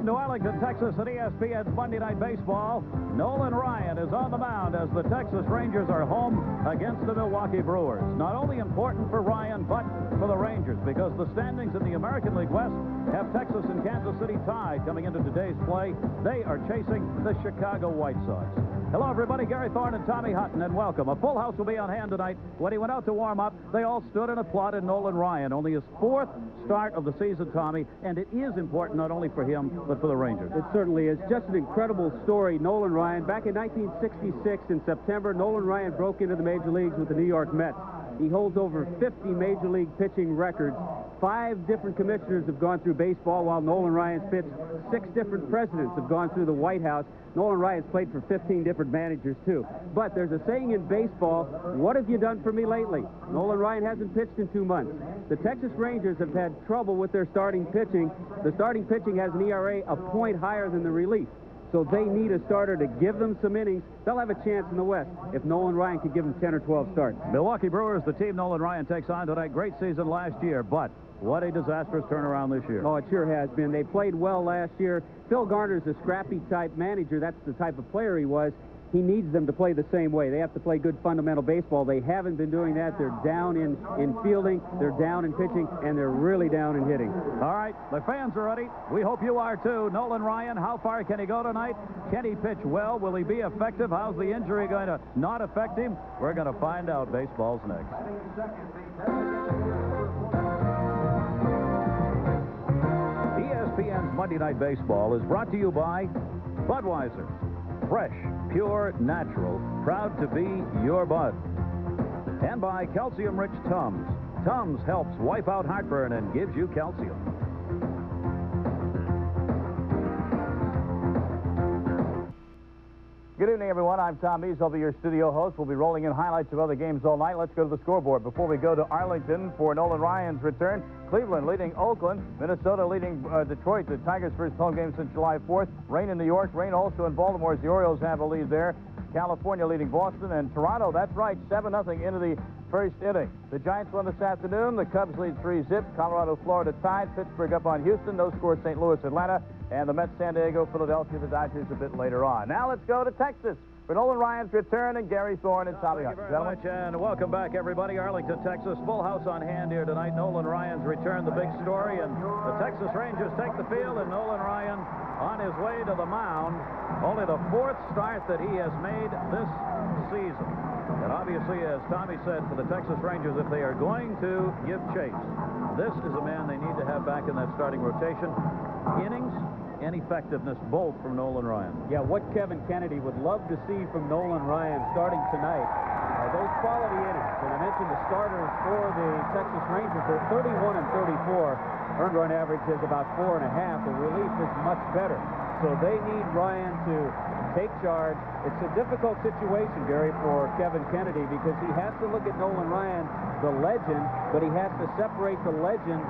to Arlington, Texas at ESPN's Monday Night Baseball. Nolan Ryan is on the mound as the Texas Rangers are home against the Milwaukee Brewers. Not only important for Ryan, but for the Rangers, because the standings in the American League West have Texas and Kansas City tied coming into today's play. They are chasing the Chicago White Sox. Hello, everybody. Gary Thorne and Tommy Hutton, and welcome. A full house will be on hand tonight. When he went out to warm up, they all stood and applauded Nolan Ryan. Only his fourth start of the season, Tommy, and it is important not only for him, but for the Rangers. It certainly is. Just an incredible story. Nolan Ryan, back in 1966 in September, Nolan Ryan broke into the major leagues with the New York Mets. He holds over 50 major league pitching records. 5 different commissioners have gone through baseball while Nolan Ryan's pitched. 6 different presidents have gone through the White House. Nolan Ryan's played for 15 different managers, too. But there's a saying in baseball, what have you done for me lately? Nolan Ryan hasn't pitched in 2 months. The Texas Rangers have had trouble with their starting pitching. The starting pitching has an ERA a point higher than the relief. So they need a starter to give them some innings. They'll have a chance in the West if Nolan Ryan can give them 10 or 12 starts. Milwaukee Brewers, the team Nolan Ryan takes on tonight. Great season last year, but what a disastrous turnaround this year. Oh, it sure has been. They played well last year. Phil Garner's a scrappy type manager. That's the type of player he was. He needs them to play the same way. They have to play good fundamental baseball. They haven't been doing that. They're down in fielding, they're down in pitching, and they're really down in hitting. All right, the fans are ready. We hope you are too. Nolan Ryan, how far can he go tonight? Can he pitch well? Will he be effective? How's the injury going to not affect him? We're going to find out. Baseball's next. ESPN's Monday Night Baseball is brought to you by Budweiser. Fresh, pure, natural, proud to be your Bud. And by calcium-rich Tums. Tums helps wipe out heartburn and gives you calcium. Good evening, everyone. I'm Tom Mees. I'll be your studio host. We'll be rolling in highlights of other games all night. Let's go to the scoreboard. Before we go to Arlington for Nolan Ryan's return, Cleveland leading Oakland, Minnesota leading Detroit. The Tigers' first home game since July 4th. Rain in New York, rain also in Baltimore as the Orioles have a lead there. California leading Boston, and Toronto, that's right, 7-0 into the first inning. The Giants won this afternoon. The Cubs lead 3-0. Colorado, Florida tied. Pittsburgh up on Houston. No score St. Louis, Atlanta. And the Mets, San Diego, Philadelphia, the Dodgers a bit later on. Now let's go to Texas for Nolan Ryan's return and Gary Thorne and Tommy Hutton. Thank you very much, and welcome back, everybody. Arlington, Texas. Full house on hand here tonight. Nolan Ryan's return, the big story, and the Texas Rangers take the field, and Nolan Ryan on his way to the mound. Only the 4th start that he has made this season. And obviously, as Tommy said, for the Texas Rangers, if they are going to give chase, this is a man they need to have back in that starting rotation. Innings and effectiveness, both from Nolan Ryan. Yeah, what Kevin Kennedy would love to see from Nolan Ryan starting tonight are those quality innings. And I mentioned the starters for the Texas Rangers. They're 31 and 34. Earned run average is about 4.5. The relief is much better. So they need Ryan to take charge. It's a difficult situation, Gary, for Kevin Kennedy, because he has to look at Nolan Ryan, the legend, but he has to separate the legend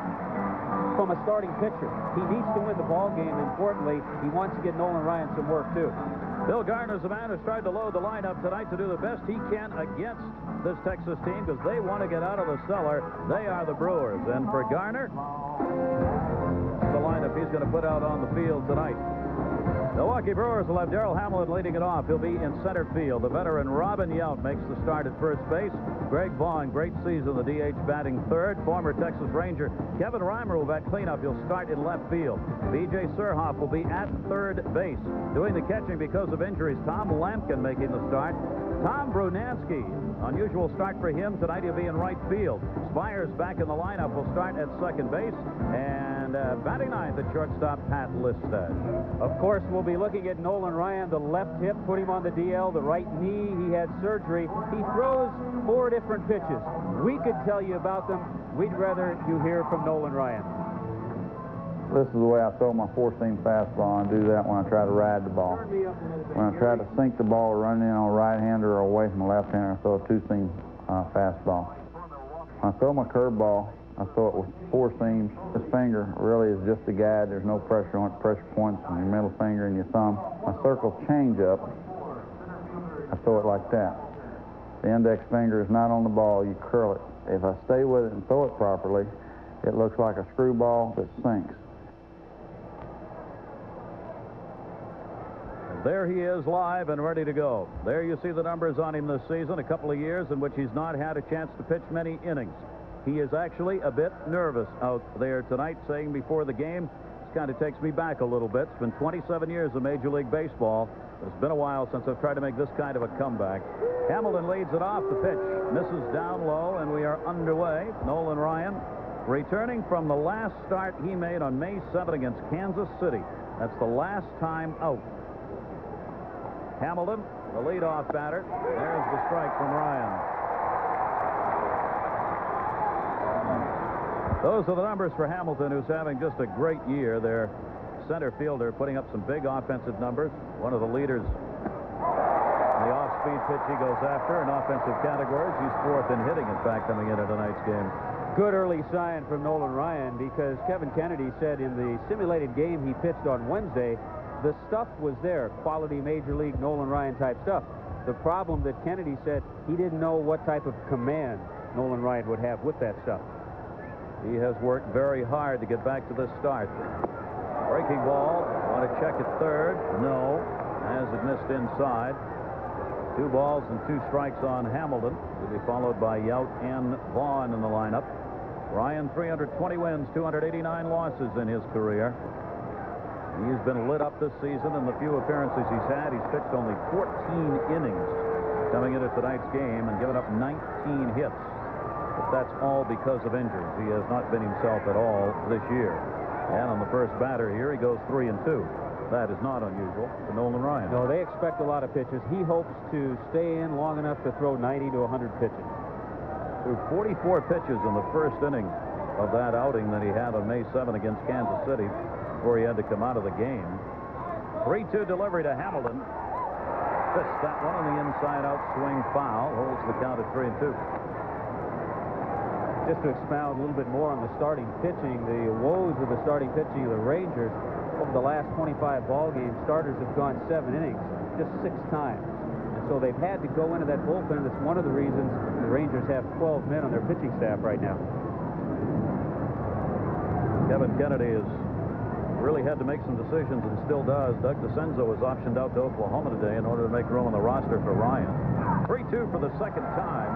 from a starting pitcher. He needs to win the ball game. Importantly, he wants to get Nolan Ryan some work, too. Bill Garner's the man who's tried to load the lineup tonight to do the best he can against this Texas team, because they want to get out of the cellar. They are the Brewers. And for Garner, the lineup he's going to put out on the field tonight. Milwaukee Brewers will have Darryl Hamlin leading it off. He'll be in center field. The veteran Robin Yount makes the start at first base. Greg Vaughn, great season, the DH batting third. Former Texas Ranger Kevin Reimer will bat cleanup. He'll start in left field. B.J. Surhoff will be at third base. Doing the catching because of injuries, Tom Lampkin making the start. Tom Brunansky, unusual start for him tonight. He'll be in right field. Spires back in the lineup will start at second base. And batting ninth at shortstop, Pat Listad. Of course, we'll be looking at Nolan Ryan, the left hip, put him on the DL, the right knee. He had surgery. He throws 4 different pitches. We could tell you about them. We'd rather you hear from Nolan Ryan. This is the way I throw my 4-seam fastball, and do that when I try to ride the ball. When I try to sink the ball or run in on a right-hander or away from a left-hander, I throw a 2-seam fastball. When I throw my curveball, I throw it with 4 seams. This finger really is just a guide. There's no pressure on it. Pressure points on your middle finger and your thumb. My circle change up. I throw it like that. The index finger is not on the ball. You curl it. If I stay with it and throw it properly, it looks like a screwball that sinks. There he is live and ready to go. There you see the numbers on him this season, a couple of years in which he's not had a chance to pitch many innings. He is actually a bit nervous out there tonight, saying before the game, this kind of takes me back a little bit. It's been 27 years of Major League Baseball. It's been a while since I've tried to make this kind of a comeback. Hamilton leads it off. The pitch misses down low, and we are underway. Nolan Ryan returning from the last start he made on May 7th against Kansas City. That's the last time out. Hamilton, the leadoff batter. There's the strike from Ryan. Those are the numbers for Hamilton, who's having just a great year. Their center fielder putting up some big offensive numbers. One of the leaders in the off-speed pitch he goes after in offensive categories. He's fourth in hitting, in fact, coming into tonight's game. Good early sign from Nolan Ryan, because Kevin Kennedy said in the simulated game he pitched on Wednesday, the stuff was there, quality Major League Nolan Ryan type stuff. The problem that Kennedy said, he didn't know what type of command Nolan Ryan would have with that stuff. He has worked very hard to get back to this start. Breaking ball. Want to check at third? No. As it missed inside. 2 balls and 2 strikes on Hamilton. Will be followed by Yount and Vaughn in the lineup. Ryan, 320 wins, 289 losses in his career. He's been lit up this season in the few appearances he's had. He's pitched only 14 innings coming into tonight's game and given up 19 hits. But that's all because of injuries. He has not been himself at all this year. And on the first batter here, he goes 3-2. That is not unusual for Nolan Ryan. No, they expect a lot of pitches. He hopes to stay in long enough to throw 90 to 100 pitches. Threw 44 pitches in the first inning of that outing that he had on May 7th against Kansas City before he had to come out of the game. 3-2 delivery to Hamilton. Fist that one on the inside out swing foul. Holds the count at 3-2. Just to expound a little bit more on the starting pitching, the woes of the starting pitching of the Rangers over the last 25 ball games, starters have gone 7 innings, just 6 times. And so they've had to go into that bullpen. That's one of the reasons the Rangers have 12 men on their pitching staff right now. Kevin Kennedy has really had to make some decisions and still does. Doug DeCenzo was optioned out to Oklahoma today in order to make room on the roster for Ryan. 3-2 for the second time.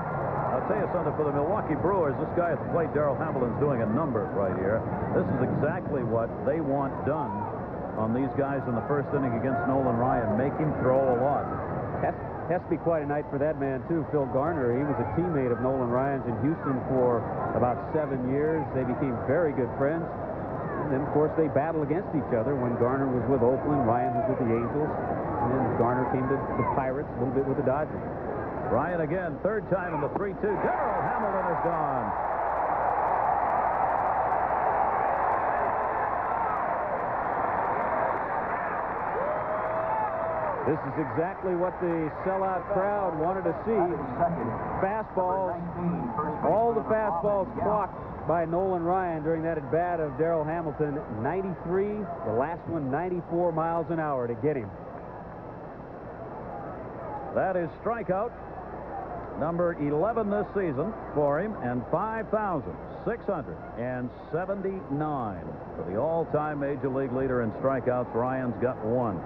I'll tell you something, for the Milwaukee Brewers, this guy at the plate, Darryl Hamilton's doing a number right here. This is exactly what they want done on these guys in the first inning against Nolan Ryan. Make him throw a lot. Has to be quite a night for that man, too. Phil Garner, he was a teammate of Nolan Ryan's in Houston for about 7 years. They became very good friends. And then, of course, they battled against each other when Garner was with Oakland, Ryan was with the Angels, and then Garner came to the Pirates, a little bit with the Dodgers. Ryan again, third time in the 3-2. Darryl Hamilton is gone. This is exactly what the sellout crowd wanted to see. Fastballs, all the fastballs clocked by Nolan Ryan during that at-bat of Darryl Hamilton. 93, the last one 94 miles an hour to get him. That is strikeout number 11 this season for him, and 5,679 for the all-time Major League leader in strikeouts. Ryan's got 1.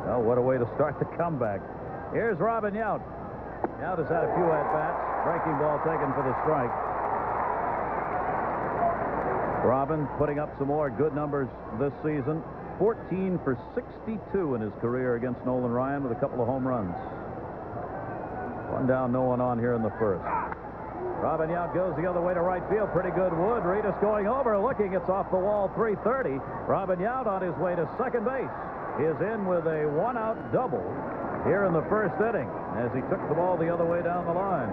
Well, what a way to start the comeback. Here's Robin Yount. Yount has had a few at-bats. Breaking ball taken for the strike. Robin putting up some more good numbers this season. 14 for 62 in his career against Nolan Ryan with a couple of home runs. 1 down, no one on here in the first. Robin Yount goes the other way to right field. Pretty good wood. Redus going over, looking. It's off the wall, 330. Robin Yount on his way to second base is in with a 1-out double here in the first inning as he took the ball the other way down the line.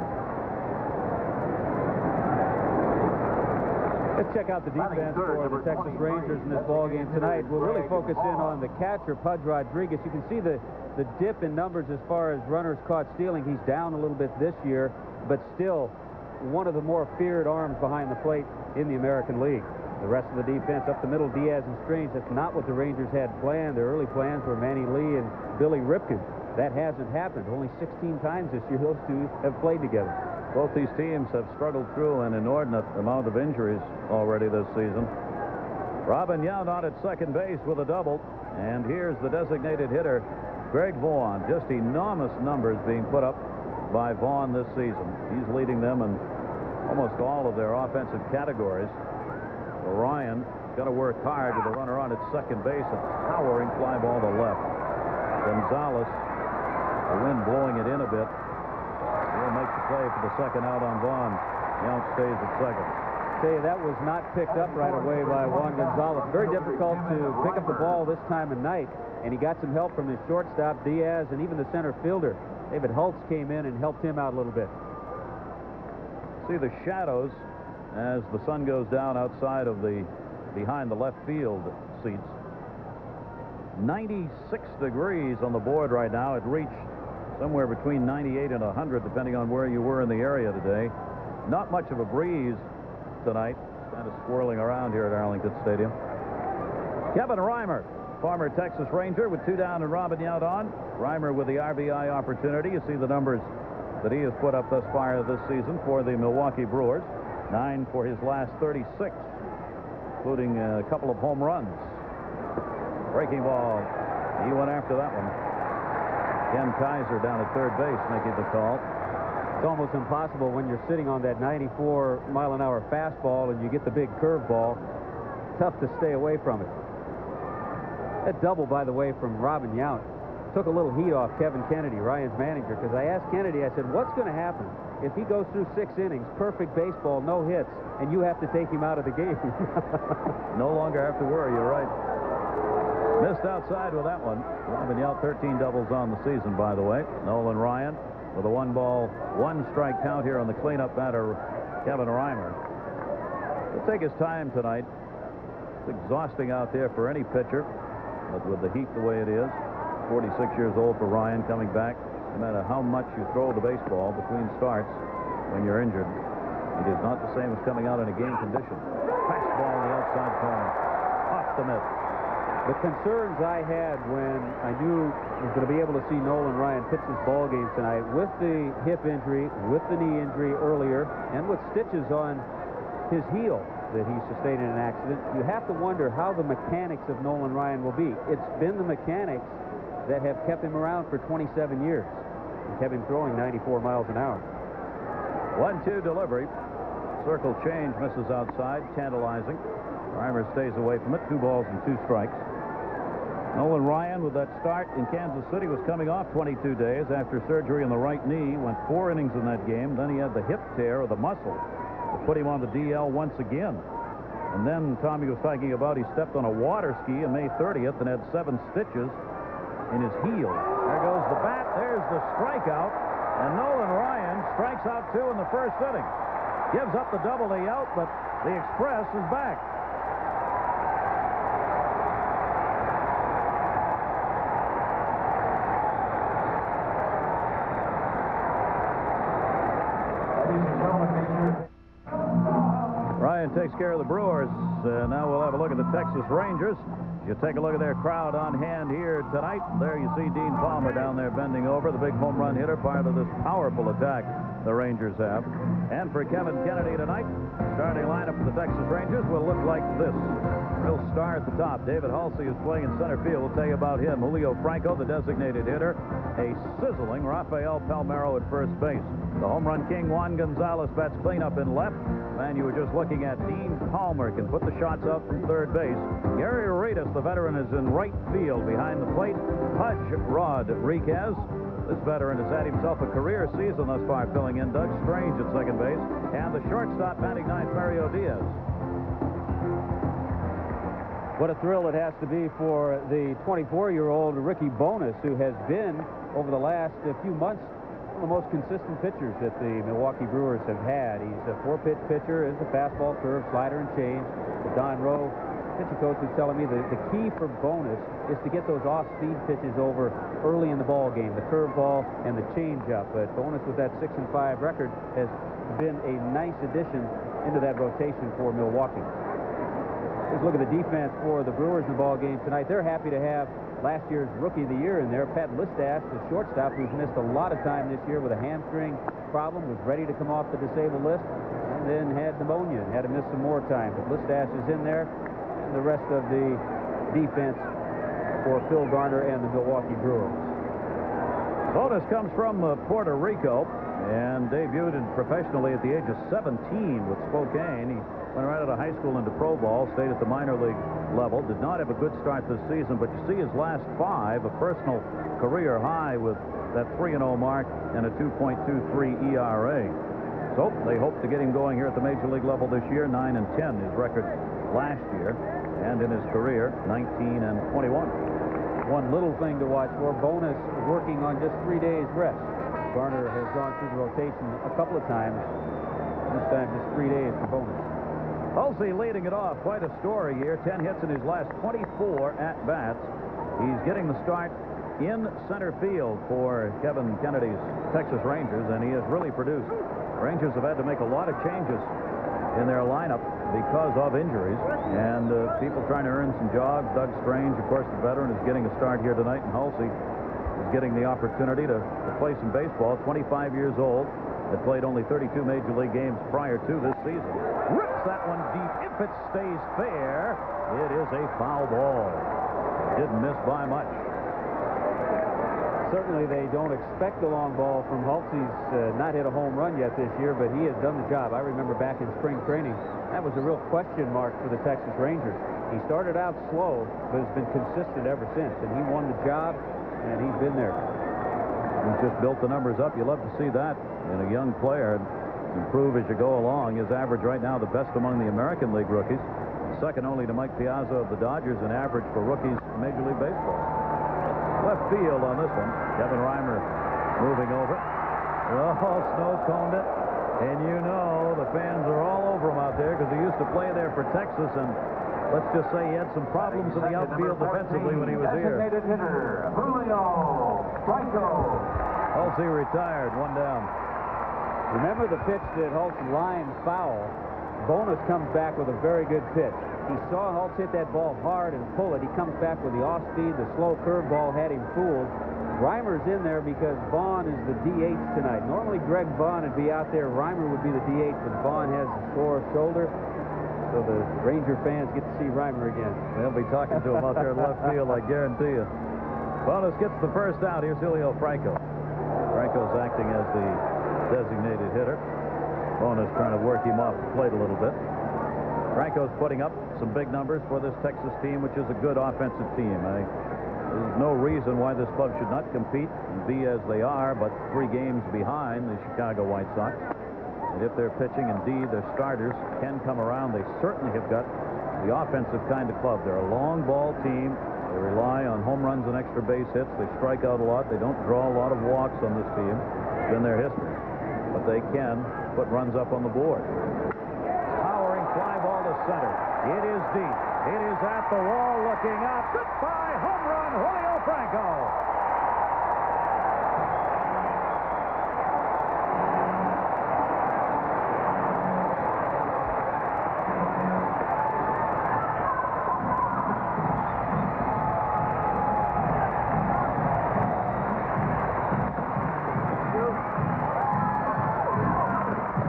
Let's check out the defense for the Texas Rangers in this ballgame tonight. We'll really focus in on the catcher, Pudge Rodriguez. You can see the dip in numbers as far as runners caught stealing. He's down a little bit this year, but still one of the more feared arms behind the plate in the American League. The rest of the defense up the middle, Diaz and Strange. That's not what the Rangers had planned. Their early plans were Manny Lee and Billy Ripken. That hasn't happened. Only 16 times this year those two have played together. Both these teams have struggled through an inordinate amount of injuries already this season. Robin Yount on at second base with a double. And here's the designated hitter, Greg Vaughn. Just enormous numbers being put up by Vaughn this season. He's leading them in almost all of their offensive categories. Ryan got to work hard with the runner on at second base. A towering fly ball to left. Gonzalez, the wind blowing it in a bit. He'll make the play for the second out on Vaughn. Yount stays at second. Say that was not picked up right away by Juan Gonzalez. Very difficult to pick up the ball this time of night, and he got some help from his shortstop Diaz and even the center fielder David Holtz came in and helped him out a little bit. See the shadows as the sun goes down outside of the behind the left field seats. 96 degrees on the board right now. It reached somewhere between 98 and 100 depending on where you were in the area today. Not much of a breeze tonight. Kind of swirling around here at Arlington Stadium. Kevin Reimer, former Texas Ranger, with 2 down and Robin Yount on. Reimer with the RBI opportunity. You see the numbers that he has put up thus far this season for the Milwaukee Brewers. 9 for his last 36, including a couple of home runs. Breaking ball. He went after that one. Ken Kaiser down at third base making the call. It's almost impossible when you're sitting on that 94-mile-an-hour fastball and you get the big curveball. Tough to stay away from it. That double, by the way, from Robin Yount took a little heat off Kevin Kennedy, Ryan's manager, because I asked Kennedy, I said, what's going to happen if he goes through 6 innings, perfect baseball, no hits, and you have to take him out of the game? No longer have to worry, you're right. Missed outside with that one. Robin Yount, 13 doubles on the season, by the way. Nolan Ryan with a 1-ball, 1-strike count here on the cleanup batter, Kevin Reimer. He'll take his time tonight. It's exhausting out there for any pitcher, but with the heat the way it is, 46 years old for Ryan coming back. No matter how much you throw the baseball between starts when you're injured, it is not the same as coming out in a game condition. Fastball in the outside corner. Off the mitt. The concerns I had when I knew I was going to be able to see Nolan Ryan pitch this ball game tonight with the hip injury, with the knee injury earlier, and with stitches on his heel that he sustained in an accident, you have to wonder how the mechanics of Nolan Ryan will be. It's been the mechanics that have kept him around for 27 years and kept him throwing 94 miles an hour. 1-2 delivery. Circle change, misses outside, tantalizing. Reimer stays away from it. 2 balls and 2 strikes. Nolan Ryan, with that start in Kansas City, was coming off 22 days after surgery on the right knee. Went 4 innings in that game. Then he had the hip tear of the muscle that put him on the DL once again. And then Tommy was talking about he stepped on a water ski on May 30th and had 7 stitches in his heel. There goes the bat. There's the strikeout. And Nolan Ryan strikes out 2 in the first inning. Gives up the double the out, but the Express is back. Ryan takes care of the Brewers. Now we'll have a look at the Texas Rangers. You take a look at their crowd on hand here tonight. There you see Dean Palmer down there bending over, the big home run hitter, part of this powerful attack the Rangers have. And for Kevin Kennedy tonight, starting lineup for the Texas Rangers will look like this. Real star at the top. David Halsey is playing in center field. We'll tell you about him. Julio Franco, the designated hitter. A sizzling Rafael Palmeiro at first base. The home run king, Juan Gonzalez, bats cleanup in left. And you were just looking at Dean Palmer, can put the shots out from third base. Gary Redus, the veteran, is in right field behind the plate. Pudge Rodriguez. This veteran has had himself a career season thus far, filling in. Doug Strange at second base. And the shortstop, batting ninth, Mario Diaz. What a thrill it has to be for the 24-year-old Ricky Bones, who has been, over the last few months, one of the most consistent pitchers that the Milwaukee Brewers have had. He's a 4-pitch pitcher, is a fastball, curve, slider, and change. Don Rowe, pitching coach, was telling me that the key for Bones is to get those off-speed pitches over early in the ball game, the curveball and the changeup. But Bones, with that 6-5 record, has been a nice addition into that rotation for Milwaukee. Let's look at the defense for the Brewers in the ball game tonight. They're happy to have last year's Rookie of the Year in there, Pat Listash, the shortstop, who's missed a lot of time this year with a hamstring problem, was ready to come off the disabled list, and then had pneumonia and had to miss some more time. But Listash is in there, and the rest of the defense for Phil Garner and the Milwaukee Brewers. Bonus comes from Puerto Rico and debuted professionally at the age of 17 with Spokane. He went right out of high school into pro ball, stayed at the minor league level, did not have a good start this season, but you see his last 5, a personal career high with that 3-0 mark and a 2.23 ERA. So they hope to get him going here at the major league level this year. 9-10 his record last year, and in his career 19-21. One little thing to watch for, Bonus working on just 3 days rest. Garner has gone through the rotation a couple of times. This time just 3 days for Bonus. Hulsey leading it off. Quite a story here. 10 hits in his last 24 at-bats. He's getting the start in center field for Kevin Kennedy's Texas Rangers, and he has really produced. Rangers have had to make a lot of changes in their lineup because of injuries, and people trying to earn some jobs. Doug Strange, of course, the veteran, is getting a start here tonight, and Hulsey is getting the opportunity to play some baseball. 25 years old, had played only 32 major league games prior to this season. Rips that one deep. If it stays fair, it is a foul ball. Didn't miss by much. Certainly they don't expect the long ball from Hulsey. He's not hit a home run yet this year, but he has done the job. I remember back in spring training, that was a real question mark for the Texas Rangers. He started out slow, but has been consistent ever since, and he won the job, and he's been there. He's just built the numbers up. You love to see that in a young player improve as you go along. His average right now the best among the American League rookies, second only to Mike Piazza of the Dodgers in average for rookies in Major League Baseball. Left field on this one. Kevin Reimer moving over. Oh, snow-coned it. And you know the fans are all over him out there because he used to play there for Texas, and let's just say he had some problems in the outfield defensively when he was here. Designated hitter, Julio Franco. Hulsey retired, 1 down. Remember the pitch that Hulsey lined foul. Bonus comes back with a very good pitch. He saw Hulsey hit that ball hard and pull it. He comes back with the off-speed. The slow curveball had him fooled. Reimer's in there because Vaughn is the DH tonight. Normally Greg Vaughn would be out there. Reimer would be the DH, but Vaughn has a sore shoulder. So the Ranger fans get to see Reimer again. They'll be talking to him out there in left field, I guarantee you. Bonus gets the first out. Here's Julio Franco. Franco's acting as the designated hitter. Bonus trying to work him off the plate a little bit. Franco's putting up some big numbers for this Texas team, which is a good offensive team. There's no reason why this club should not compete and be as they are, but 3 games behind the Chicago White Sox. And if they're pitching, indeed, their starters can come around. They certainly have got the offensive kind of club. They're a long ball team. They rely on home runs and extra base hits. They strike out a lot. They don't draw a lot of walks on this team. It's been their history. But they can put runs up on the board. Powering fly ball to center. It is deep. It is at the wall, looking up. Goodbye, home run, Julio Franco.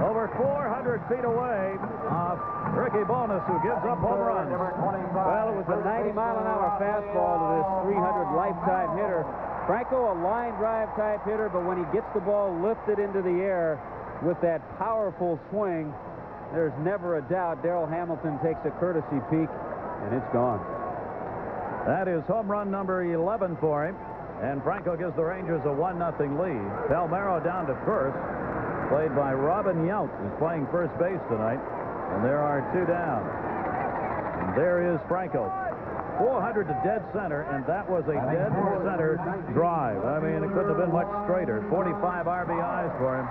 Over 400 feet away, Ricky Bonus, who gives up home runs. Well, it was a 90-mile-an-hour fastball to this 300 lifetime hitter. Franco, a line drive type hitter, but when he gets the ball lifted into the air with that powerful swing, there's never a doubt Darrell Hamilton takes a courtesy peek, and it's gone. That is home run number 11 for him, and Franco gives the Rangers a 1-0 lead. Palmeiro down to first, played by Robin Yount, who's playing first base tonight. And there are 2 down. And there is Franco. 400 to dead center, and that was a dead center drive. I mean, it couldn't have been much straighter. 45 RBIs for him.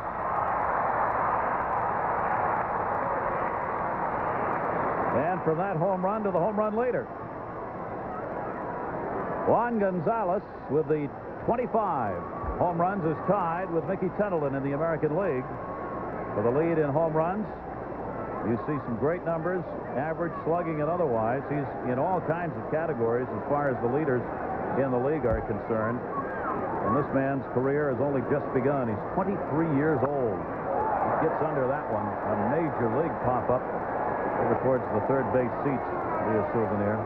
And from that home run to the home run leader. Juan Gonzalez with the 25 home runs is tied with Mickey Tendleton in the American League for the lead in home runs. You see some great numbers, average, slugging, and otherwise. He's in all kinds of categories as far as the leaders in the league are concerned. And this man's career has only just begun. He's 23 years old. He gets under that one. A major league pop-up over towards the third base seats to be a souvenir.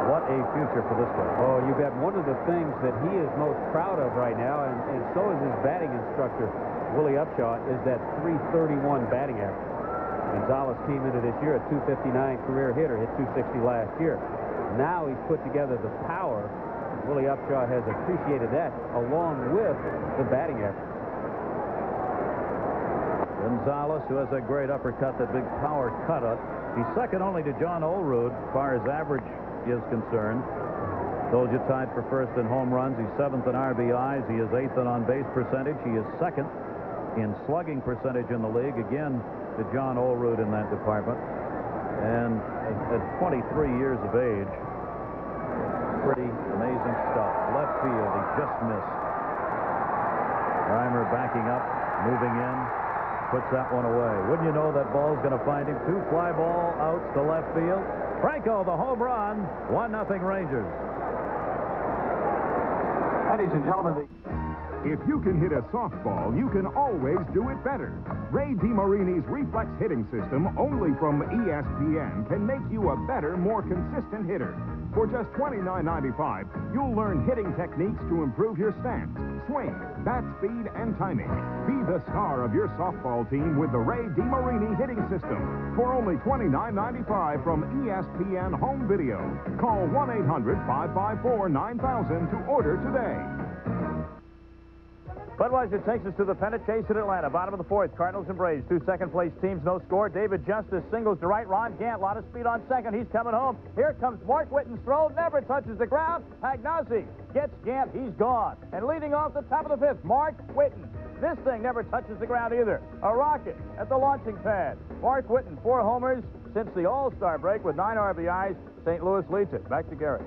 What a future for this guy. Oh, you bet. One of the things that he is most proud of right now, and so is his batting instructor, Willie Upshaw, is that .331 batting average. Gonzalez came into this year a .259 career hitter, hit .260 last year. Now he's put together the power. Willie Upshaw has appreciated that along with the batting average. Gonzalez, who has a great uppercut, that big power cutout. He's second only to John Olerud as far as average is concerned. Told you tied for first in home runs. He's seventh in RBIs. He is eighth in on-base percentage. He is second in slugging percentage in the league. Again, to John Olerud in that department. And at 23 years of age, pretty amazing stuff. Left field, he just missed. Reimer backing up, moving in, puts that one away. Wouldn't you know that ball's going to find him? 2 fly ball outs to left field. Franco, the home run. 1-0 Rangers. Ladies and gentlemen, if you can hit a softball, you can always do it better. Ray DeMarini's reflex hitting system, only from ESPN, can make you a better, more consistent hitter. For just $29.95, you'll learn hitting techniques to improve your stance, swing, bat speed, and timing. Be the star of your softball team with the Ray DeMarini hitting system for only $29.95 from ESPN Home Video. Call 1-800-554-9000 to order today. Budweiser takes us to the pennant chase in Atlanta. Bottom of the fourth, Cardinals and Braves. 2 second-place teams, no score. David Justice singles to right. Ron Gant, a lot of speed on second. He's coming home. Here comes Mark Whitten's throw. Never touches the ground. Pagnozzi gets Gant. He's gone. And leading off the top of the fifth, Mark Whitten. This thing never touches the ground either. A rocket at the launching pad. Mark Whitten, 4 homers since the All-Star break with 9 RBIs. St. Louis leads it. Back to Gary.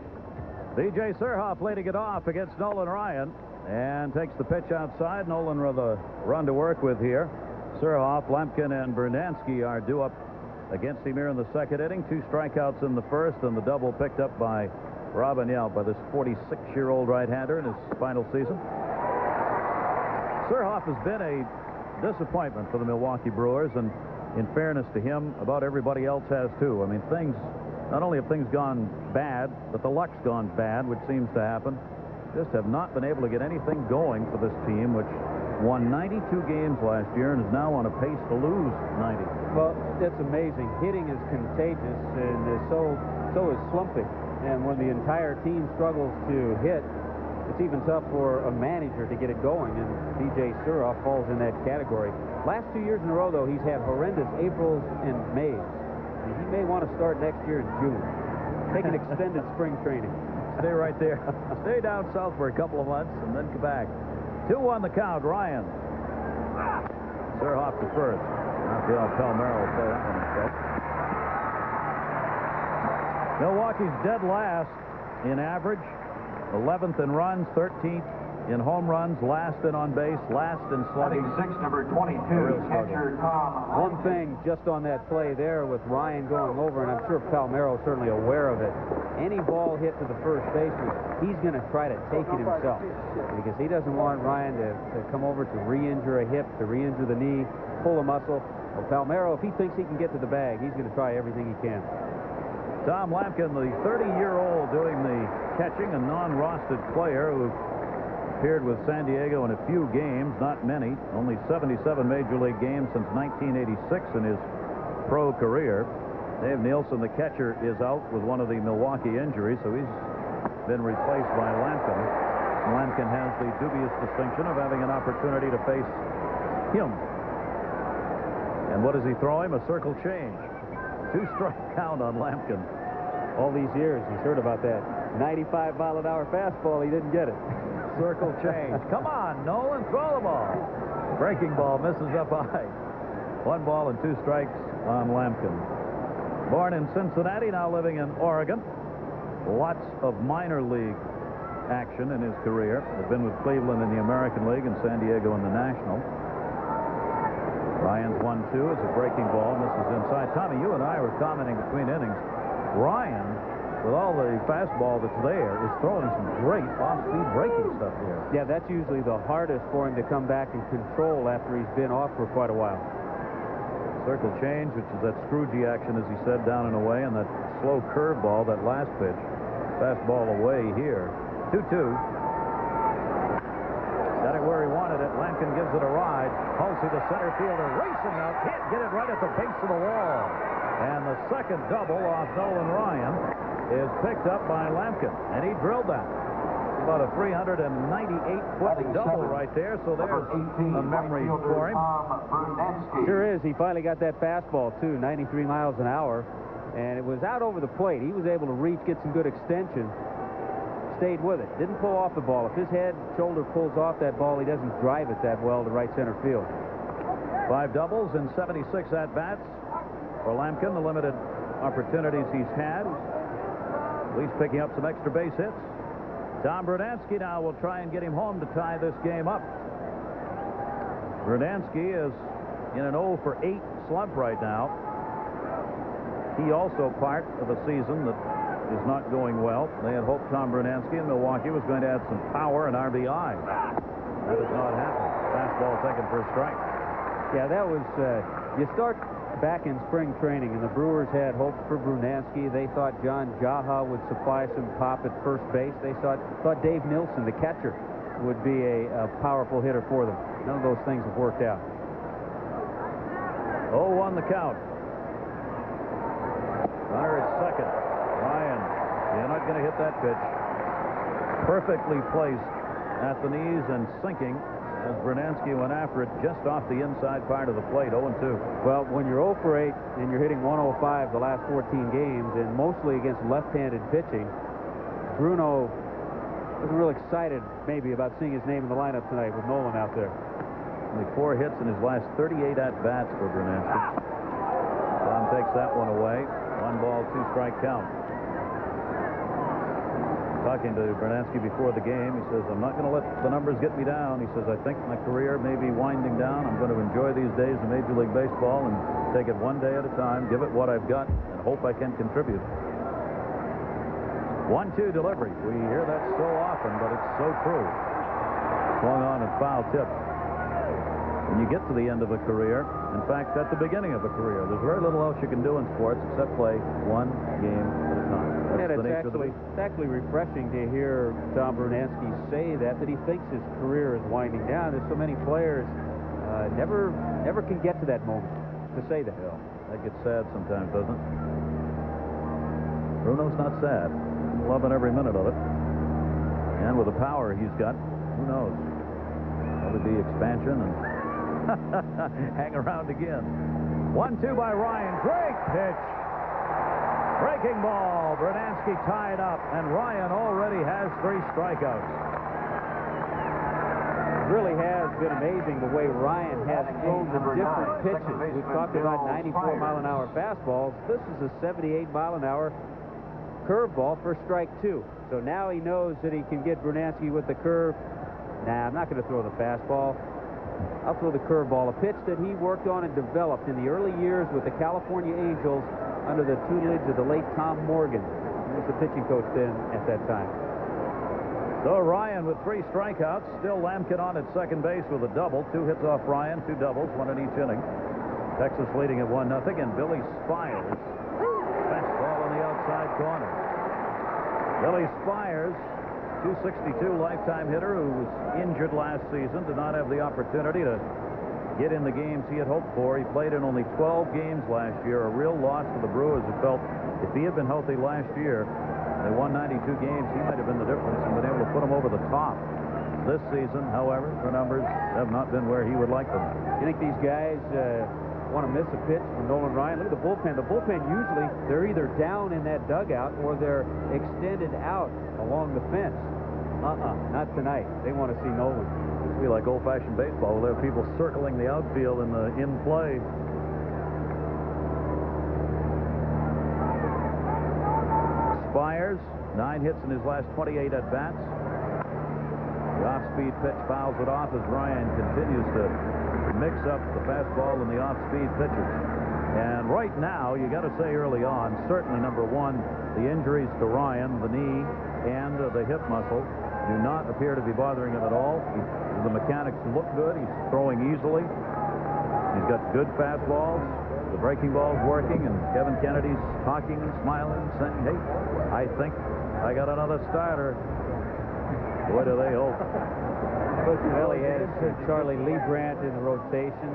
DJ Surhoff leading it off against Nolan Ryan. And takes the pitch outside. Nolan with a run to work with here. Surhoff, Lemkin, and Bernansky are due up against him here in the second inning. 2 strikeouts in the first, and the double picked up by Robin Yelp by this 46-year-old right-hander in his final season. Surhoff has been a disappointment for the Milwaukee Brewers, and in fairness to him, about everybody else has too. I mean, not only have things gone bad, but the luck's gone bad, which seems to happen. Just have not been able to get anything going for this team, which won 92 games last year and is now on a pace to lose 90. Well, it's amazing. Hitting is contagious, and so is slumping. And when the entire team struggles to hit, it's even tough for a manager to get it going, and DJ Surhoff falls in that category. Last 2 years in a row, though, he's had horrendous Aprils and Mays. And he may want to start next year in June. Take an extended spring training. Stay right there. Stay down south for a couple of months and then come back. 2-1 the count. Ryan. Surhoff to first. Rafael Palmeiro will play that one himself. Milwaukee's dead last in average, 11th in runs, 13th in home runs, last in on base, last in slugging. 6, number 22, catcher Tom Henke. One thing just on that play there with Ryan going over, and I'm sure Palmeiro is certainly aware of it. Any ball hit to the first baseman, he's going to try to take it himself because he doesn't want Ryan to come over to re-injure a hip, to re-injure the knee, pull a muscle. Well, Palmeiro, if he thinks he can get to the bag, he's going to try everything he can. Tom Lampkin, the 30-year-old doing the catching, a non-rostered player who appeared with San Diego in a few games, not many, only 77 Major League games since 1986 in his pro career. Dave Nielsen, the catcher, is out with one of the Milwaukee injuries, so he's been replaced by Lampkin. Lampkin has the dubious distinction of having an opportunity to face him. And what does he throw him? A circle change. 2-strike count on Lampkin. All these years, he's heard about that 95-mile-an-hour fastball. He didn't get it. Circle change. Come on, Nolan, throw the ball. Breaking ball misses up high. 1 ball and 2 strikes on Lampkin. Born in Cincinnati, now living in Oregon. Lots of minor league action in his career. Has been with Cleveland in the American League and San Diego in the National. Ryan's 1-2 is a breaking ball, misses inside. Tommy, you and I were commenting between innings. Ryan, with all the fastball that's there, is throwing some great off-speed breaking stuff here. Yeah, that's usually the hardest for him to come back and control after he's been off for quite a while. Circle change, which is that Scroogey action, as he said, down and away, and that slow curveball, that last pitch. Fastball away here. 2-2. Got it where he wanted it. Lampkin gives it a ride. Halsey, the center fielder, racing out. Can't get it right at the base of the wall. And the second double off Nolan Ryan is picked up by Lampkin. And he drilled that. About a 398-foot double right there. So there's a memory for him. Sure is. He finally got that fastball, too. 93 miles an hour. And it was out over the plate. He was able to reach, get some good extension. Stayed with it. Didn't pull off the ball. If his head, shoulder pulls off that ball, he doesn't drive it that well to right center field. 5 doubles and 76 at-bats for Lampkin. The limited opportunities he's had. At least picking up some extra base hits. Tom Brunansky now will try and get him home to tie this game up. Brunansky is in an 0 for 8 slump right now. He also part of a season that is not going well. They had hoped Tom Brunansky in Milwaukee was going to add some power and RBI. That has not happened. Fastball taken for a strike. Yeah, that was, you start back in spring training, and the Brewers had hopes for Brunansky. They thought John Jaha would supply some pop at first base. They thought Dave Nilsson, the catcher, would be a powerful hitter for them. None of those things have worked out. 0-1 the count. Runner at second. Ryan, you're not going to hit that pitch. Perfectly placed at the knees and sinking as Brunansky went after it just off the inside part of the plate. 0-2. Well, when you're 0 for 8 and you're hitting 105 the last 14 games, and mostly against left-handed pitching, Bruno wasn't real excited maybe about seeing his name in the lineup tonight with Nolan out there. Only 4 hits in his last 38 at-bats for Brunansky. Tom takes that one away. 1 ball, 2 strike count. Talking to Brunansky before the game, he says, I'm not going to let the numbers get me down. He says, I think my career may be winding down. I'm going to enjoy these days in Major League Baseball and take it one day at a time, give it what I've got, and hope I can contribute. 1-2 delivery. We hear that so often, but it's so true. Swung on and foul tip. When you get to the end of a career, in fact, at the beginning of a career, there's very little else you can do in sports except play one game at a time. It's actually refreshing to hear Tom Brunansky say that he thinks his career is winding down. There's so many players never can get to that moment to say that. Yeah, that gets sad sometimes, doesn't it? Bruno's not sad. He's loving every minute of it. And with the power he's got, who knows? That would be expansion and hang around again. 1-2 by Ryan. Great pitch. Breaking ball. Brunansky tied up, and Ryan already has 3 strikeouts. It really has been amazing the way Ryan has thrown the different pitches. We've talked about 94-mile-an-hour fastballs. This is a 78-mile-an-hour curveball for strike 2. So now he knows that he can get Brunansky with the curve. Nah, I'm not going to throw the fastball. I'll throw the curveball, a pitch that he worked on and developed in the early years with the California Angels under the tutelage of the late Tom Morgan. He was the pitching coach then at that time. So Ryan with 3 strikeouts. Still Lampkin on at second base with a double. 2 hits off Ryan, 2 doubles, 1 in each inning. Texas leading at 1-0, and Billy Spires. Fastball on the outside corner. Billy Spires, 262 lifetime hitter who was injured last season, did not have the opportunity to get in the games he had hoped for. He played in only 12 games last year, a real loss to the Brewers, who felt if he had been healthy last year, they won 92 games, he might have been the difference and been able to put them over the top. This season, however, the numbers have not been where he would like them. You think these guys want to miss a pitch from Nolan Ryan? Look at the bullpen. The bullpen usually, they're either down in that dugout or they're extended out along the fence. Not tonight. They want to see Nolan. It'd be like old-fashioned baseball. There are people circling the outfield in the in-play. Spires, 9 hits in his last 28 at-bats. The off-speed pitch fouls it off as Ryan continues to mix up the fastball and the off-speed pitches. And right now, you got to say early on, certainly number 1, the injuries to Ryan, the knee and the hip muscle, do not appear to be bothering him at all. The mechanics look good. He's throwing easily. He's got good fastballs. The breaking ball's working, and Kevin Kennedy's talking and smiling, saying, hey, I think I got another starter. Boy, do they hope. Well, he has Charlie Leibrandt in the rotation,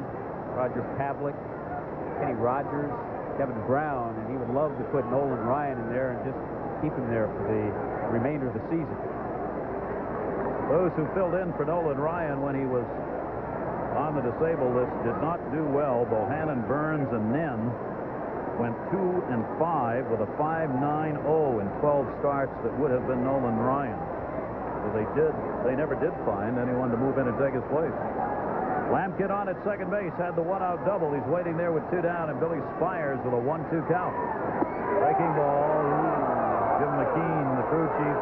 Roger Pavlik, Kenny Rogers, Kevin Brown, and he would love to put Nolan Ryan in there and just keep him there for the remainder of the season. Those who filled in for Nolan Ryan when he was on the disabled list did not do well. Bohannon, Burns, and Nen went 2 and 5 with a 5.90 in 12 starts that would have been Nolan Ryan. So they never did find anyone to move in and take his place. Lampkin on at second base had the one-out double. He's waiting there with 2 down, and Billy Spires with a 1-2 count. Breaking ball. Jim McKean, the crew chief,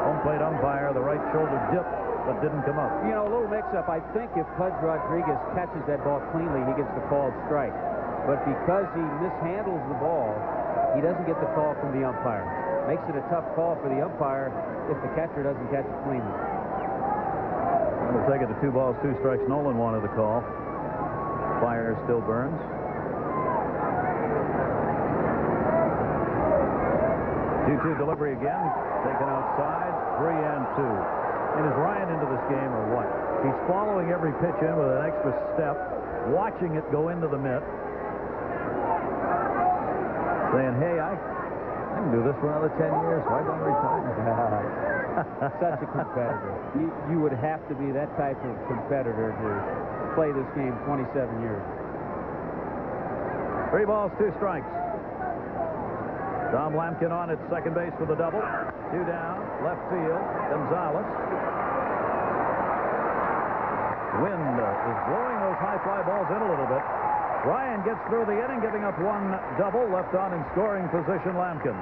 home plate umpire, the right shoulder dip, but didn't come up. You know, a little mix-up. I think if Pudge Rodriguez catches that ball cleanly, he gets the called strike. But because he mishandles the ball, he doesn't get the call from the umpire. Makes it a tough call for the umpire if the catcher doesn't catch it cleanly. We'll take it to 2 balls, 2 strikes. Nolan wanted the call. Fire still burns. 2-2 delivery again. Taken outside. 3-2. And is Ryan into this game or what? He's following every pitch in with an extra step, watching it go into the mitt, saying, hey, I can do this for another 10 years. Why don't I retire? Such a competitor. You would have to be that type of competitor to play this game 27 years. 3 balls, 2 strikes. Tom Lampkin on at second base for the double. 2 down, left field. Gonzalez. Wind is blowing those high fly balls in a little bit. Ryan gets through the inning, giving up 1 double. Left on in scoring position, Lampkin.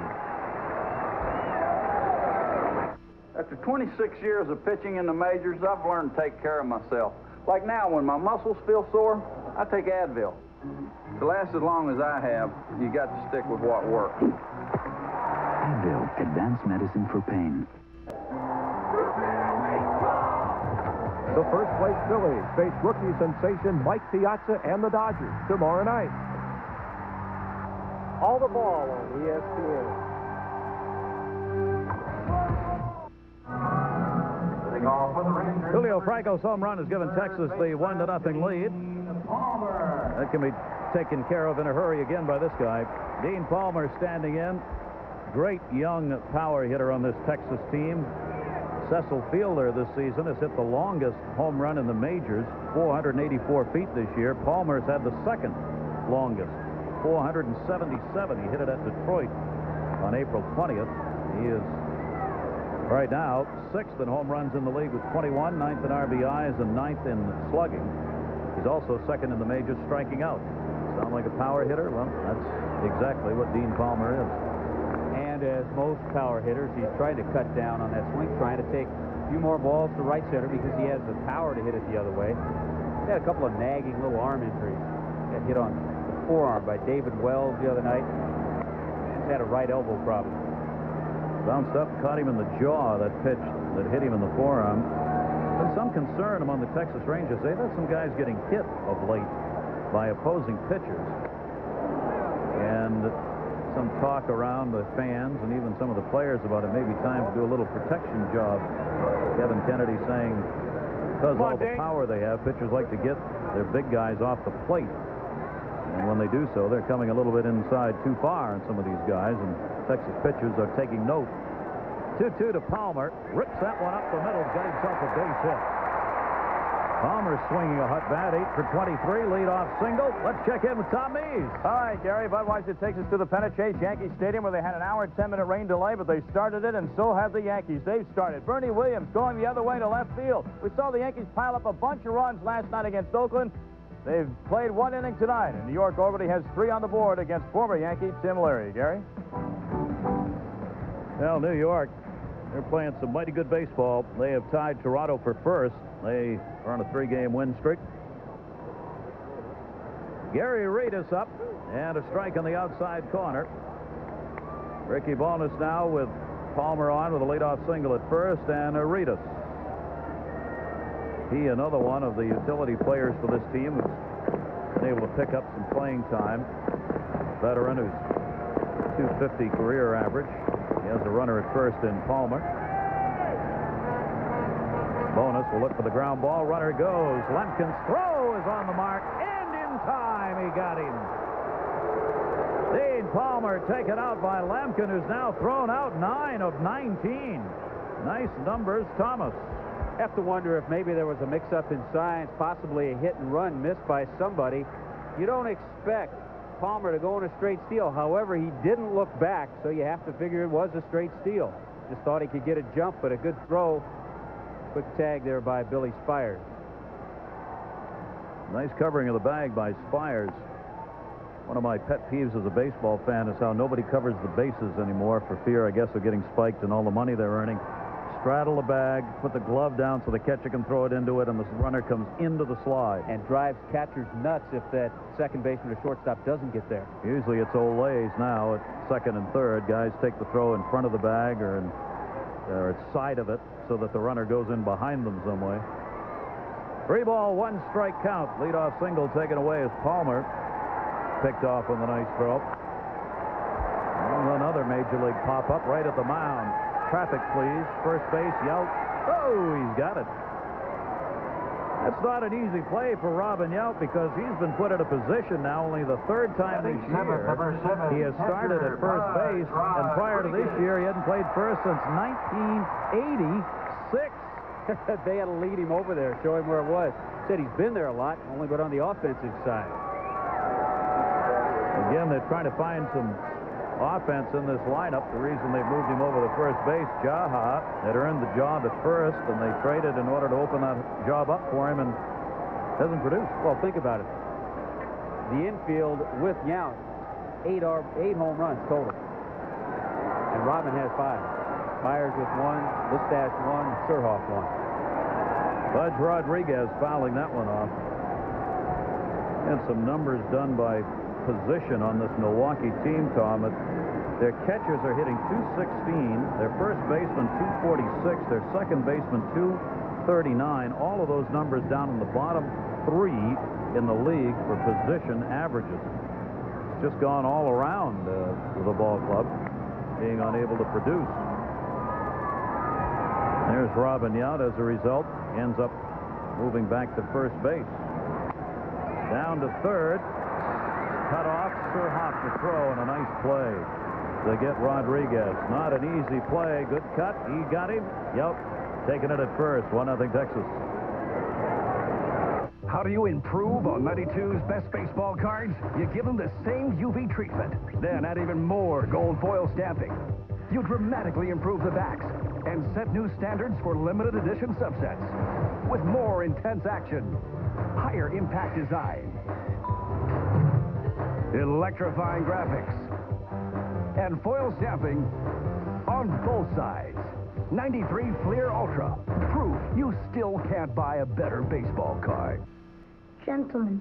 After 26 years of pitching in the majors, I've learned to take care of myself. Like now, when my muscles feel sore, I take Advil. To last as long as I have, you got to stick with what works. Advil, advanced medicine for pain. The first-place Phillies face rookie sensation Mike Piazza and the Dodgers tomorrow night. All the ball on ESPN. Julio Franco's home run has given Texas the 1-0 lead. That can be taken care of in a hurry again by this guy. Dean Palmer standing in. Great young power hitter on this Texas team. Cecil Fielder this season has hit the longest home run in the majors, 484 feet this year. Palmer's had the second longest, 477. He hit it at Detroit on April 20th. He is right now 6th in home runs in the league with 21, 9th in RBIs, and 9th in slugging. He's also 2nd in the majors striking out. Sound like a power hitter? Well, that's exactly what Dean Palmer is. And as most power hitters, he's trying to cut down on that swing, trying to take a few more balls to right center because he has the power to hit it the other way. He had a couple of nagging little arm injuries. Got hit on the forearm by David Wells the other night. He's had a right elbow problem. Bounced up, caught him in the jaw, that pitch that hit him in the forearm. There's some concern among the Texas Rangers. They've had some guys getting hit of late by opposing pitchers. And some talk around the fans and even some of the players about it may be time to do a little protection job. Kevin Kennedy saying because all the power they have, pitchers like to get their big guys off the plate. And when they do so, they're coming a little bit inside too far on some of these guys, and Texas pitchers are taking note. 2-2 to Palmer. Rips that one up the middle, got himself a base hit. Palmer swinging a hot bat, 8 for 23, leadoff single. Let's check in with Tom Mees. All right, Gary, Budweiser takes us to the Pennant Chase Yankee Stadium where they had an hour and 10-minute rain delay, but they started it, and so have the Yankees. They've started. Bernie Williams going the other way to left field. We saw the Yankees pile up a bunch of runs last night against Oakland. They've played 1 inning tonight, and New York already has 3 on the board against former Yankee Tim Leary. Gary? Well, New York, they're playing some mighty good baseball. They have tied Toronto for first. They are on a 3-game win streak. Gary Redus up, and a strike on the outside corner. Ricky Bowness now with Palmer on with a leadoff single at first, and Redus. He, another one of the utility players for this team, who's been able to pick up some playing time. Veteran who's 250 career average. He has a runner at first in Palmer. Bonus will look for the ground ball. Runner goes. Lemkin's throw is on the mark, and in time he got him. Dean Palmer taken out by Lemkin, who's now thrown out 9 of 19. Nice numbers, Thomas. Have to wonder if maybe there was a mix-up in signs, possibly a hit and run missed by somebody. You don't expect Palmer to go in a straight steal. However, he didn't look back, so you have to figure it was a straight steal. Just thought he could get a jump, but a good throw. Quick tag there by Billy Spires. Nice covering of the bag by Spires. One of my pet peeves as a baseball fan is how nobody covers the bases anymore for fear, I guess, of getting spiked and all the money they're earning. Straddle the bag, put the glove down so the catcher can throw it into it, and the runner comes into the slide. And drives catchers nuts if that second baseman or shortstop doesn't get there. Usually it's Olays now at second and third. Guys take the throw in front of the bag or at side of it so that the runner goes in behind them some way. 3 ball, 1 strike count. Leadoff single taken away as Palmer picked off on the nice throw. And another major league pop-up right at the mound. Traffic, please. First base, Yount. Oh, he's got it. That's not an easy play for Robin Yount because he's been put in a position now only the 3rd time this year. He has started at first base, and prior to this year, he hadn't played first since 1986. They had to lead him over there, show him where it was. Said he's been there a lot, only but on the offensive side. Again, they're trying to find some offense in this lineup. The reason they moved him over to first base, Jaha had earned the job at first, and they traded in order to open that job up for him, and hasn't produced. Well, think about it. The infield with Yount, 8 home runs total. And Robin has 5. Myers with 1, Listash 1, Surhoff 1. Budge Rodriguez fouling that one off. And some numbers done by position on this Milwaukee team, Tom. Their catchers are hitting .216, their first baseman .246, their second baseman .239. All of those numbers down in the bottom 3 in the league for position averages. It's just gone all around the ball club, being unable to produce. There's Robin Yount. As a result, ends up moving back to first base. Down to third. Cut off. Surhoff to throw, and a nice play to get Rodriguez. Not an easy play. Good cut. He got him. Yep. Taking it at first. 1-0 Texas. How do you improve on 92's best baseball cards? You give them the same UV treatment, then add even more gold foil stamping. You dramatically improve the backs and set new standards for limited edition subsets with more intense action, higher impact design, electrifying graphics, and foil stamping on both sides. 93 Fleer Ultra. Proof you still can't buy a better baseball card. Gentlemen,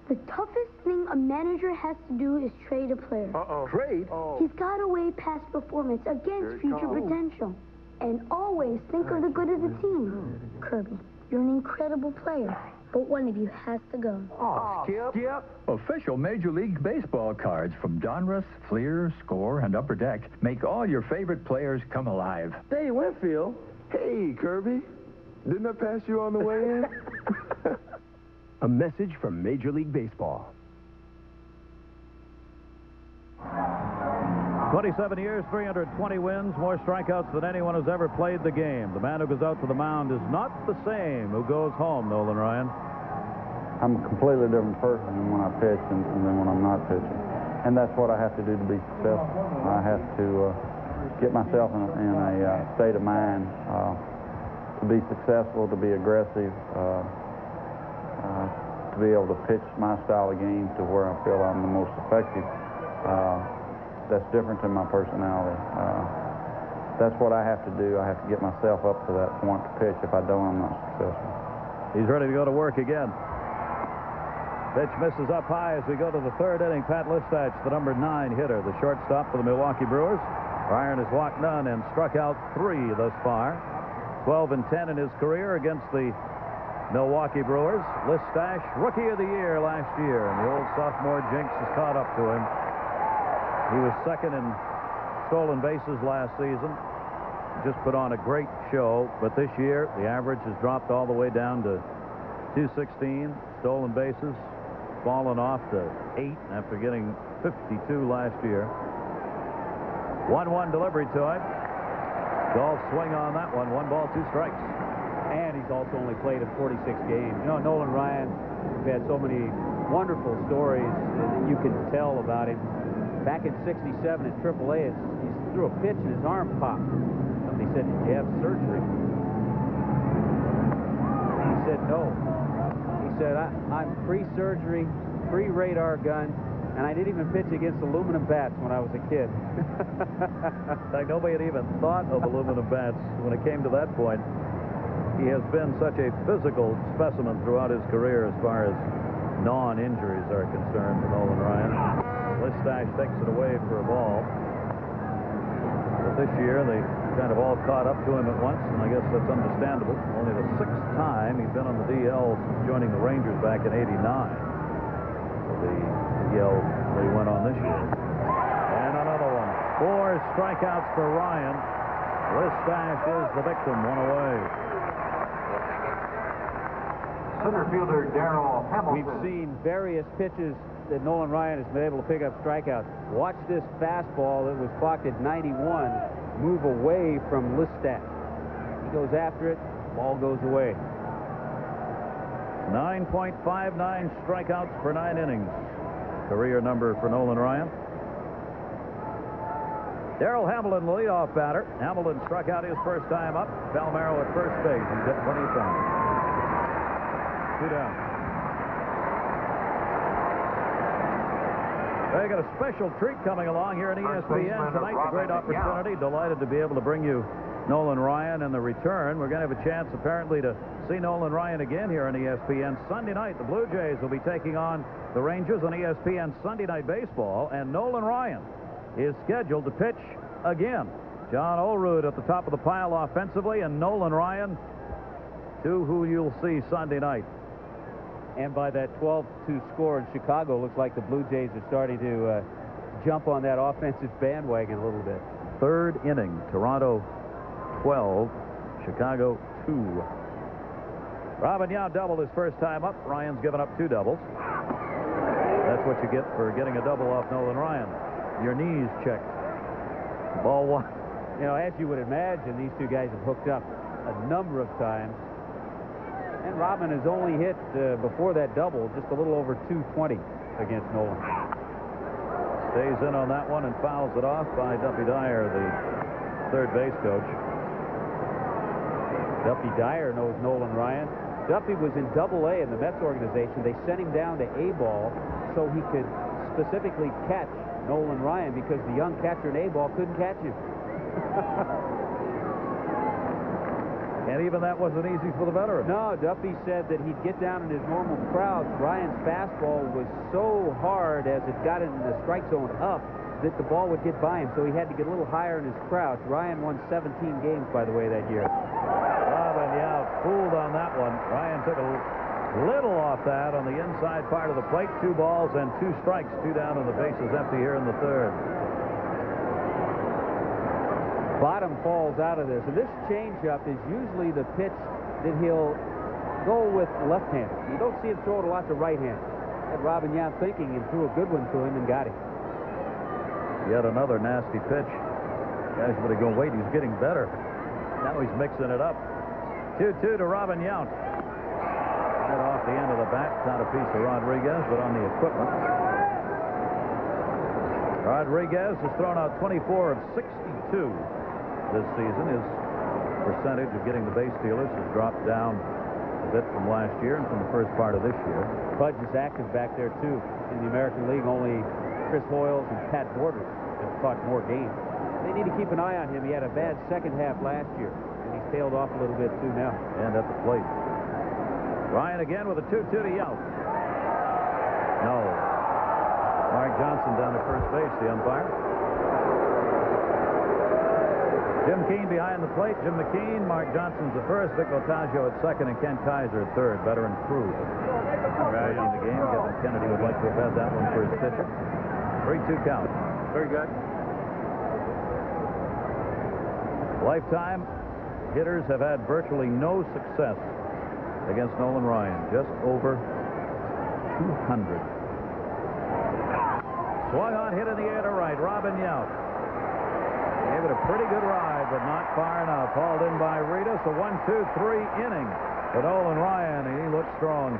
the toughest thing a manager has to do is trade a player. Trade? He's got to weigh past performance against future potential. And always think of the good of the team. Kirby, you're an incredible player, but one of you has to go. Skip. Official Major League Baseball cards from Donruss, Fleer, Score, and Upper Deck make all your favorite players come alive. Hey, Winfield. Hey, Kirby. Didn't I pass you on the way in? A message from Major League Baseball. 27 years, 320 wins, more strikeouts than anyone who's ever played the game. The man who goes out to the mound is not the same who goes home, Nolan Ryan. I'm a completely different person than when I pitch and then when I'm not pitching. And that's what I have to do to be successful. I have to get myself in a state of mind to be successful, to be aggressive, to be able to pitch my style of game to where I feel I'm the most effective. That's different than my personality. That's what I have to do. I have to get myself up to that point to pitch. If I don't, I'm not successful. He's ready to go to work again. Pitch misses up high as we go to the 3rd inning. Pat Listach, the number 9 hitter, the shortstop for the Milwaukee Brewers. Ryan has walked none and struck out 3 thus far. 12-10 in his career against the Milwaukee Brewers. Listach, Rookie of the Year last year, and the old sophomore jinx has caught up to him. He was second in stolen bases last season. Just put on a great show, but this year the average has dropped all the way down to 216. Stolen bases fallen off to 8 after getting 52 last year. 1-1 delivery to him. Golf swing on that one. 1 ball, 2 strikes. And he's also only played in 46 games. You know, Nolan Ryan, we've had so many wonderful stories that you can tell about him. Back in '67 at AAA, he threw a pitch and his arm popped. Somebody said, "Did you have surgery?" He said, "No." He said, I'm pre-surgery, pre-radar gun, and I didn't even pitch against aluminum bats when I was a kid. In fact, nobody had even thought of aluminum bats when it came to that point. He has been such a physical specimen throughout his career as far as non-injuries are concerned for Nolan Ryan. Listash takes it away for a ball. But this year, they kind of all caught up to him at once, and I guess that's understandable. Only the 6th time he's been on the DL since joining the Rangers back in '89. So the DL that he went on this year. And another one. 4 strikeouts for Ryan. Listash is the victim, 1 away. Center fielder Darrell Hamilton. We've seen various pitches that Nolan Ryan has been able to pick up strikeouts. Watch this fastball that was clocked at 91 move away from Listash. He goes after it, ball goes away. 9.59 strikeouts for 9 innings. Career number for Nolan Ryan. Darrell Hamilton, the leadoff batter. Hamilton struck out his first time up. Palmeiro at first base. He's got plenty of time. 2 down. They got a special treat coming along here in ESPN tonight. A great opportunity. Delighted to be able to bring you Nolan Ryan in the return. We're going to have a chance, apparently, to see Nolan Ryan again here on ESPN Sunday night. The Blue Jays will be taking on the Rangers on ESPN Sunday Night Baseball, and Nolan Ryan is scheduled to pitch again. John Olerud at the top of the pile offensively, and Nolan Ryan, who you'll see Sunday night. And by that 12-2 score in Chicago, looks like the Blue Jays are starting to jump on that offensive bandwagon a little bit. 3rd inning, Toronto 12, Chicago 2. Robin Yount doubled his first time up. Ryan's given up 2 doubles. That's what you get for getting a double off Nolan Ryan. Your knees checked. Ball 1. You know, as you would imagine, these 2 guys have hooked up a number of times. And Robin has only hit, before that double, just a little over 220 against Nolan. Stays in on that one and fouls it off by Duffy Dyer, the 3rd base coach. Duffy Dyer knows Nolan Ryan. Duffy was in Double-A in the Mets organization. They sent him down to A-ball so he could specifically catch Nolan Ryan because the young catcher in A-ball couldn't catch him. And even that wasn't easy for the veteran. No, Duffy said that he'd get down in his normal crouch. Ryan's fastball was so hard as it got into the strike zone up that the ball would get by him, so he had to get a little higher in his crouch. Ryan won 17 games, by the way, that year. Robin Yount fooled on that one. Ryan took a little off that on the inside part of the plate. 2 balls and 2 strikes. 2 down and the bases empty here in the 3rd. Bottom falls out of this, and this changeup is usually the pitch that he'll go with left-handed. You don't see him throw it a lot to right-handed. Had Robin Yount thinking and threw a good one to him and got him. Yet another nasty pitch. Guys would have gone, wait, he's getting better. Now he's mixing it up. 2-2 to Robin Yount. Right off the end of the bat, not a piece of Rodriguez, but on the equipment. Rodriguez has thrown out 24 of 62 this season. His percentage of getting the base stealers has dropped down a bit from last year and from the first part of this year. Pudge is active back there, too. In the American League, only Chris Hoyles and Pat Borders have caught more games. They need to keep an eye on him. He had a bad second half last year, and he's tailed off a little bit, too, now. And at the plate. Ryan again with a 2-2 to Yount. No. Mark Johnson down at first base, the umpire. Jim Keane behind the plate. Jim McKean, Mark Johnson's at first, Vic Otaggio at second, and Ken Kaiser at third. Veteran crew. Right in the game. Kevin Kennedy would like to have had that one for his pitcher. 3-2 count. Very good. Lifetime hitters have had virtually no success against Nolan Ryan. Just over 200. Swung on, hit in the air to right. Robin Yount gave it a pretty good ride, but not far enough. Hauled in by Redus. A 1-2-3 inning for Nolan Ryan. He looked strong.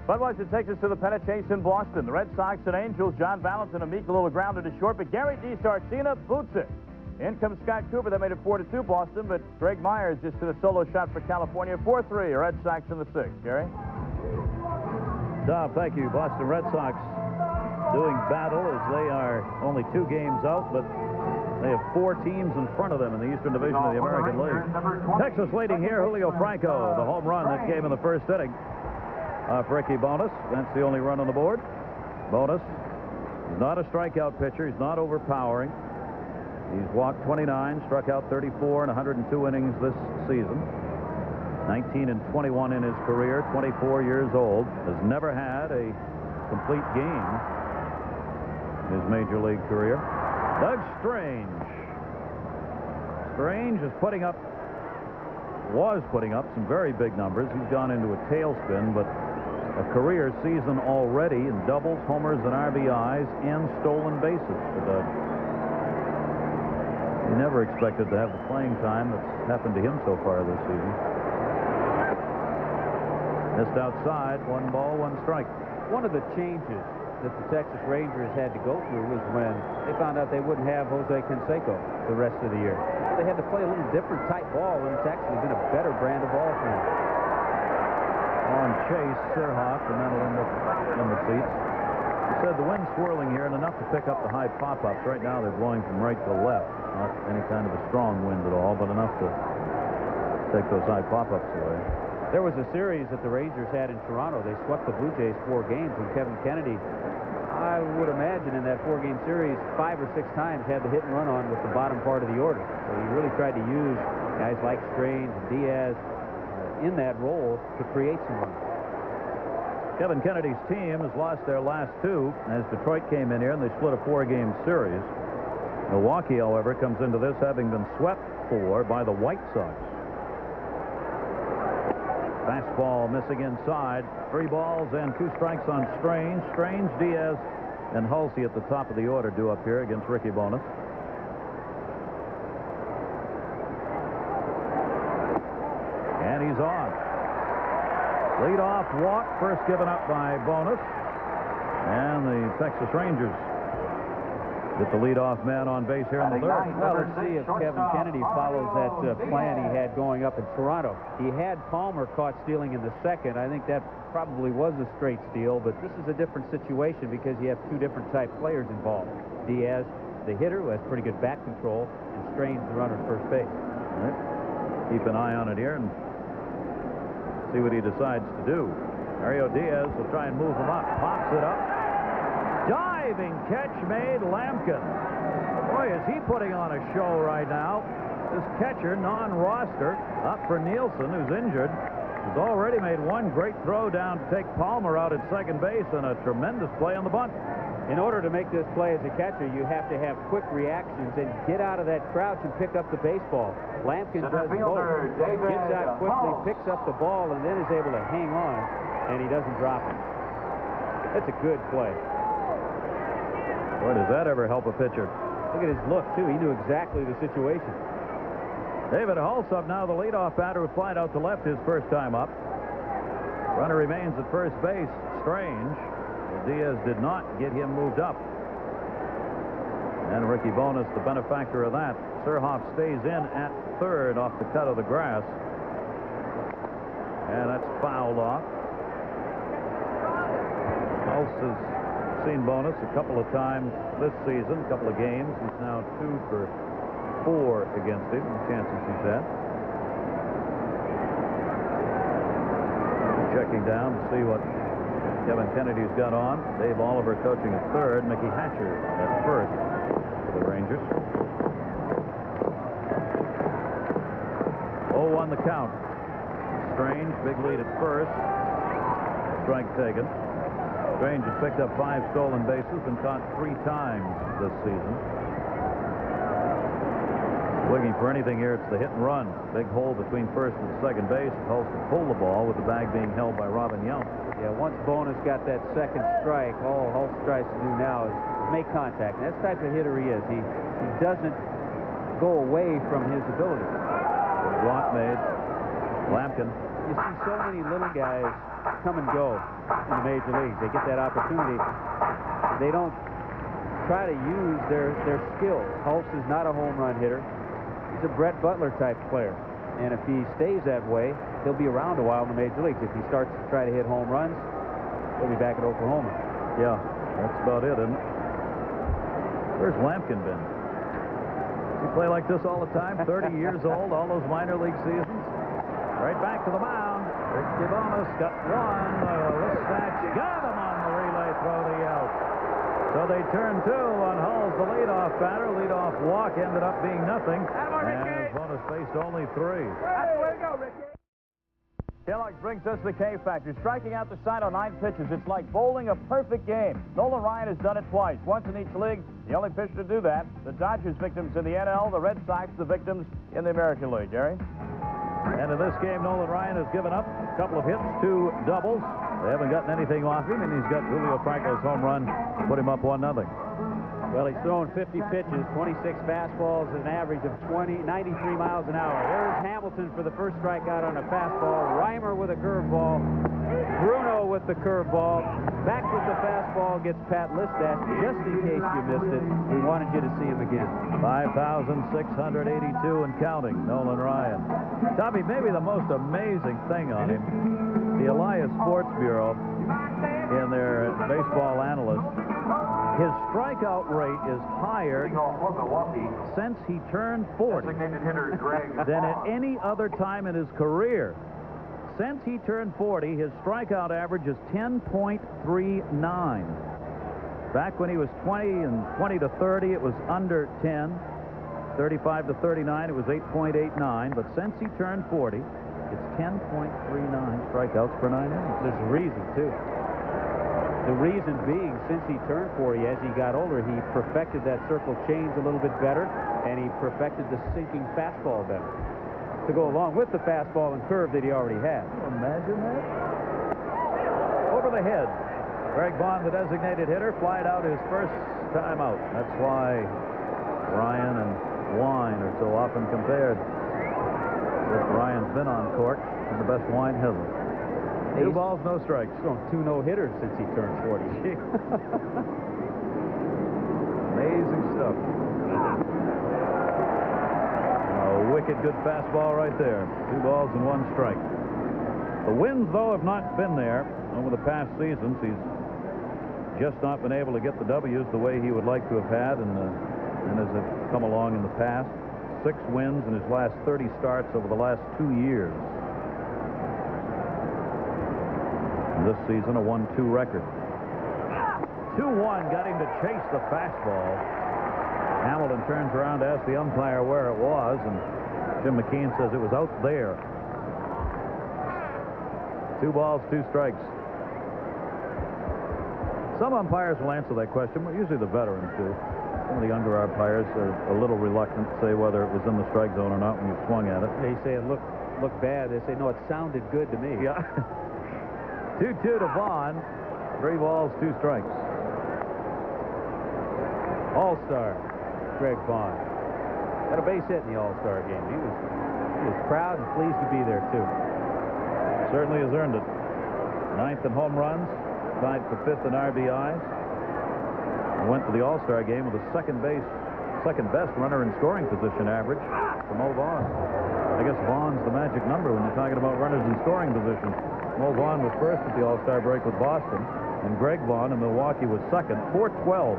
Budweiser takes us to the pennant chase in Boston. The Red Sox and Angels. John Valentin, a meek little grounder to short, but Gary DiSarcina boots it. In comes Scott Cooper. That made it 4-2 Boston, but Greg Myers just hit a solo shot for California. 4-3, Red Sox in the 6th. Gary? Tom, thank you. Boston Red Sox doing battle as they are only 2 games out, but they have 4 teams in front of them in the Eastern Division of the American League. Texas leading here, Julio Franco, the home run that came in the first inning. Ricky Bonas. That's the only run on the board. Bonas is not a strikeout pitcher. He's not overpowering. He's walked 29, struck out 34 in 102 innings this season. 19-21 in his career. 24 years old. Has never had a complete game in his major league career. Doug Strange. Strange is was putting up some very big numbers. He's gone into a tailspin, but a career season already in doubles, homers, and RBIs, and stolen bases for Doug. He never expected to have the playing time that's happened to him so far this season. Missed outside, 1 ball, 1 strike. One of the changes that the Texas Rangers had to go through was when they found out they wouldn't have Jose Canseco the rest of the year. They had to play a little different type ball, and it's actually been a better brand of ball for them. On chase, Sirhoff, and that'll end up in the seats. He said the wind's swirling here and enough to pick up the high pop-ups. Right now they're blowing from right to left. Not any kind of a strong wind at all, but enough to take those high pop-ups away. There was a series that the Rangers had in Toronto. They swept the Blue Jays 4 games, and Kevin Kennedy, I would imagine in that 4-game series, 5 or 6 times had the hit and run on with the bottom part of the order. So he really tried to use guys like Strange and Diaz in that role to create some runs. Kevin Kennedy's team has lost their last 2 as Detroit came in here and they split a 4-game series. Milwaukee, however, comes into this having been swept 4 by the White Sox. Fastball missing inside. 3 balls and 2 strikes on Strange. Strange, Diaz, and Hulsey at the top of the order due up here against Ricky Bonas. And he's on. Lead-off walk, first given up by Bonas. And the Texas Rangers get the lead-off man on base here in the 3rd. Well, let's see if Kevin Kennedy follows that plan he had going up in Toronto. He had Palmer caught stealing in the 2nd. I think that probably was a straight steal, but this is a different situation because you have 2 different type players involved. Diaz, the hitter, who has pretty good bat control, and Strange, the runner at first base. All right. Keep an eye on it here and see what he decides to do. Mario Diaz will try and move him up. Pops it up. Diving catch made Lampkin. Boy, is he putting on a show right now. This catcher, non-roster, up for Nielsen, who's injured, has already made 1 great throw down to take Palmer out at second base and a tremendous play on the bunt. In order to make this play as a catcher, you have to have quick reactions and get out of that crouch and pick up the baseball. Lampkin does both. Gets out quickly, picks up the ball, and then is able to hang on, and he doesn't drop it. That's a good play. Boy, does that ever help a pitcher? Look at his look, too. He knew exactly the situation. David Hulsop, now the leadoff batter who flied out to left his first time up. Runner remains at first base. Strange. Diaz did not get him moved up. And Ricky Bonas, the benefactor of that. Sirhoff stays in at 3rd off the cut of the grass. And that's fouled off. Hulse has seen Bonas a couple of times this season, a couple of games. He's now 2 for 4 against him, the chances he's had. Checking down to see what Kevin Kennedy's got on. Dave Oliver coaching at 3rd. Mickey Hatcher at 1st for the Rangers. 0-1 the count. Strange, big lead at 1st. Strike taken. Strange has picked up 5 stolen bases and caught 3 times this season. Looking for anything here, it's the hit and run. Big hole between first and second base. Holst to pull the ball with the bag being held by Robin Young. Yeah, once Bonus got that second strike, all Holst tries to do now is make contact. And that's the type of hitter he is. He doesn't go away from his ability. Block made. Lampkin. You see so many little guys come and go in the major leagues. They get that opportunity. They don't try to use their skills. Holst is not a home run hitter. He's a Brett Butler type player. And if he stays that way, he'll be around a while in the major leagues. If he starts to try to hit home runs, he'll be back at Oklahoma. Yeah, that's about it, isn't it? Where's Lampkin been? Does he play like this all the time? 30 years old, all those minor league seasons? Right back to the mound. Ricky Bonus got one. This match got him on the relay throw to out. So they turn 2 on Hull's the leadoff batter. Leadoff walk ended up being nothing. And Bonus faced only 3. Way to go, Ricky. Kellogg's brings us the K Factor. Striking out the side on 9 pitches. It's like bowling a perfect game. Nolan Ryan has done it twice. Once in each league. The only pitcher to do that. The Dodgers victims in the NL. The Red Sox the victims in the American League. Gary? And in this game, Nolan Ryan has given up a couple of hits, 2 doubles. They haven't gotten anything off him, and he's got Julio Franco's home run to put him up 1-0. Well, he's thrown 50 pitches, 26 fastballs at an average of 93 miles an hour. There's Hamilton for the first strikeout on a fastball. Reimer with a curveball. Bruno with the curveball. Back with the fastball gets Pat Listat. Just in case you missed it, we wanted you to see him again. 5,682 and counting, Nolan Ryan. Tommy, maybe the most amazing thing on him, the Elias Sports Bureau, in their baseball analyst, his strikeout rate is higher since he turned 40 than at any other time in his career. Since he turned 40, his strikeout average is 10.39. Back when he was 20 and 20 to 30, it was under 10. 35 to 39, it was 8.89. But since he turned 40, it's 10.39 strikeouts per 9 innings. There's a reason, too. The reason being, since he turned 40, as he got older, he perfected that circle change a little bit better, and he perfected the sinking fastball better to go along with the fastball and curve that he already had. Imagine that. Over the head. Greg Vaughn, the designated hitter, flied out his first time out. That's why Ryan and wine are so often compared. Ryan's been on cork, and the best wine hasn't. 2 balls, no strikes. He's thrown 2 no-hitters since he turned 40. Amazing stuff. A wicked good fastball right there. 2 balls and 1 strike. The wins, though, have not been there over the past seasons. He's just not been able to get the W's the way he would like to have had, and as have come along in the past. 6 wins in his last 30 starts over the last 2 years. This season, a 1-2 record. 2-1 got him to chase the fastball. Hamilton turns around to ask the umpire where it was, and Jim McKean says it was out there. 2 balls, 2 strikes. Some umpires will answer that question, but usually the veterans do. Some of the younger umpires are a little reluctant to say whether it was in the strike zone or not when you swung at it. They say it looked bad. They say, no, it sounded good to me. Yeah. 2-2 to Vaughn. 3 balls, 2 strikes. All-Star, Greg Vaughn. Got a base hit in the All-Star game. He was proud and pleased to be there, too. Certainly has earned it. 9th in home runs, tied for 5th in RBIs. Went to the All-Star game with a second best runner in scoring position average for Mo Vaughn. I guess Vaughn's the magic number when you're talking about runners in scoring position. Mo Vaughn was first at the All-Star break with Boston, and Greg Vaughn in Milwaukee was second. 412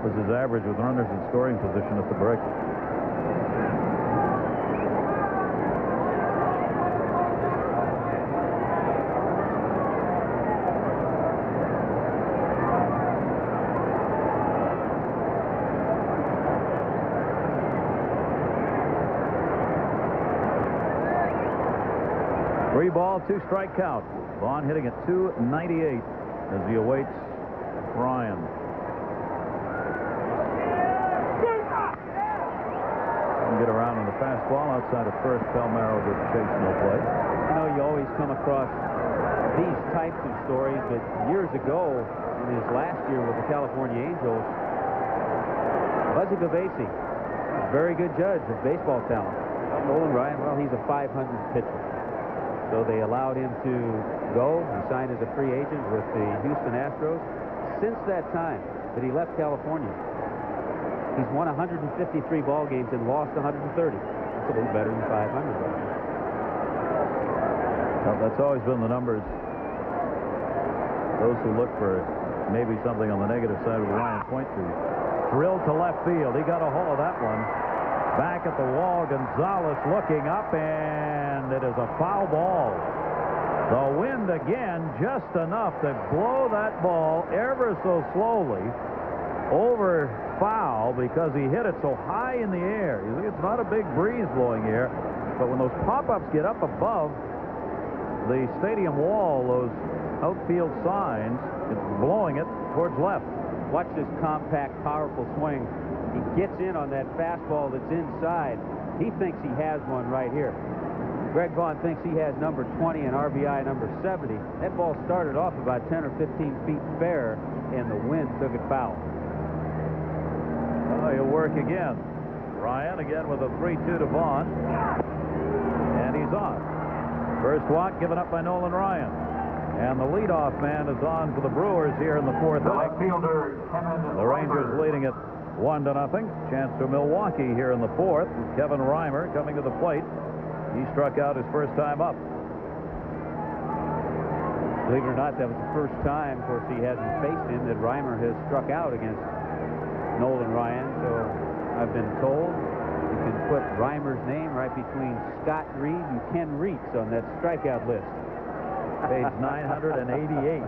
was his average with runners in scoring position at the break. Ball, 2 strike count. Vaughn hitting at .298. as he awaits Ryan. Get around on the fastball outside of first. Palmeiro with chase, no play. You know, you always come across these types of stories, but years ago, in his last year with the California Angels, Buzzy Bavasi, a very good judge of baseball talent. Nolan Ryan, well, he's a .500 pitcher. So they allowed him to go. He signed as a free agent with the Houston Astros. Since that time that he left California, he's won 153 ball games and lost 130. That's a little better than 500. Well, that's always been the numbers. Those who look for maybe something on the negative side of the line point to. Drilled to left field. He got a hold of that one. Back at the wall, Gonzalez looking up, and it is a foul ball. The wind again, just enough to blow that ball ever so slowly over foul because he hit it so high in the air. You see, it's not a big breeze blowing here, but when those pop-ups get up above the stadium wall, those outfield signs, it's blowing it towards left. Watch this compact, powerful swing. He gets in on that fastball that's inside. He thinks he has one right here. Greg Vaughn thinks he has number 20 and RBI number 70. That ball started off about 10 or 15 feet fair, and the wind took it foul. Oh, he'll work again. Ryan again with a 3-2 to Vaughn. And he's on. First walk given up by Nolan Ryan. And the leadoff man is on for the Brewers here in the fourth inning. The Rangers leading it 1-0. Chance for Milwaukee here in the fourth. Kevin Reimer coming to the plate. He struck out his first time up. Believe it or not, that was the first time, of course, he hasn't faced him, that Reimer has struck out against Nolan Ryan. So I've been told you can put Reimer's name right between Scott Reed and Ken Reitz on that strikeout list. Page 988.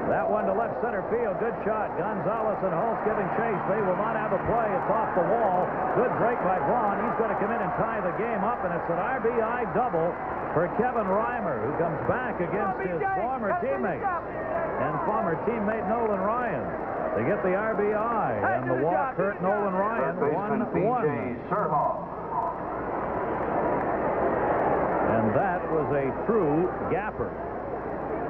That one to left center field. Good shot. Gonzalez and Holtz giving chase. They will not have a play. It's off the wall. Good break by Vaughn. He's going to come in and tie the game up, and it's an RBI double for Kevin Reimer, who comes back against his former teammate and former teammate Nolan Ryan to get the RBI. And the walk hurt Nolan Ryan. 1-1. And that was a true gapper.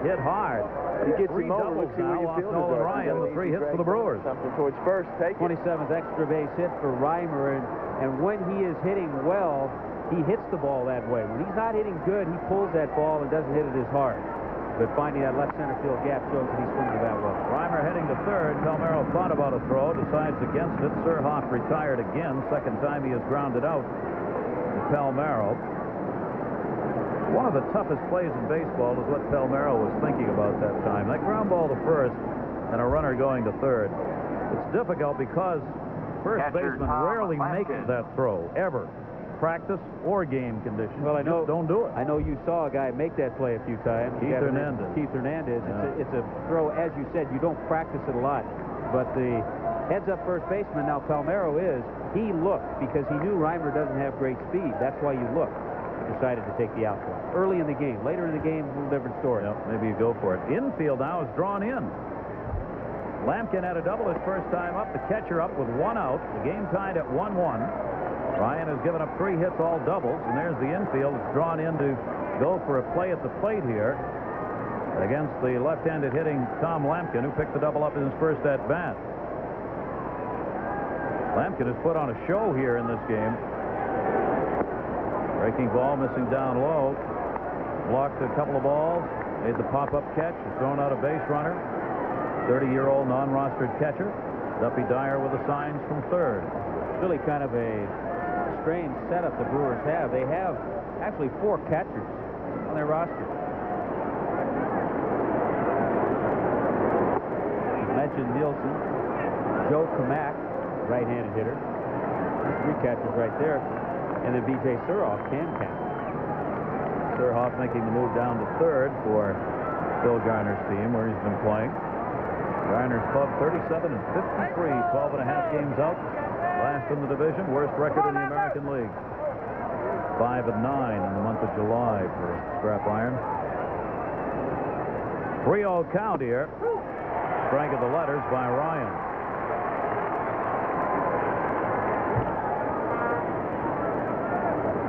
Hit hard. He gets three him over. doubles now off Nolan Ryan. The 3 hits for the Brewers. Something towards first. Take 27th extra base hit for Reimer, and when he is hitting well, he hits the ball that way. When he's not hitting good, he pulls that ball and doesn't hit it as hard. But finding that left center field gap shows that he swings it that well. Reimer heading to third. Palmeiro thought about a throw, decides against it. Surhoff retired again. Second time he has grounded out to Palmeiro. One of the toughest plays in baseball is what Palmeiro was thinking about that time. That ground ball to first and a runner going to third. It's difficult because first baseman rarely makes that throw, ever. Practice or game conditions. Well, I know. Just don't do it. I know you saw a guy make that play a few times. Keith Hernandez. Yeah. It's a throw, as you said, you don't practice it a lot. But the heads-up first baseman, now Palmeiro he looked because he knew Reimer doesn't have great speed. That's why you look. Decided to take the outfield early in the game. Later in the game, a little different story. Yep, maybe you go for it. Infield now is drawn in. Lampkin had a double his first time up. The catcher up with 1 out. The game tied at 1-1. Ryan has given up 3 hits, all doubles, and there's the infield. It's drawn in to go for a play at the plate here against the left-handed hitting Tom Lampkin, who picked the double up in his first at bat. Lampkin has put on a show here in this game. Breaking ball, missing down low. Blocked a couple of balls. Made the pop-up catch. Thrown out a base runner. 30-year-old non-rostered catcher. Duffy Dyer with the signs from third. It's really kind of a strange setup the Brewers have. They have actually 4 catchers on their roster. You mentioned Nielsen. Joe Kamak, right-handed hitter. 3 catchers right there. And then B.J. Surhoff can count. Surhoff making the move down to third for Phil Garner's team, where he's been playing. Garner's club 37 and 53, 12 and a half games out. Last in the division, worst record in the American League. 5-9 in the month of July for Scrap Iron. 3-0 count here. Strike of the letters by Ryan.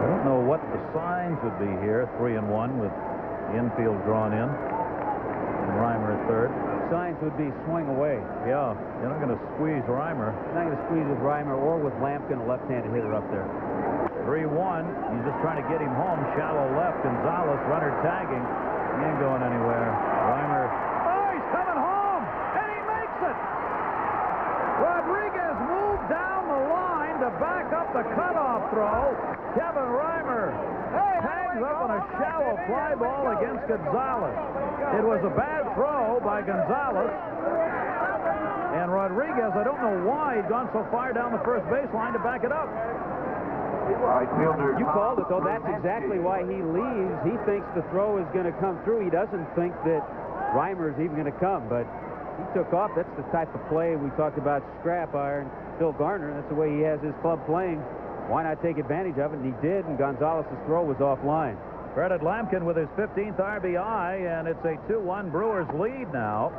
I don't know what the signs would be here. 3-1 with the infield drawn in. And Reimer at third. Signs would be swing away. Yeah, you're not going to squeeze Reimer. You're not going to squeeze with Reimer or with Lampkin, a left-handed hitter up there. 3-1. He's just trying to get him home. Shallow left. Gonzalez, runner tagging. He ain't going anywhere. Reimer. Oh, he's coming home, and he makes it. Rodriguez moved down the line to back up the cutoff throw. Kevin Reimer tags up on a shallow fly ball against Gonzalez. It was a bad throw by Gonzalez. And Rodriguez, I don't know why he'd gone so far down the first baseline to back it up. You called it, though. That's exactly why he leaves. He thinks the throw is going to come through. He doesn't think that Reimer is even going to come, but he took off. That's the type of play we talked about, scrap iron. Phil Garner, that's the way he has his club playing. Why not take advantage of it? And he did, and Gonzalez's throw was offline. Credit Lampkin with his 15th RBI, and it's a 2-1 Brewers lead now.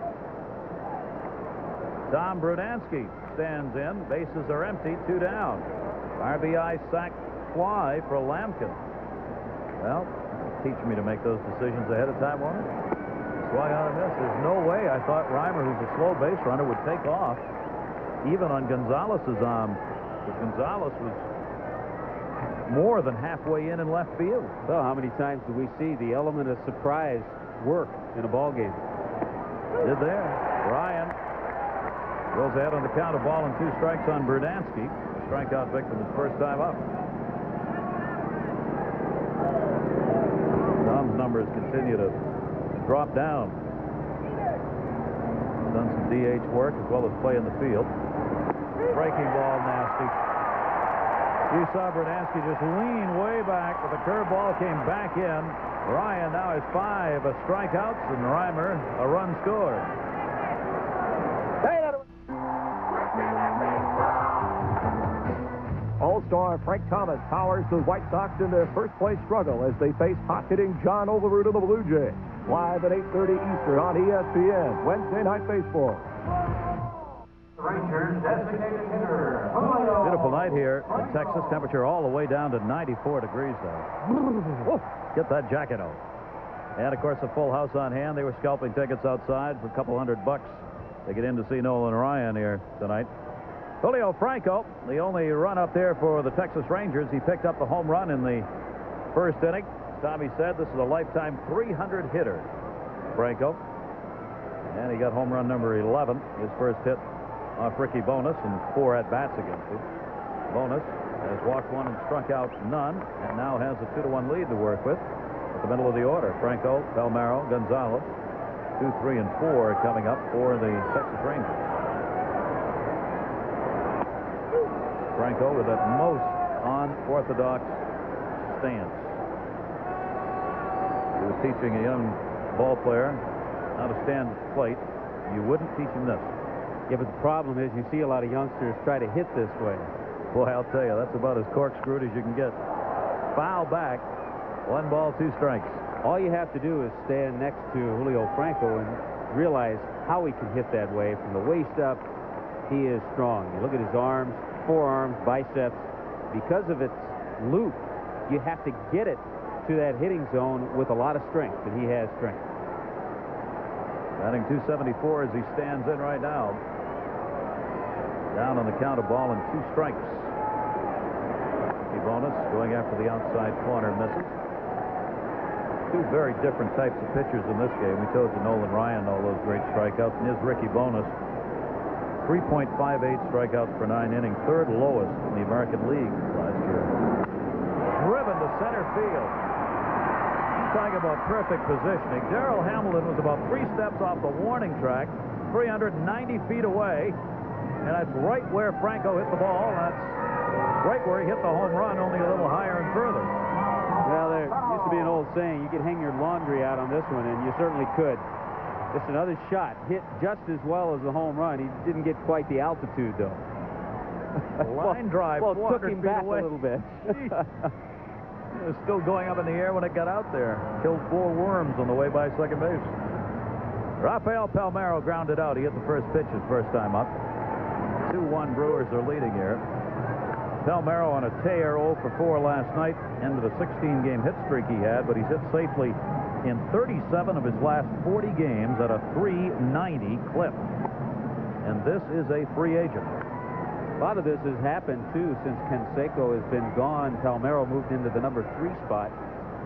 Tom Brunansky stands in. Bases are empty, 2 down. RBI sack fly for Lampkin. Well, teach me to make those decisions ahead of time, won't it? Swung on a miss. There's no way I thought Reimer, who's a slow base runner, would take off, even on Gonzalez's arm. But Gonzalez was more than halfway in left field. Well, how many times do we see the element of surprise work in a ball game? Did there. Ryan goes ahead on the count of ball and 2 strikes on Brunansky. Strikeout victim his first time up. Tom's numbers continue to drop down. Done some DH work as well as play in the field. Breaking ball, nasty. You saw Brunansky just lean way back, but the curveball came back in. Ryan now has 5 strikeouts, and Reimer a run scored. All-star Frank Thomas powers the White Sox in their first-place struggle as they face hot-hitting John Overroot of the Blue Jays. Live at 8:30 Eastern on ESPN, Wednesday Night Baseball. Rangers designated hitter, Julio. Beautiful night here in Texas. Temperature all the way down to 94 degrees now. Get that jacket on. And, of course, a full house on hand. They were scalping tickets outside for a couple $100 to get in to see Nolan Ryan here tonight. Julio Franco, the only run up there for the Texas Rangers. He picked up the home run in the first inning. Tommy said this is a lifetime 300 hitter, Franco. And he got home run number 11, his first hit off Ricky Bonas, and 4 at-bats against him. Bonas has walked 1 and struck out none, and now has a 2-1 lead to work with at the middle of the order. Franco, Palmeiro, Gonzalez, 2, 3, and 4 coming up for the Texas Rangers. Franco with that most unorthodox stance. He was teaching a young ball player how to stand at the plate. You wouldn't teach him this. Yeah, but the problem is you see a lot of youngsters try to hit this way. Boy, I'll tell you, that's about as corkscrewed as you can get. Foul back. 1 ball, 2 strikes. All you have to do is stand next to Julio Franco and realize how he can hit that way. From the waist up, he is strong. You look at his arms, forearms, biceps. Because of its loop, you have to get it to that hitting zone with a lot of strength, and he has strength. Batting .274 as he stands in right now. Down on the count of ball and 2 strikes. Bonus going after the outside corner, misses. 2 very different types of pitchers in this game. We told you Nolan Ryan, all those great strikeouts, and here's Ricky Bonas. 3.58 strikeouts per 9 innings, 3rd lowest in the American League last year. Driven to center field. Talking about perfect positioning. Darrell Hamilton was about 3 steps off the warning track, 390 feet away, and that's right where Franco hit the ball. That's right where he hit the home run, only a little higher and further. Well, there used to be an old saying, you could hang your laundry out on this one, and you certainly could. Just another shot, hit just as well as the home run. He didn't get quite the altitude, though. Line drive, well, it took him back away. a little bit. It was still going up in the air when it got out there. Killed 4 worms on the way by second base. Rafael Palmeiro grounded out. He hit the first pitch his first time up. 2-1 Brewers are leading here. Palmeiro on a tear, 0 for 4 last night. Ended a 16-game hit streak he had, but he's hit safely in 37 of his last 40 games at a .390 clip. And this is a free agent. A lot of this has happened, too, since Canseco has been gone. Palmeiro moved into the number 3 spot,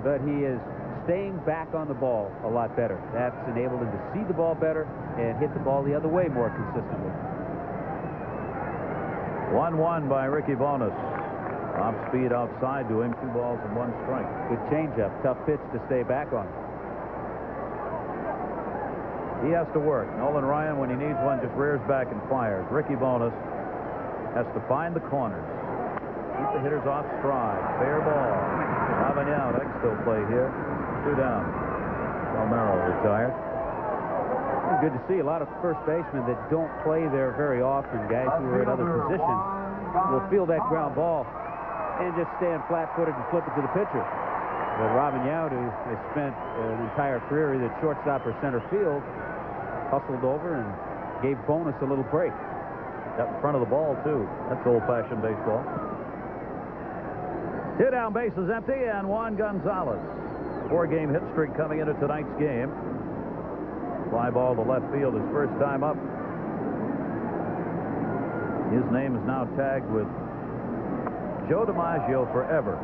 but he is staying back on the ball a lot better. That's enabled him to see the ball better and hit the ball the other way more consistently. 1-1 by Ricky Bonas. Off speed outside to him, 2 balls and 1 strike. Good changeup, tough pitch to stay back on. He has to work. Nolan Ryan, when he needs one, just rears back and fires. Ricky Bonas has to find the corners. Keep the hitters off stride. Fair ball. Avignon, that can still play here. 2 down. Palmeiro retired. Good to see a lot of first basemen that don't play there very often. Guys who are in other positions will feel that ground ball and just stand flat-footed and flip it to the pitcher. But Robin Yount, who has spent an entire career either shortstop or center field, hustled over and gave Bonas a little break. Got in front of the ball, too. That's old-fashioned baseball. 2 down, bases empty, and Juan Gonzalez. 4-game hit streak coming into tonight's game. Fly ball to left field his first time up. His name is now tagged with Joe DiMaggio forever.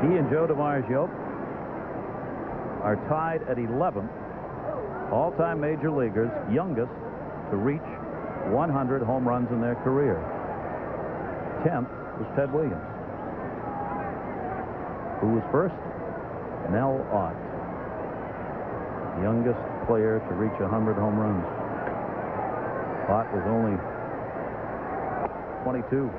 He and Joe DiMaggio are tied at 11th all-time major leaguers, youngest to reach 100 home runs in their career. 10th was Ted Williams. Who was first? Mel Ott. Youngest player to reach 100 home runs. Ott was only 22.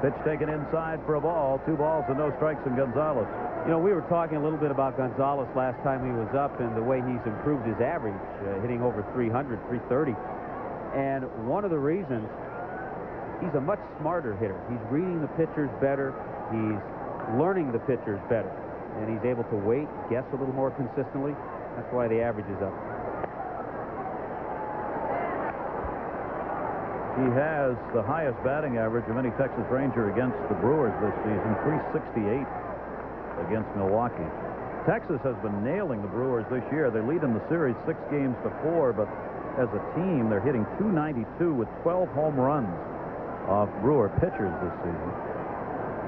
Pitch taken inside for a ball. 2 balls and no strikes from Gonzalez. You know, we were talking a little bit about Gonzalez last time he was up and the way he's improved his average, hitting over 300, 330. And one of the reasons, he's a much smarter hitter. He's reading the pitchers better. He's learning the pitchers better. And he's able to wait, guess a little more consistently. That's why the average is up. He has the highest batting average of any Texas Ranger against the Brewers this season, 368 against Milwaukee. Texas has been nailing the Brewers this year. They lead in the series 6-4, but as a team, they're hitting .292 with 12 home runs off Brewer pitchers this season.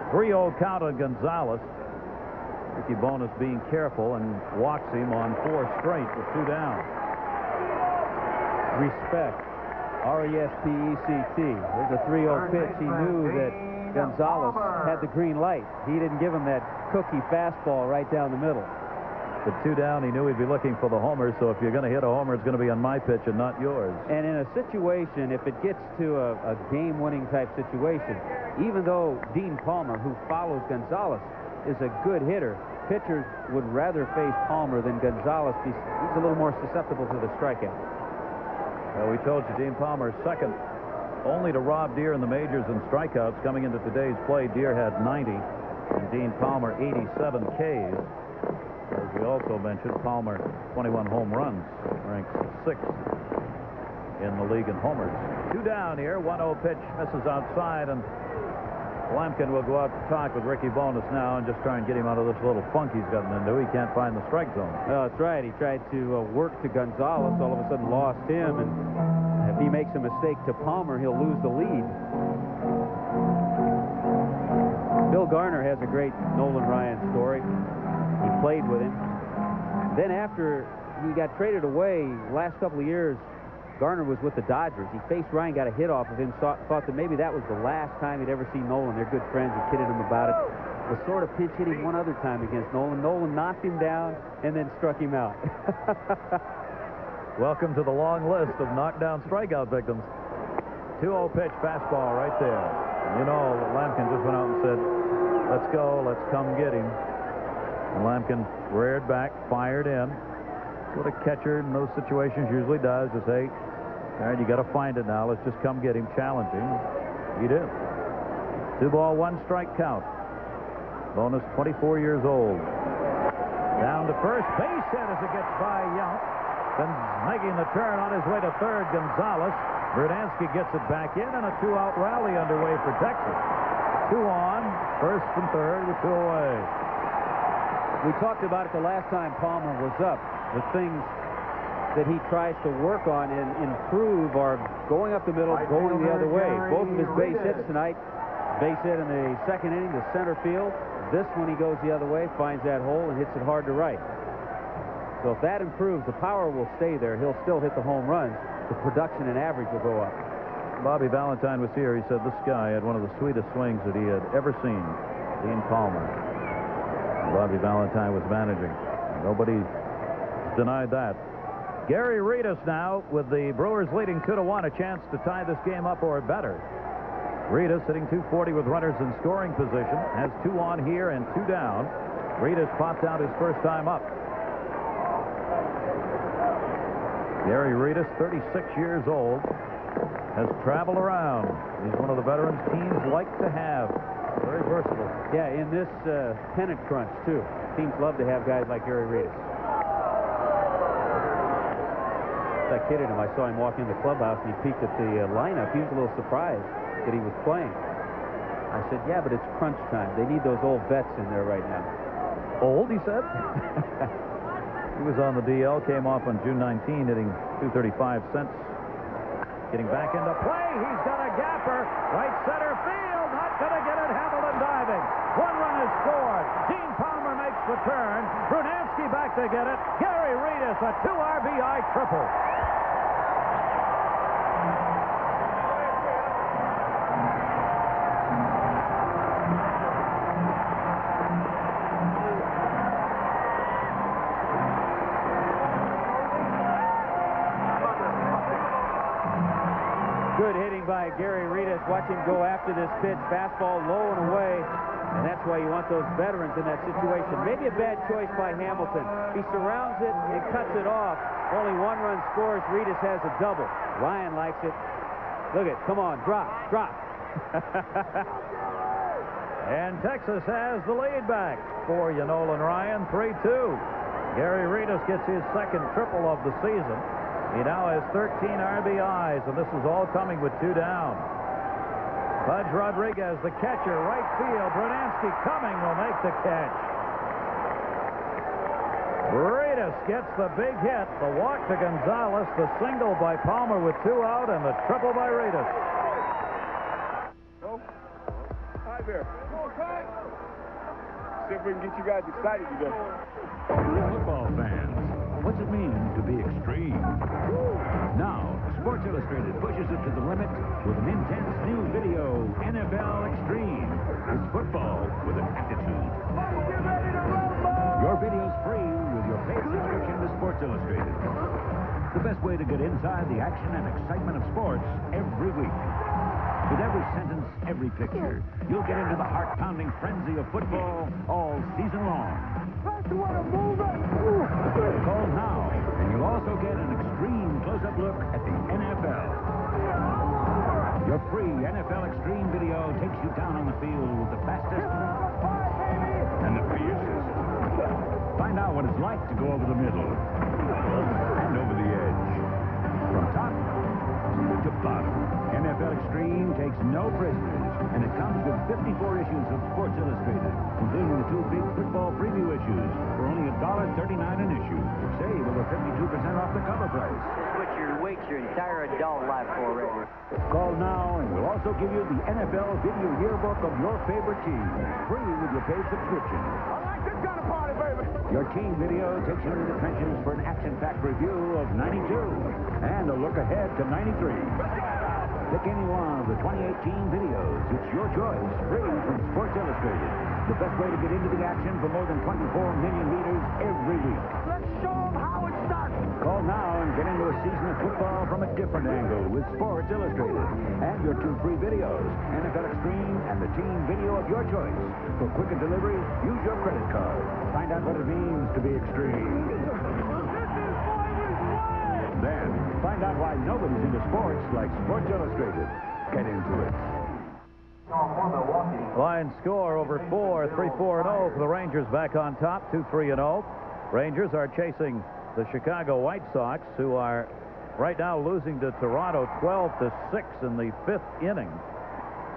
3-0 count on Gonzalez. Ricky Bonas being careful and walks him on 4 straight with 2 down. Respect. R-E-S-P-E-C-T. There's a 3-0 pitch. He knew that Gonzalez had the green light. He didn't give him that cookie fastball right down the middle. With 2 down, he knew he'd be looking for the homer, so if you're going to hit a homer, it's going to be on my pitch and not yours. And in a situation, if it gets to a game-winning type situation, even though Dean Palmer, who follows Gonzalez, is a good hitter, pitchers would rather face Palmer than Gonzalez. He's a little more susceptible to the strikeout. We told you Dean Palmer second only to Rob Deere in the majors in strikeouts coming into today's play. Deere had 90 and Dean Palmer 87 Ks. As we also mentioned, Palmer 21 home runs, ranks 6th in the league in homers. 2 down here, 1-0 pitch misses outside, and Lampkin will go out to talk with Ricky Bonas now and just try and get him out of this little funk he's gotten into. He can't find the strike zone. Well, that's right. He tried to work to Gonzalez, all of a sudden lost him, and if he makes a mistake to Palmer, he'll lose the lead. Bill Garner has a great Nolan Ryan story. He played with him. Then after he got traded away, last couple of years, Garner was with the Dodgers. He faced Ryan, got a hit off of him, thought that maybe that was the last time he'd ever seen Nolan. They're good friends. He kidded him about it. Was sort of pinch hitting one other time against Nolan. Nolan knocked him down and then struck him out. Welcome to the long list of knockdown strikeout victims. 2-0 pitch, fastball right there. You know, Lampkin just went out and said, let's go, let's come get him. And Lampkin reared back, fired in. What a catcher in those situations usually does is say, all right, you got to find it now. Let's just come get him, challenge him. He did. 2 ball, 1 strike count. Bonas 24 years old. Down to first, base hit as it gets by Yount. Then making the turn on his way to third, Gonzalez. Brunansky gets it back in, and a 2-out rally underway for Texas. 2 on, first and third with 2 away. We talked about it the last time Palmer was up. The things that he tries to work on and improve are going up the middle, going the other way. Both of his base hits tonight. Base hit in the second inning to center field. This one he goes the other way, finds that hole, and hits it hard to right. So if that improves, the power will stay there. He'll still hit the home runs. The production and average will go up. Bobby Valentine was here. He said this guy had one of the sweetest swings that he had ever seen. Dean Palmer. Bobby Valentine was managing. Nobody denied that. Gary Redus now with the Brewers leading 2-1, a chance to tie this game up or better. Redus hitting .240 with runners in scoring position. Has 2 on here and 2 down. Redus popped out his first time up. Gary Redus, 36 years old, has traveled around. He's one of the veterans teams like to have. Very versatile. Yeah, in this pennant crunch, too. Teams love to have guys like Gary Redus. I kidded him. I saw him walk in the clubhouse, and he peeked at the lineup. He was a little surprised that he was playing. I said, yeah, but it's crunch time. They need those old vets in there right now. Old, he said? He was on the DL, came off on June 19, hitting .235 cents. Getting back into play. He's got a gapper. Right center field. Not going to get it. Hamilton diving. 1 run is scored. Dean Palmer makes the turn. Brunansky back to get it. Gary Redus, a 2 RBI triple. Good hitting by Gary Redus. Watch him go after this pitch. Fastball low and away. And that's why you want those veterans in that situation. Maybe a bad choice by Hamilton. He surrounds it and cuts it off. Only 1 run scores. Redus has a double. Ryan likes it. Look at it. Come on. Drop. Drop. And Texas has the lead back for you, Nolan Ryan, 3-2. Gary Redus gets his second triple of the season. He now has 13 RBIs, and this is all coming with 2 down. Pudge Rodriguez, the catcher, right field. Brunansky coming will make the catch. Redus gets the big hit. The walk to Gonzalez, the single by Palmer with 2 out, and the triple by Redus. Oh, hi there. See if we can get you guys excited today. Football fans, what's it mean to be extreme? Now, Sports Illustrated pushes it to the limit with an intense new video, NFL Extreme. It's football with an attitude. Your video's free with your paid subscription to Sports Illustrated. The best way to get inside the action and excitement of sports every week. With every sentence, every picture, you'll get into the heart-pounding frenzy of football all season long. Call now, and you'll also get an extreme close-up look at the NFL. Your free NFL Extreme video takes you down on the field with the fastest and the fiercest. Find out what it's like to go over the middle and over the edge. From top to bottom, NFL Extreme takes no prisoners, and it comes with 54 issues of Sports Illustrated, including the 2 big football preview issues for only $1.39 an issue. Save over 52% off the cover price. That's what you wait your entire adult life for, Reggie. Call now, and we'll also give you the NFL Video Yearbook of your favorite team, free with your paid subscription. I like this kind of party, baby. Your team video takes you into the trenches for an action-packed review of 92 and a look ahead to 93. Pick any one of the 2018 videos. It's your choice, free from Sports Illustrated. The best way to get into the action for more than 24 million readers every week. Let's show them how it starts. Call now and get into a season of football from a different angle with Sports Illustrated. And your 2 free videos, NFL Extreme and the team video of your choice. For quicker delivery, use your credit card. Find out what it means to be extreme. Then, find out why nobody's into sports like Sports Illustrated. Get into it. Line score over 4, 3-4-0 for the Rangers back on top, 2-3-0. Rangers are chasing the Chicago White Sox, who are right now losing to Toronto 12-6 in the 5th inning.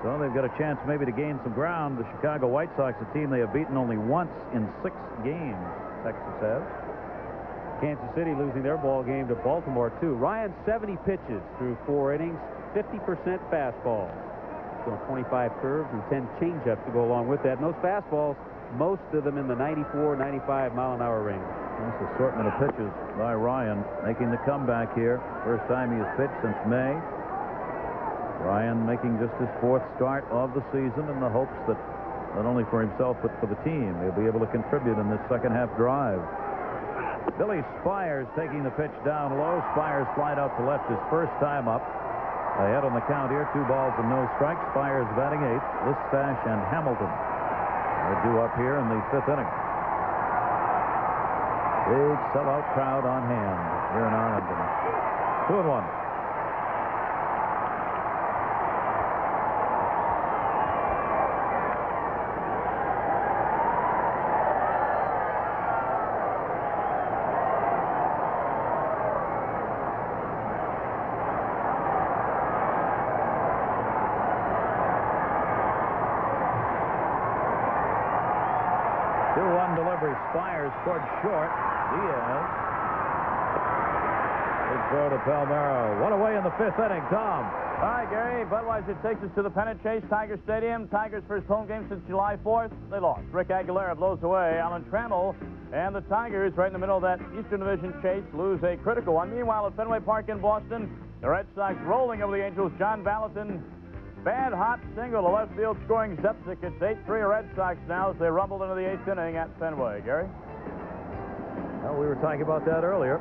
So they've got a chance maybe to gain some ground. The Chicago White Sox, a team they have beaten only once in 6 games, Texas has. Kansas City losing their ball game to Baltimore, too. Ryan, 70 pitches through 4 innings, 50% fastballs. So 25 curves and 10 changeups to go along with that. And those fastballs, most of them in the 94, 95 mile-an-hour range. Nice assortment of pitches by Ryan, making the comeback here. First time he has pitched since May. Ryan making just his 4th start of the season in the hopes that not only for himself but for the team, he'll be able to contribute in this second-half drive. Billy Spires taking the pitch down low. Spires flied out to left his first time up. Ahead on the count here, 2 balls and no strikes. Spires batting 8th. Listash and Hamilton are due up here in the 5th inning. Big sellout crowd on hand here in Arlington. 2-1. Spires towards short. Diaz. Big throw to Palmeiro. 1 away in the 5th inning. Tom. All right, Gary. Budweiser takes us to the pennant chase. Tiger Stadium. Tigers' first home game since July 4th. They lost. Rick Aguilera blows away Alan Trammell. And the Tigers, right in the middle of that Eastern Division chase, lose a critical one. Meanwhile, at Fenway Park in Boston, the Red Sox rolling over the Angels. John Valentin. Bad hot single to left field scoring Zepsic. It's 8-3 Red Sox now as they rumbled into the 8th inning at Fenway. Gary? Well, we were talking about that earlier.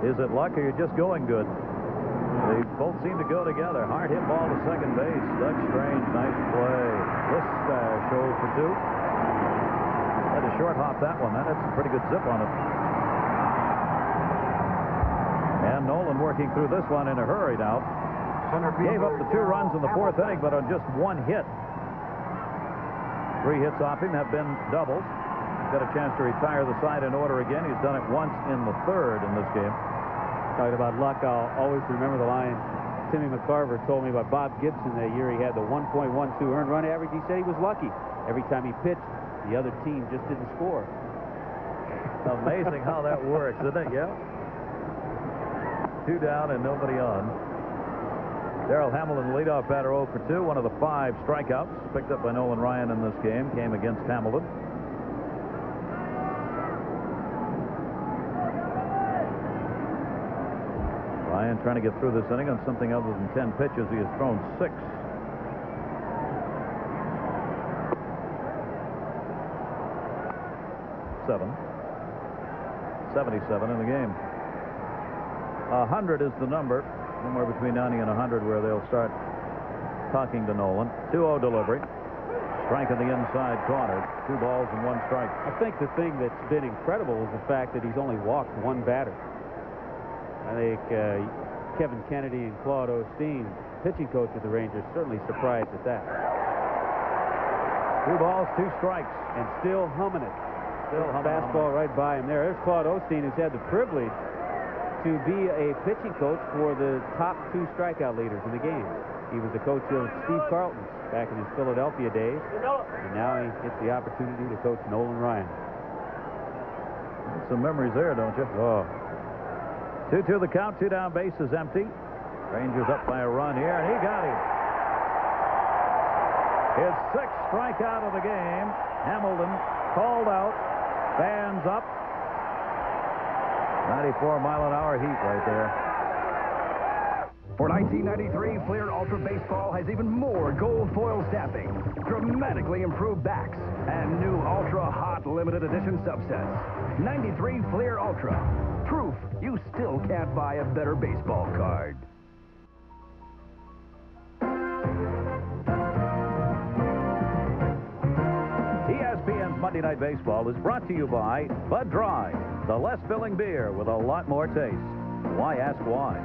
Is it luck or you're just going good? They both seem to go together. Hard hit ball to second base. Doug Strange, nice play. Listash holds for 2. Had to short hop that one. That had some pretty good zip on it. And Nolan working through this one in a hurry now. Gave up the 2 runs in the 4th inning, but on just 1 hit. 3 hits off him have been doubles. He's got a chance to retire the side in order again. He's done it once in the 3rd in this game. Talking about luck, I'll always remember the line Timmy McCarver told me about Bob Gibson that year. He had the 1.12 earned run average. He said he was lucky. Every time he pitched, the other team just didn't score. Amazing how that works, isn't it? Yeah. 2 down and nobody on. Darrell Hamilton, leadoff batter, 0 for 2. One of the 5 strikeouts picked up by Nolan Ryan in this game came against Hamilton. Ryan trying to get through this inning on something other than 10 pitches. He has thrown 6. Seven. 77 in the game. 100 is the number. Somewhere between 90 and 100 where they'll start talking to Nolan. 2-0 delivery. Strike on the inside corner. 2 balls and 1 strike. I think the thing that's been incredible is the fact that he's only walked 1 batter. I think Kevin Kennedy and Claude Osteen, pitching coach of the Rangers, certainly surprised at that. 2 balls, 2 strikes. And still humming it. Still fastball right by him there. There's Claude Osteen, who's had the privilege to be a pitching coach for the top 2 strikeout leaders in the game. He was the coach of Steve Carlton back in his Philadelphia days, and now he gets the opportunity to coach Nolan Ryan. Some memories there, don't you? Oh. 2-2 the count. 2 down, base is empty. Rangers up by a run here, and he got him. His 6th strikeout of the game. Hamilton called out. Fans up. 94-mile-an-hour heat right there. For 1993, Fleer Ultra Baseball has even more gold foil stamping, dramatically improved backs, and new Ultra Hot limited edition subsets. 93 Fleer Ultra. Proof you still can't buy a better baseball card. ESPN's Monday Night Baseball is brought to you by Bud Dry, the less filling beer with a lot more taste. Why ask why?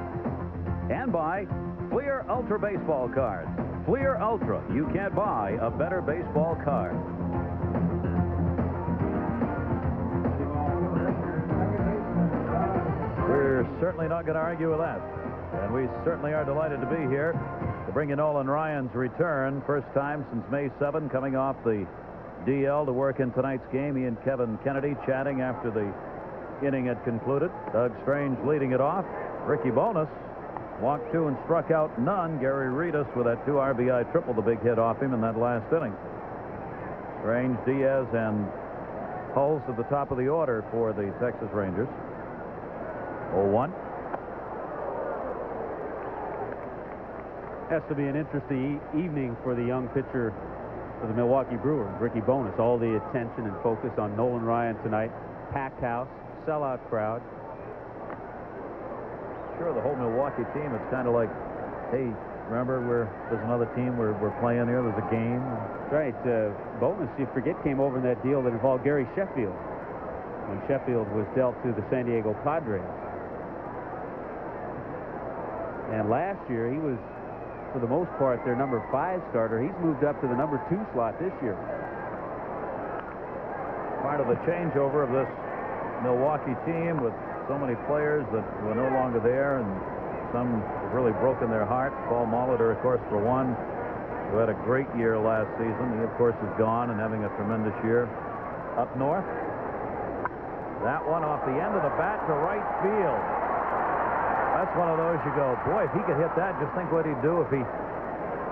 And by Fleer Ultra Baseball Cards. Fleer Ultra. You can't buy a better baseball card. We're certainly not going to argue with that. And we certainly are delighted to be here to bring in Nolan Ryan's return. First time since May 7, coming off the DL to work in tonight's game. He and Kevin Kennedy chatting after the inning had concluded. Doug Strange leading it off. Ricky Bonas walked 2 and struck out none. Gary Redus with that 2 RBI triple, the big hit off him in that last inning. Strange, Diaz, and Hulse at the top of the order for the Texas Rangers. 0-1. Has to be an interesting evening for the young pitcher for the Milwaukee Brewers, Ricky Bonas. All the attention and focus on Nolan Ryan tonight. Packed house, sellout crowd. Sure, the whole Milwaukee team, it's kind of like, hey, remember there's another team we're playing here, there's a game. Right. Bonas, you forget, came over in that deal that involved Gary Sheffield when Sheffield was dealt to the San Diego Padres. And last year he was, for the most part, their number 5 starter. He's moved up to the number 2 slot this year. Part of the changeover of this Milwaukee team with so many players that were no longer there, and some have really broken their hearts. Paul Molitor, of course, for one, who had a great year last season. He, of course, is gone and having a tremendous year up north. That one off the end of the bat to right field. That's one of those you go, boy, if he could hit that, just think what he'd do if he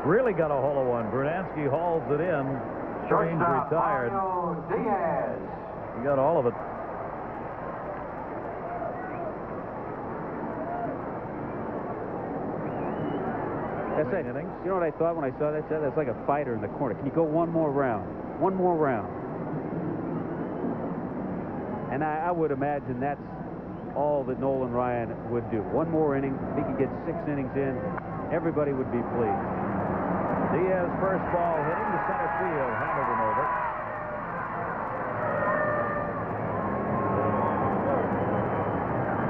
really got a hole in one. Brunansky hauls it in. Strange retired. Diaz. He got all of it. That's it. You know what I thought when I saw that? That's like a fighter in the corner. Can you go one more round? One more round. And I would imagine that's all that Nolan Ryan would do. One more inning. If he could get 6 innings in, everybody would be pleased. Diaz first ball hitting to center field. Hamilton over.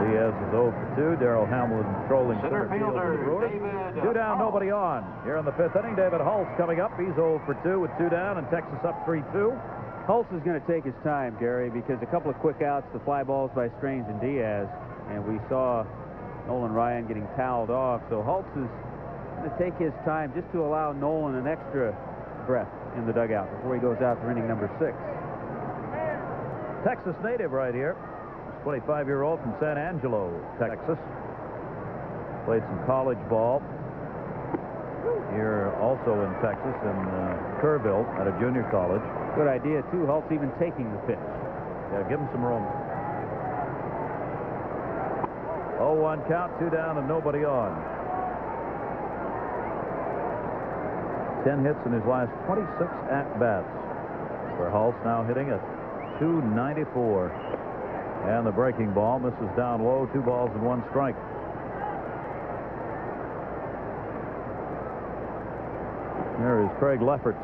Diaz is 0 for 2. Darrell Hamilton trolling center field for the Brewers. 2 down, nobody on. Here in the 5th inning, David Hulse coming up. He's 0 for 2 with 2 down, and Texas up 3-2. Hulse is going to take his time, Gary, because a couple of quick outs, the fly balls by Strange and Diaz, and we saw Nolan Ryan getting toweled off. So Hulse is going to take his time just to allow Nolan an extra breath in the dugout before he goes out for inning number 6. Texas native right here. 25-year-old from San Angelo, Texas. Played some college ball here also in Texas, in Kerrville at a junior college. Good idea, too. Hulse even taking the pitch. Yeah, give him some room. 0-1 count, 2 down, and nobody on. 10 hits in his last 26 at-bats. For Hulse now hitting at .294. And the breaking ball misses down low. 2 balls and 1 strike. There is Craig Lefferts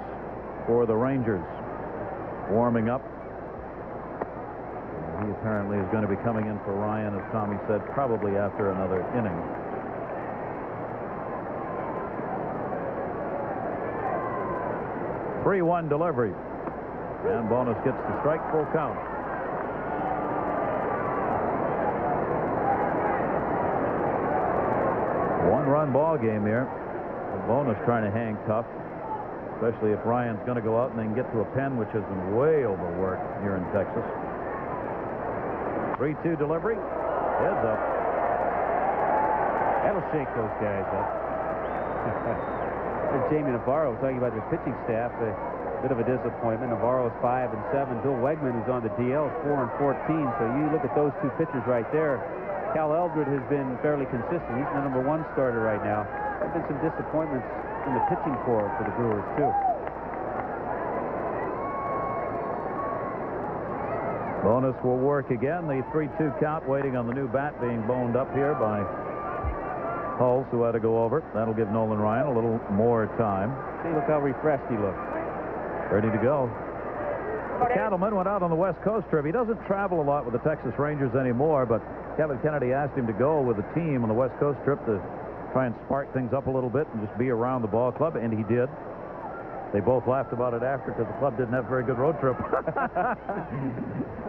for the Rangers, warming up. He apparently is going to be coming in for Ryan, as Tommy said, probably after another inning. Three-1 delivery. And Bonas gets the strike, full count. One-run ball game here. Bonas trying to hang tough, especially if Ryan's going to go out and then get to a pen, which has been way overworked here in Texas. 3-2 delivery. Heads up. That'll shake those guys up. There's Jamie Navarro talking about the pitching staff. A bit of a disappointment. Navarro's 5 and 7. Bill Wegman, who's on the DL, is 4 and 14. So you look at those 2 pitchers right there. Cal Eldred has been fairly consistent. He's the number 1 starter right now. There have been some disappointments in the pitching corps for the Brewers, too. Bonas will work again. The 3-2 count, waiting on the new bat being boned up here by Hulse, who had to go over. That'll give Nolan Ryan a little more time. See, look how refreshed he looks. Ready to go. The Cattleman went out on the West Coast trip. He doesn't travel a lot with the Texas Rangers anymore, but Kevin Kennedy asked him to go with the team on the West Coast trip to try and spark things up a little bit and just be around the ball club, and he did. They both laughed about it after because the club didn't have a very good road trip.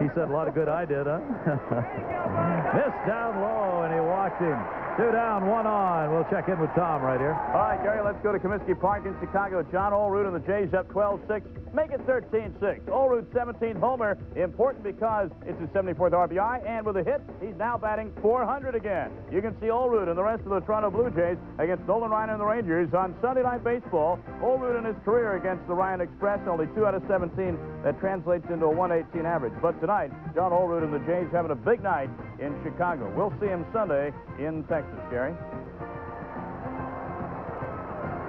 He said, a lot of good I did, huh? Missed down low, and he walked him. 2 down, 1 on. We'll check in with Tom right here. All right, Gary, let's go to Comiskey Park in Chicago. John Olerud and the Jays up 12-6. Make it 13-6. Olerud's 17th homer. Important because it's his 74th RBI, and with a hit, he's now batting .400 again. You can see Olerud and the rest of the Toronto Blue Jays against Nolan Ryan and the Rangers on Sunday Night Baseball. Olerud in his career against the Ryan Express, only 2 out of 17. That translates into a 118 average. But tonight, John Olerud and the Jays having a big night in Chicago. We'll see him Sunday in Texas. Gary.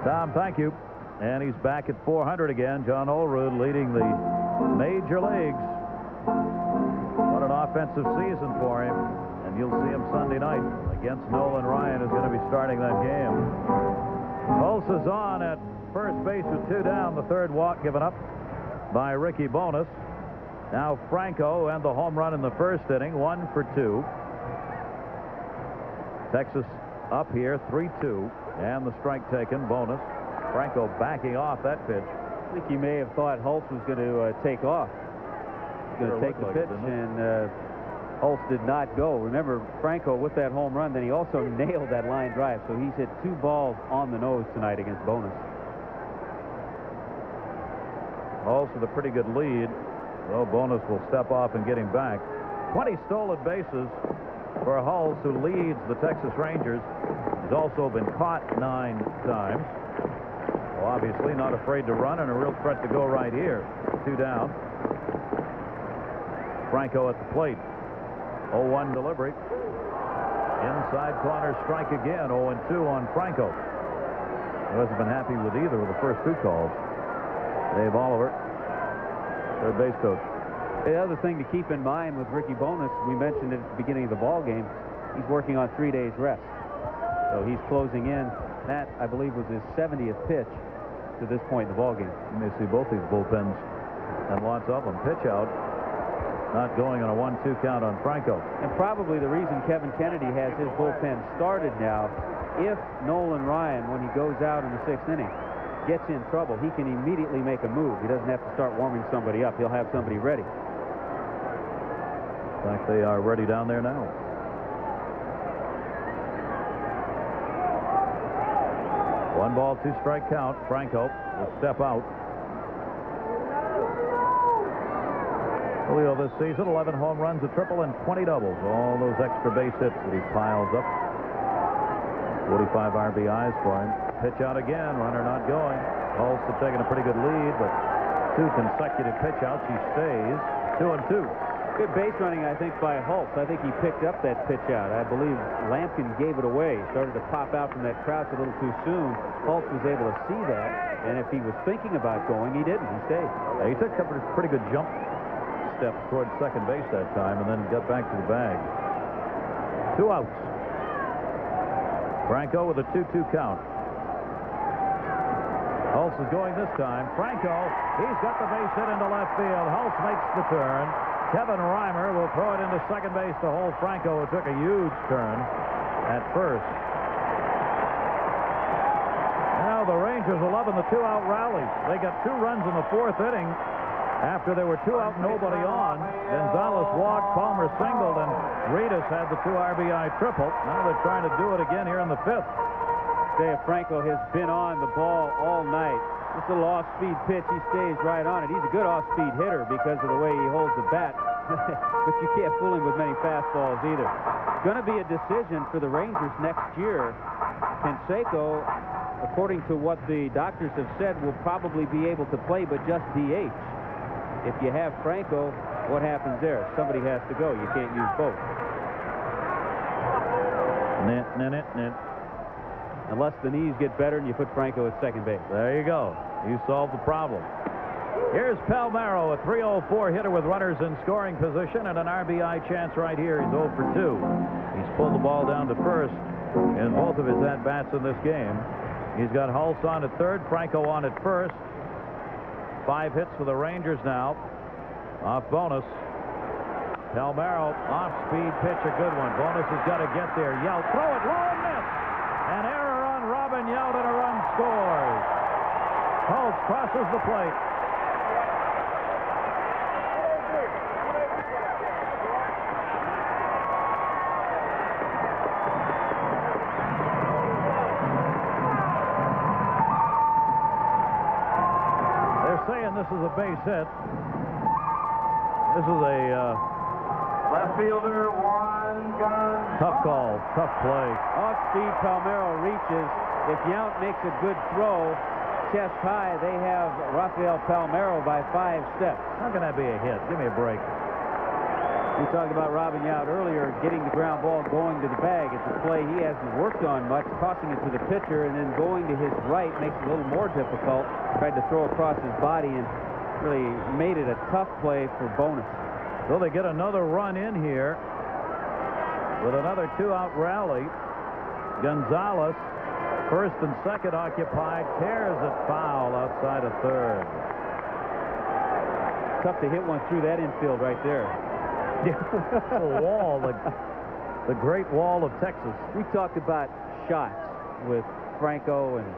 Tom, thank you. And he's back at .400 again. John Olerud leading the major leagues. What an offensive season for him. And you'll see him Sunday night against Nolan Ryan, who's going to be starting that game. Holtz is on at first base with 2 down. The third walk given up by Ricky Bonas. Now Franco and the home run in the first inning, 1 for 2. Texas up here, 3-2, and the strike taken. Bonas. Franco backing off that pitch. I think he may have thought Holtz was going to take off. He's going to take the pitch, and Holtz did not go. Remember, Franco with that home run, then he also nailed that line drive, so he's hit 2 balls on the nose tonight against Bonas. Holtz with a pretty good lead, though Bonas will step off and get him back. 20 stolen bases for Holtz, who leads the Texas Rangers. He's also been caught 9 times. Well, obviously not afraid to run and a real threat to go right here. 2 down. Franco at the plate. 0-1 delivery. Inside corner strike again. 0-2 on Franco. He hasn't been happy with either of the first 2 calls. Dave Oliver, third base coach. The other thing to keep in mind with Ricky Bonas, we mentioned it at the beginning of the ball game, he's working on 3 days rest. So he's closing in. That, I believe, was his 70th pitch to this point in the ball game. You may see both these bullpens and lots of them. Pitch out, not going on a 1-2 count on Franco. And probably the reason Kevin Kennedy has his bullpen started now, if Nolan Ryan, when he goes out in the 6th inning, gets in trouble, he can immediately make a move. He doesn't have to start warming somebody up. He'll have somebody ready. In fact, they are ready down there now. One ball, 2 strike count. Franco will step out. Julio this season, 11 home runs, a triple, and 20 doubles. All those extra base hits that he piles up. 45 RBIs for him. Pitch out again, runner not going. Holtz has taken a pretty good lead, but 2 consecutive pitch outs. He stays 2-2. Good base running, I think, by Holtz. I think he picked up that pitch out. I believe Lampkin gave it away. He started to pop out from that crouch a little too soon. Holtz was able to see that, and if he was thinking about going, he didn't. He stayed. Yeah, he took a pretty good jump step towards second base that time and then got back to the bag. 2 outs. Franco with a 2-2 count. Holtz is going this time. Franco, he's got the base hit into left field. Holtz makes the turn. Kevin Reimer will throw it into second base to hold Franco, who took a huge turn at first. Now the Rangers are loving the 2-out rallies. They got 2 runs in the 4th inning after there were 2 out, nobody on. Gonzalez walked, Palmer singled, and Redus had the 2 RBI triple. Now they're trying to do it again here in the 5th. Dave Franco has been on the ball all night. Just a little off-speed pitch, he stays right on it. He's a good off-speed hitter because of the way he holds the bat. But you can't fool him with many fastballs either. It's going to be a decision for the Rangers next year. Canseco, according to what the doctors have said, will probably be able to play, but just DH. If you have Franco, what happens there? Somebody has to go. You can't use both. Unless the knees get better and you put Franco at second base. There you go. You solved the problem. Here's Palmeiro, a 304 hitter with runners in scoring position and an RBI chance right here. He's 0 for 2. He's pulled the ball down to first in both of his at-bats in this game. He's got Holtz on at third, Franco on at first. 5 hits for the Rangers now. Off Bonas. Palmeiro, off-speed pitch, a good one. Bonas has got to get there. Yell, throw it low and miss. An error on Robin Yount and a run scores. Holtz crosses the plate. They're saying this is a base hit. This is a Left fielder, one gun. tough call, tough play. Off-speed, Palmeiro reaches. If Yount makes a good throw, chest high, they have Rafael Palmeiro by 5 steps. How can that be a hit? Give me a break. We talked about Robin Yount earlier, getting the ground ball, going to the bag. It's a play he hasn't worked on much, tossing it to the pitcher, and then going to his right makes it a little more difficult. Tried to throw across his body and really made it a tough play for bonus. So they get another run in here with another 2-out rally. Gonzalez, first and second occupied, tears it foul outside of third. Tough to hit one through that infield right there. The wall, the Great Wall of Texas. We talked about shots with Franco, and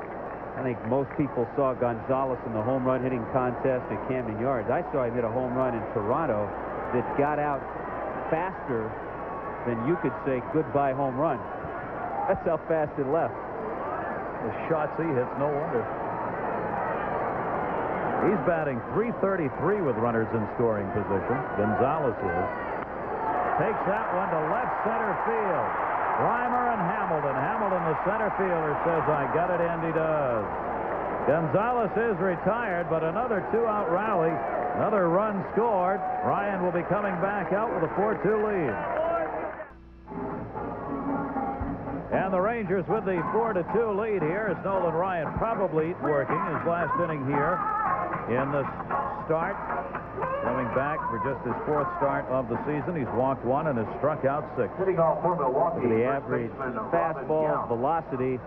I think most people saw Gonzalez in the home run hitting contest at Camden Yards. I saw him hit a home run in Toronto that got out faster than you could say goodbye home run. That's how fast it left. The shots he hits, no wonder. He's batting .333 with runners in scoring position. Gonzalez is. Takes that one to left center field. Reimer and Hamilton. Hamilton, the center fielder, says, I got it, and he does. Gonzalez is retired, but another 2-out rally. Another run scored. Ryan will be coming back out with a 4-2 lead. And the Rangers with the 4-2 lead here is Nolan Ryan, probably working his last inning here in the start. Coming back for just his 4th start of the season. He's walked 1 and has struck out 6. Hitting off for Milwaukee. The average fastball velocity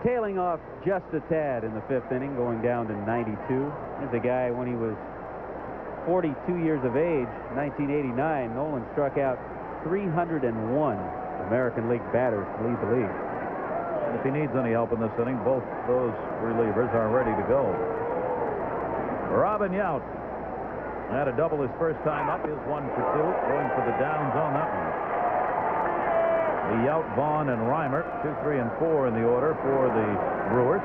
tailing off just a tad in the 5th inning, going down to 92. Here's a guy when he was 42 years of age, 1989. Nolan struck out 301 American League batters to lead the league. And if he needs any help in this inning, both those relievers are ready to go. Robin Yount had a double his first time up, is 1 for 2, going for the downs on that one. The Yount, Vaughn, and Reimer, 2, 3, and 4 in the order for the Brewers.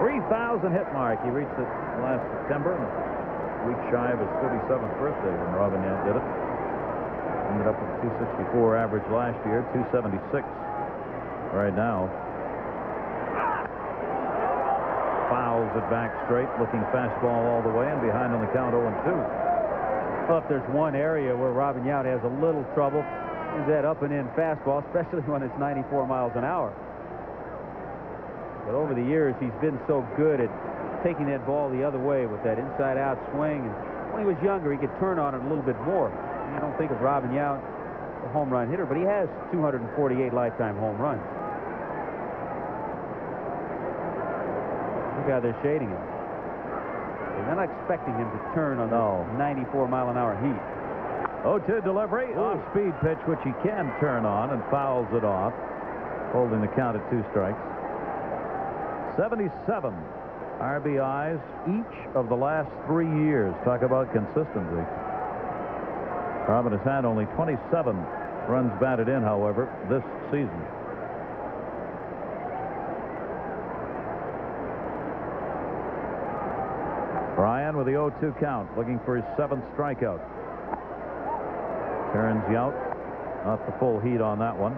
3,000 hit mark. He reached it last September, a week shy of his 37th birthday when Robin Yount did it. Ended up with 264 average last year, 276 right now. Fouls it back straight, looking fastball all the way, and behind on the count 0-2. Well, if there's one area where Robin Yount has a little trouble, is that up and in fastball, especially when it's 94 miles an hour. But over the years, he's been so good at taking that ball the other way with that inside-out swing. And when he was younger, he could turn on it a little bit more. You don't think of Robin Yount a home run hitter, but he has 248 lifetime home runs. Look how they're shading him. They're not expecting him to turn on the 94 mile an hour heat. 0-2 delivery, off-speed pitch, which he can turn on, and fouls it off, holding the count at 2 strikes. 77 RBIs each of the last 3 years. Talk about consistency. Robin has had only 27 runs batted in, however, this season. Ryan with the 0-2 count, looking for his 7th strikeout. Turns Yount. Not the full heat on that one.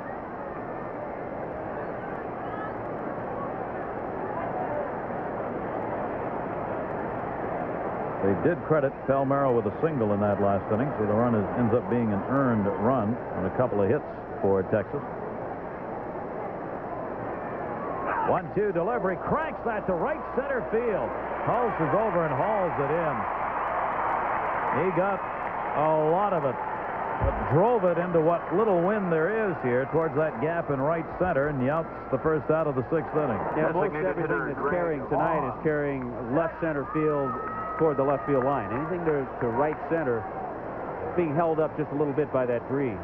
They did credit Palmeiro with a single in that last inning, so the run ends up being an earned run on a couple of hits for Texas. 1-2 delivery, cranks that to right center field. Hulse is over and hauls it in. He got a lot of it, but drove it into what little wind there is here towards that gap in right center, and Yount's the first out of the 6th inning. Yeah, most everything that's carrying tonight is carrying left center field toward the left field line. Anything to right center being held up just a little bit by that green.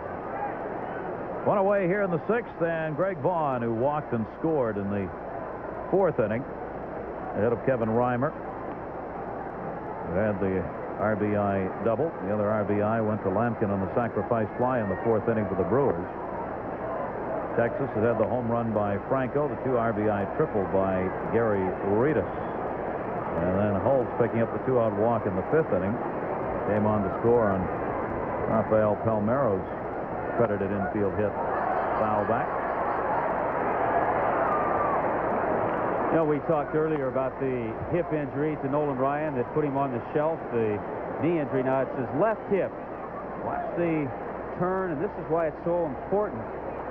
One away here in the 6th, and Greg Vaughn, who walked and scored in the fourth inning, ahead of Kevin Reimer, who had the RBI double. The other RBI went to Lampkin on the sacrifice fly in the fourth inning for the Brewers. Texas has had the home run by Franco, the 2 RBI triple by Gary Redus. And then Holtz picking up the 2-out walk in the fifth inning. Came on to score on Rafael Palmeiro's credited infield hit. Foul back. You know, we talked earlier about the hip injury to Nolan Ryan that put him on the shelf. The knee injury, now it's his left hip. Watch the turn, and this is why it's so important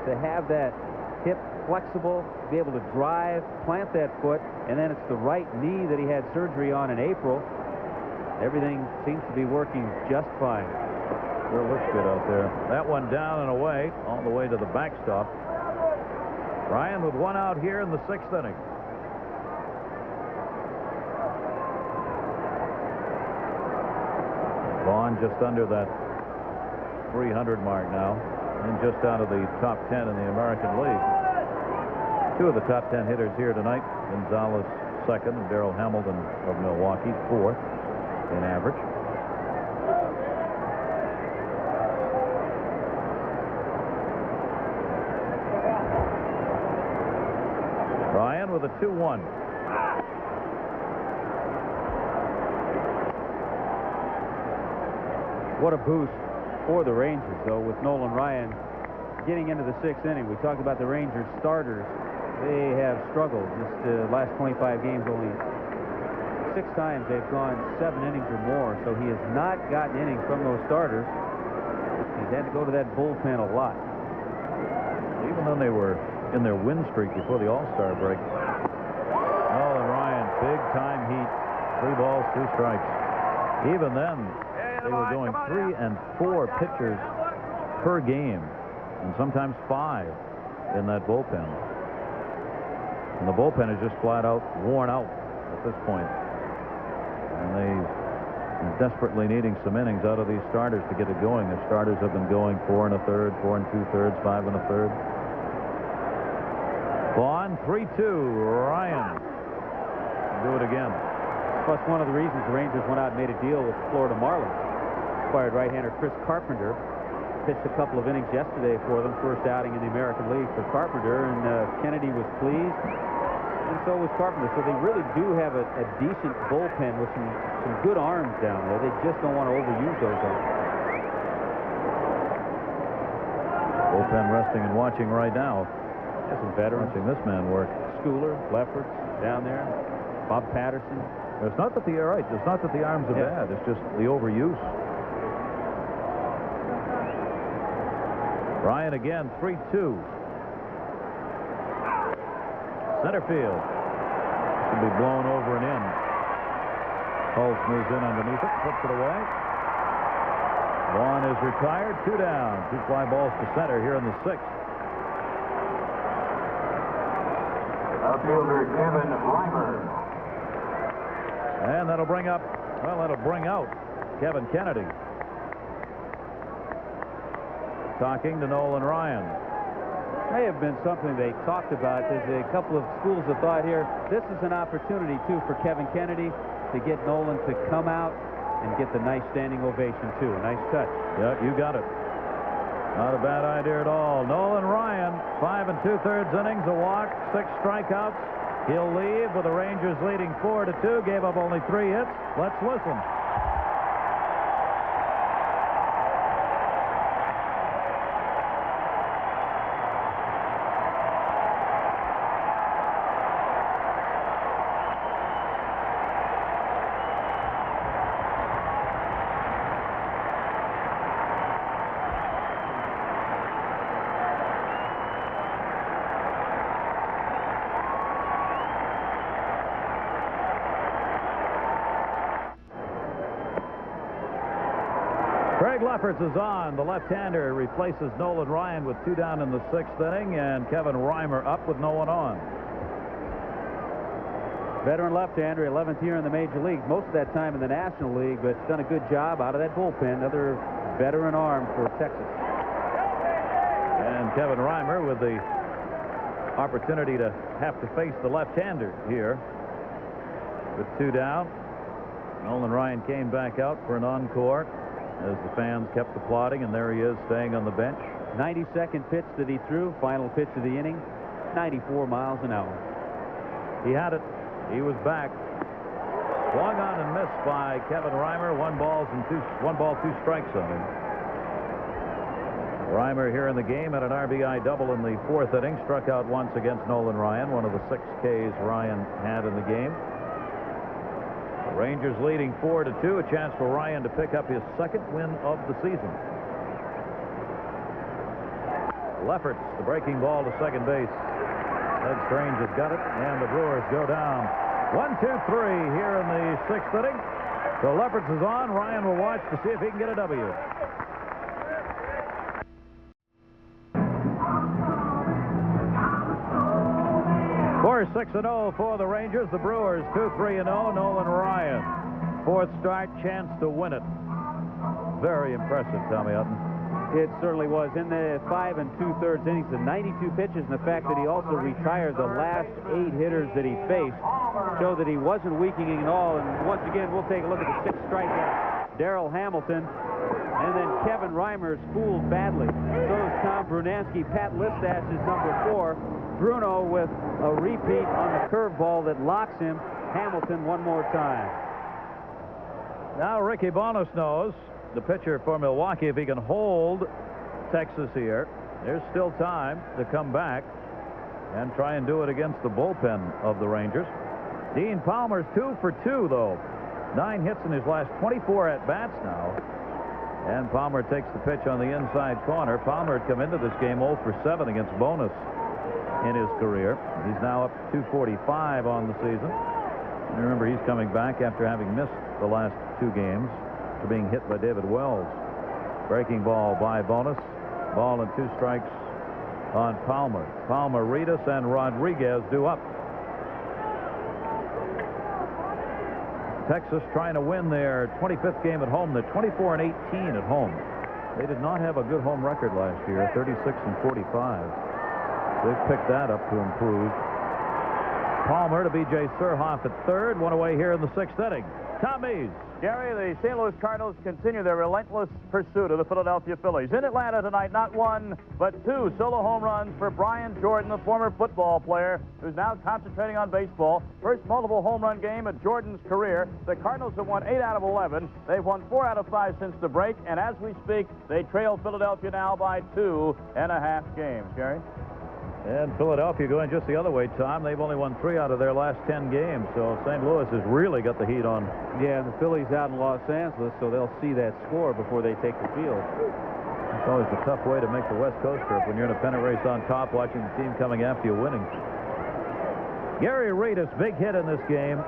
to have that hip flexible, to be able to drive, plant that foot, and then it's the right knee that he had surgery on in April. Everything seems to be working just fine. Sure looks good out there. That one down and away, all the way to the backstop. Ryan with 1 out here in the 6th inning. Vaughn just under that 300 mark now, and just out of the top 10 in the American League. 2 of the top 10 hitters here tonight. Gonzalez 2nd, and Darrell Hamilton of Milwaukee 4th in average. Ryan with a 2-1. What a boost for the Rangers, though, with Nolan Ryan getting into the 6th inning. We talked about the Rangers starters. They have struggled. Just the last 25 games, only 6 times they've gone 7 innings or more, so he has not gotten innings from those starters. He's had to go to that bullpen a lot. Even though they were in their win streak before the All-Star break. Nolan Ryan, big-time heat. 3 balls, 2 strikes. Even then, they were going 3 and 4 pitchers per game, and sometimes 5 in that bullpen. And the bullpen is just flat out worn out at this point. And they're desperately needing some innings out of these starters to get it going. The starters have been going 4 1/3, 4 2/3, 5 1/3. Vaughn, 3-2. Ryan do it again. Plus, one of the reasons the Rangers went out and made a deal with the Florida Marlins. Acquired right-hander Chris Carpenter. Pitched a couple of innings yesterday for them. First outing in the American League for Carpenter, and Kennedy was pleased, and so was Carpenter. So they really do have a decent bullpen with some good arms down there. They just don't want to overuse those arms. Bullpen resting and watching right now. There's some veterans. Watching this man work. Schooler, Lefferts down there. Bob Patterson. It's not that it's not that the arms are bad. It's just the overuse. Ryan again, 3-2. Center field. Should be blown over and in. Holtz moves in underneath it, puts it away. Vaughn is retired, 2 down. 2 fly balls to center here in the 6th. Outfielder Kevin Reimer. And that'll bring out Kevin Kennedy. Talking to Nolan Ryan. May have been something they talked about. There's a couple of schools of thought here. This is an opportunity, too, for Kevin Kennedy to get Nolan to come out and get the nice standing ovation, too. A nice touch. Yeah, you got it. Not a bad idea at all. Nolan Ryan, 5 2/3 innings, a walk, 6 strikeouts. He'll leave with the Rangers leading 4-2. Gave up only 3 hits. Let's listen. Greg Lefferts is on. The left-hander replaces Nolan Ryan with 2 down in the 6th inning, and Kevin Reimer up with no one on. Veteran left-hander, 11th year in the major leagues, most of that time in the National League, but done a good job out of that bullpen. Another veteran arm for Texas. And Kevin Reimer with the opportunity to have to face the left-hander here. With 2 down, Nolan Ryan came back out for an encore as the fans kept applauding, and there he is staying on the bench. 92nd pitch that he threw, final pitch of the inning, 94 miles an hour. He had it. He was back. Swung on and missed by Kevin Reimer. 1 ball, 2 strikes on him. Reimer here in the game had an RBI double in the 4th inning. Struck out once against Nolan Ryan, one of the 6 Ks Ryan had in the game. The Rangers leading 4-2. A chance for Ryan to pick up his 2nd win of the season. Lefferts, the breaking ball to second base. Ed Strange has got it, and the Brewers go down. 1, 2, 3 here in the 6th inning. So Lefferts is on. Ryan will watch to see if he can get a W. Score 6-0 for the Rangers. The Brewers 2-3-0. Nolan Ryan, 4th start, chance to win it. Very impressive, Tommy Hutton. It certainly was. In the 5 2/3 innings, the 92 pitches, and the fact that he also retired the last 8 hitters that he faced showed that he wasn't weakening at all. And once again, we'll take a look at the 6 strikeouts. Darryl Hamilton, and then Kevin Reimer fooled badly. So is Tom Brunansky. Pat Listash is number 4. Bruno with a repeat on the curveball that locks him. Hamilton one more time. Now Ricky Bonos knows, the pitcher for Milwaukee, if he can hold Texas here, there's still time to come back and try and do it against the bullpen of the Rangers. Dean Palmer's 2 for 2, though. 9 hits in his last 24 at-bats now. And Palmer takes the pitch on the inside corner. Palmer had come into this game 0 for 7 against Bonos in his career. He's now up to 245 on the season. And remember, he's coming back after having missed the last 2 games for being hit by David Wells. Breaking ball by Bonos. Ball and 2 strikes on Palmer. Palmer, Redus, and Rodriguez due up. Texas trying to win their 25th game at home. They're 24-18 at home. They did not have a good home record last year, 36-45. They've picked that up to improve. Palmer to B.J. Surhoff at 3rd. 1 away here in the 6th inning. Tom Mees. Gary, the St. Louis Cardinals continue their relentless pursuit of the Philadelphia Phillies. In Atlanta tonight, not 1, but 2 solo home runs for Brian Jordan, the former football player who's now concentrating on baseball. First multiple home run game of Jordan's career. The Cardinals have won 8 out of 11. They've won 4 out of 5 since the break, and as we speak, they trail Philadelphia now by 2.5 games. Gary? And Philadelphia going just the other way, Tom. They've only won 3 out of their last 10 games, so St. Louis has really got the heat on. Yeah, and the Phillies out in Los Angeles, so they'll see that score before they take the field. It's always a tough way to make the West Coast trip when you're in a pennant race on top, watching the team coming after you winning. Gary Redus, big hit in this game.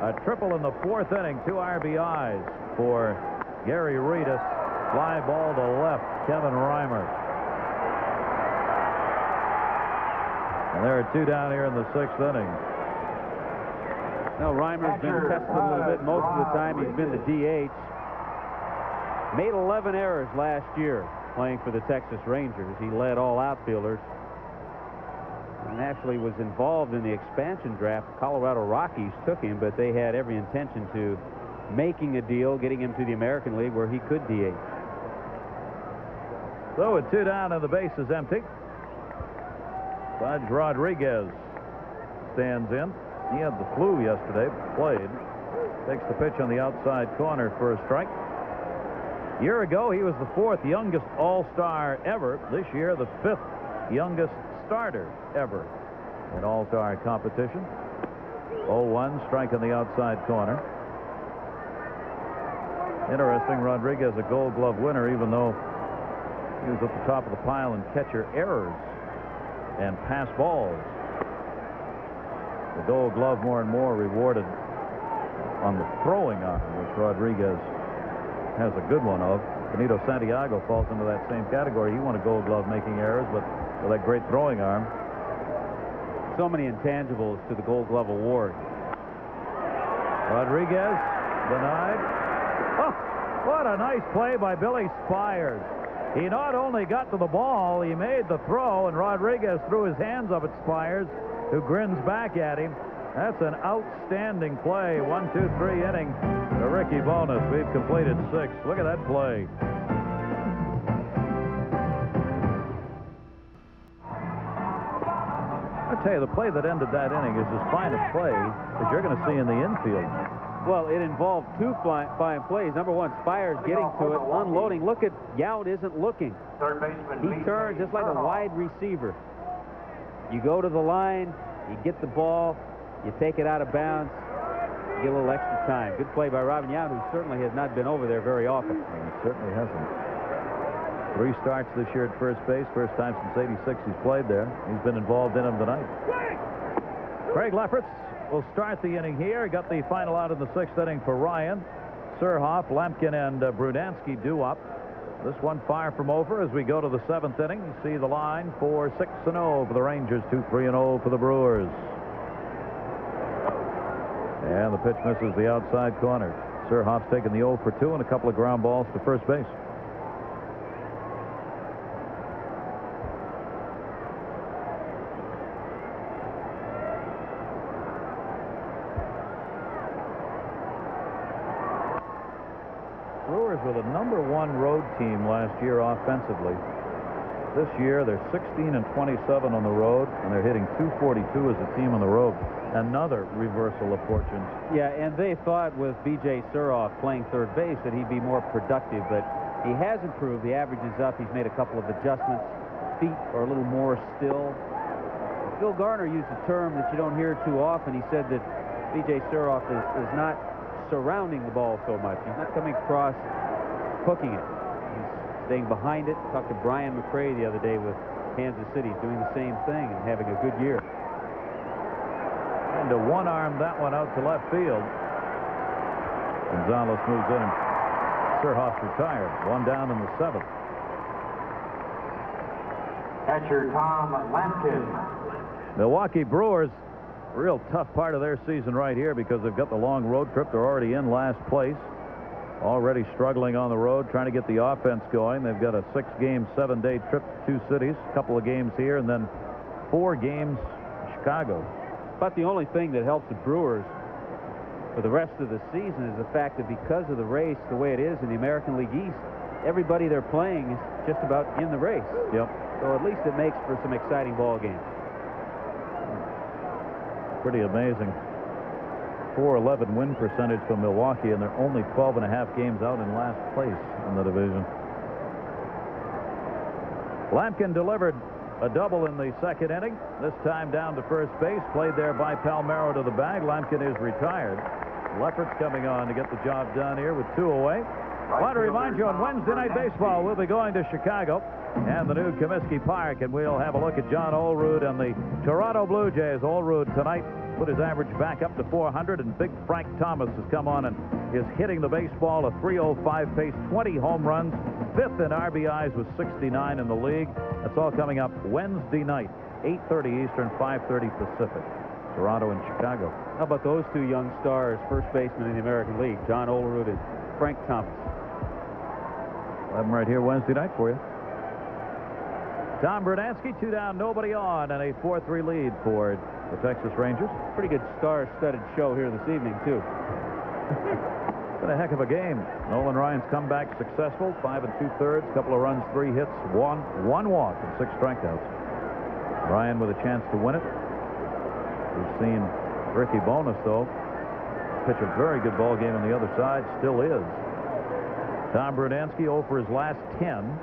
A triple in the 4th inning, 2 RBIs for Gary Redus. Fly ball to left, Kevin Reimer. And there are 2 down here in the 6th inning. Now, Reimer's been tested a little bit. Most of the time, he's been the DH. Made 11 errors last year playing for the Texas Rangers. He led all outfielders. And actually was involved in the expansion draft. Colorado Rockies took him, but they had every intention to making a deal, getting him to the American League where he could DH. So with 2 down and the base is empty, Budge Rodriguez stands in. He had the flu yesterday, played. Takes the pitch on the outside corner for a strike. A year ago, he was the 4th youngest All-Star ever. This year, the 5th youngest starter ever in All-Star competition. 0-1, strike on the outside corner. Interesting, Rodriguez a Gold Glove winner, even though he was at the top of the pile in catcher errors and pass balls. The Gold Glove more and more rewarded on the throwing arm, which Rodriguez has a good one of. Benito Santiago falls into that same category. He won a Gold Glove making errors, but with that great throwing arm. So many intangibles to the Gold Glove award. Rodriguez denied. Oh, what a nice play by Billy Spires. He not only got to the ball, he made the throw, and Rodriguez threw his hands up at Spires, who grins back at him. That's an outstanding play. 1-2-3 inning to Ricky Bowness. We've completed 6. Look at that play. I tell you, the play that ended that inning is as fine a play as you're going to see in the infield. Well, it involved 2 fine plays. Number one, Spires getting to it, unloading. Look at Yount isn't looking. Third baseman. He turns just like a wide receiver. You go to the line, you get the ball, you take it out of bounds, you get a little extra time. Good play by Robin Yount, who certainly has not been over there very often. He certainly hasn't. 3 starts this year at first base. First time since '86 he's played there. He's been involved in them tonight. Craig Lefferts will start the inning here. Got the final out in the 6th inning for Ryan. Surhoff, Lampkin, and Brunansky due up. This one far from over as we go to the 7th inning. You see the line for 6-0 for the Rangers, 2-3-0 for the Brewers. And the pitch misses the outside corner. Surhoff's taken the 0 for 2 and a couple of ground balls to first base. Brewers were the #1 road team last year offensively. This year they're 16-27 on the road, and they're hitting .242 as a team on the road. Another reversal of fortunes. Yeah, and they thought with B.J. Surhoff playing third base that he'd be more productive, but he has improved. The average is up. He's made a couple of adjustments. Feet are a little more still. Phil Garner used a term that you don't hear too often. He said that B.J. Surhoff is not surrounding the ball so much. He's not coming across hooking it. He's staying behind it. Talked to Brian McRae the other day with Kansas City, doing the same thing and having a good year. And to one-arm that one out to left field. Gonzalez moves in, and Surhoff's retired. One down in the 7th. Catcher Tom Lampkin. Milwaukee Brewers, real tough part of their season right here because they've got the long road trip. They're already in last place. Already struggling on the road, trying to get the offense going. They've got a 6-game, 7-day trip to 2 cities. A couple of games here, and then 4 games in Chicago. But the only thing that helps the Brewers for the rest of the season is the fact that because of the race, the way it is in the American League East, everybody they're playing is just about in the race. Yep. So at least it makes for some exciting ball games. Pretty amazing. .411 win percentage for Milwaukee, and they're only 12.5 games out in last place in the division. Lampkin delivered a double in the 2nd inning. This time down to first base. Played there by Palmeiro to the bag. Lampkin is retired. Lefferts coming on to get the job done here with 2 away. I want to remind you, on Wednesday Night Baseball, we'll be going to Chicago and the new Comiskey Park, and we'll have a look at John Olerud and the Toronto Blue Jays. Olerud tonight put his average back up to 400, and big Frank Thomas has come on and is hitting the baseball, a .305 pace, 20 home runs, 5th in RBIs with 69 in the league. That's all coming up Wednesday night, 8:30 Eastern, 5:30 Pacific. Toronto and Chicago. How about those 2 young stars, first basemen in the American League, John Olerud and Frank Thomas? We'll have them right here Wednesday night for you. Tom Brunansky, 2 down, nobody on, and a 4-3 lead for the Texas Rangers. Pretty good star-studded show here this evening, too. Been a heck of a game. Nolan Ryan's comeback successful, 5 2/3, couple of runs, 3 hits, 1 walk, and 6 strikeouts. Ryan with a chance to win it. We've seen Ricky Bowness, though, pitch a very good ball game on the other side, still is. Tom Brunansky 0 for his last 10.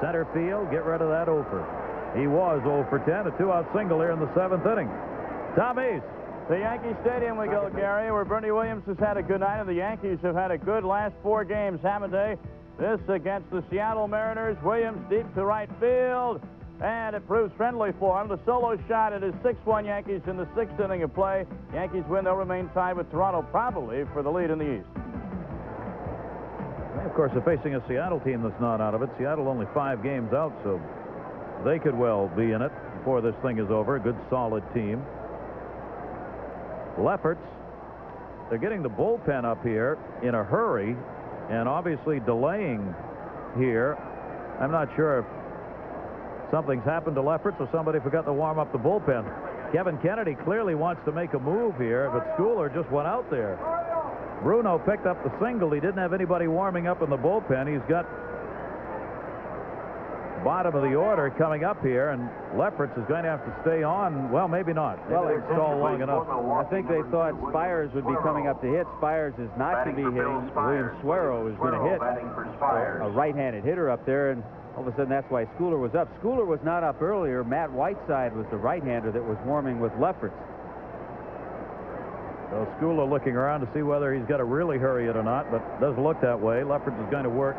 Center field, get rid of that over. He was 0 for 10, a 2-out single here in the 7th inning. Tom East. To Yankee Stadium we go, Gary, where Bernie Williams has had a good night, and the Yankees have had a good last 4 games, haven't they? This against the Seattle Mariners. Williams deep to right field, and it proves friendly for him. The solo shot, it is 6-1 Yankees in the 6th inning of play. Yankees win, they'll remain tied with Toronto probably for the lead in the East. Of course, they're facing a Seattle team that's not out of it. Seattle only 5 games out, so they could well be in it before this thing is over. A good, solid team. Lefferts, they're getting the bullpen up here in a hurry and obviously delaying here I'm not sure if something's happened to Lefferts or somebody forgot to warm up the bullpen. Kevin Kennedy clearly wants to make a move here, but Schooler just went out there. Bruno picked up the single. He didn't have anybody warming up in the bullpen. He's got bottom of the order coming up here, and Lefferts is going to have to stay on. Well, maybe not. Well, they stall long enough. I think they thought Spires would be coming up to hit. Spires is not going to be hitting. William Suero is going to hit. A right-handed hitter up there, and all of a sudden that's why Schooler was up. Schooler was not up earlier. Matt Whiteside was the right-hander that was warming with Lefferts. So Schooler looking around to see whether he's got to really hurry it or not, but it doesn't look that way. Lefferts is going to work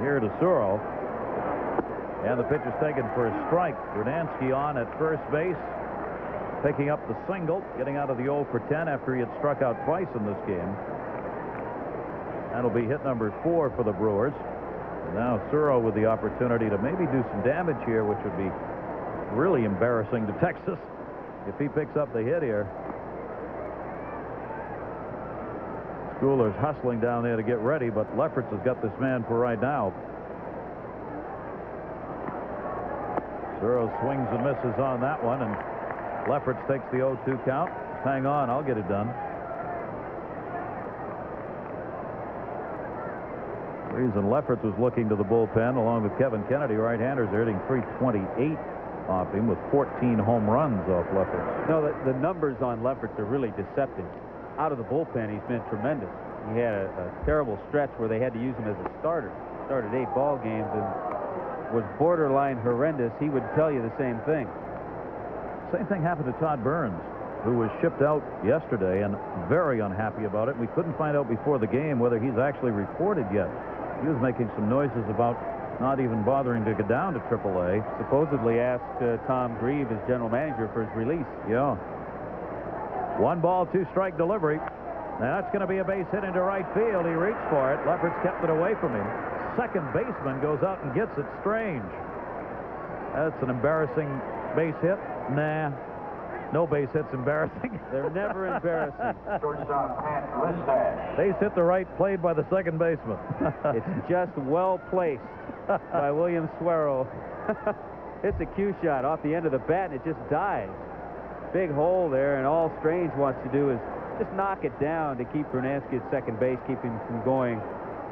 here to Suero. And the pitch is taken for a strike. Brunansky on at first base, picking up the single, getting out of the 0 for 10 after he had struck out twice in this game. That'll be hit number 4 for the Brewers. And now Suero with the opportunity to maybe do some damage here, which would be really embarrassing to Texas if he picks up the hit here. Schooler's hustling down there to get ready, but Lefferts has got this man for right now. Suero swings and misses on that one, and Lefferts takes the 0-2 count. Hang on, I'll get it done. The reason Lefferts was looking to the bullpen, along with Kevin Kennedy, right-handers are hitting .328 off him with 14 home runs off Lefferts. No, the numbers on Lefferts are really deceptive. Out of the bullpen, he's been tremendous. He had a terrible stretch where they had to use him as a starter. Started 8 ball games and was borderline horrendous. He would tell you the same thing. Same thing happened to Todd Burns, who was shipped out yesterday and very unhappy about it. We couldn't find out before the game whether he's actually reported yet. He was making some noises about not even bothering to go down to AAA. Supposedly asked Tom Grieve, his general manager, for his release. Yeah. 1 ball, 2 strike delivery. Now that's going to be a base hit into right field. He reached for it. Lefferts kept it away from him. Second baseman goes out and gets it. Strange. That's an embarrassing base hit. Nah, no base hit's embarrassing. They're never embarrassing. Base hit the right, played by the second baseman. It's just well placed by William Suero. It's a cue shot off the end of the bat, and it just dies. Big hole there, and all Strange wants to do is just knock it down to keep Brunansky at second base, keep him from going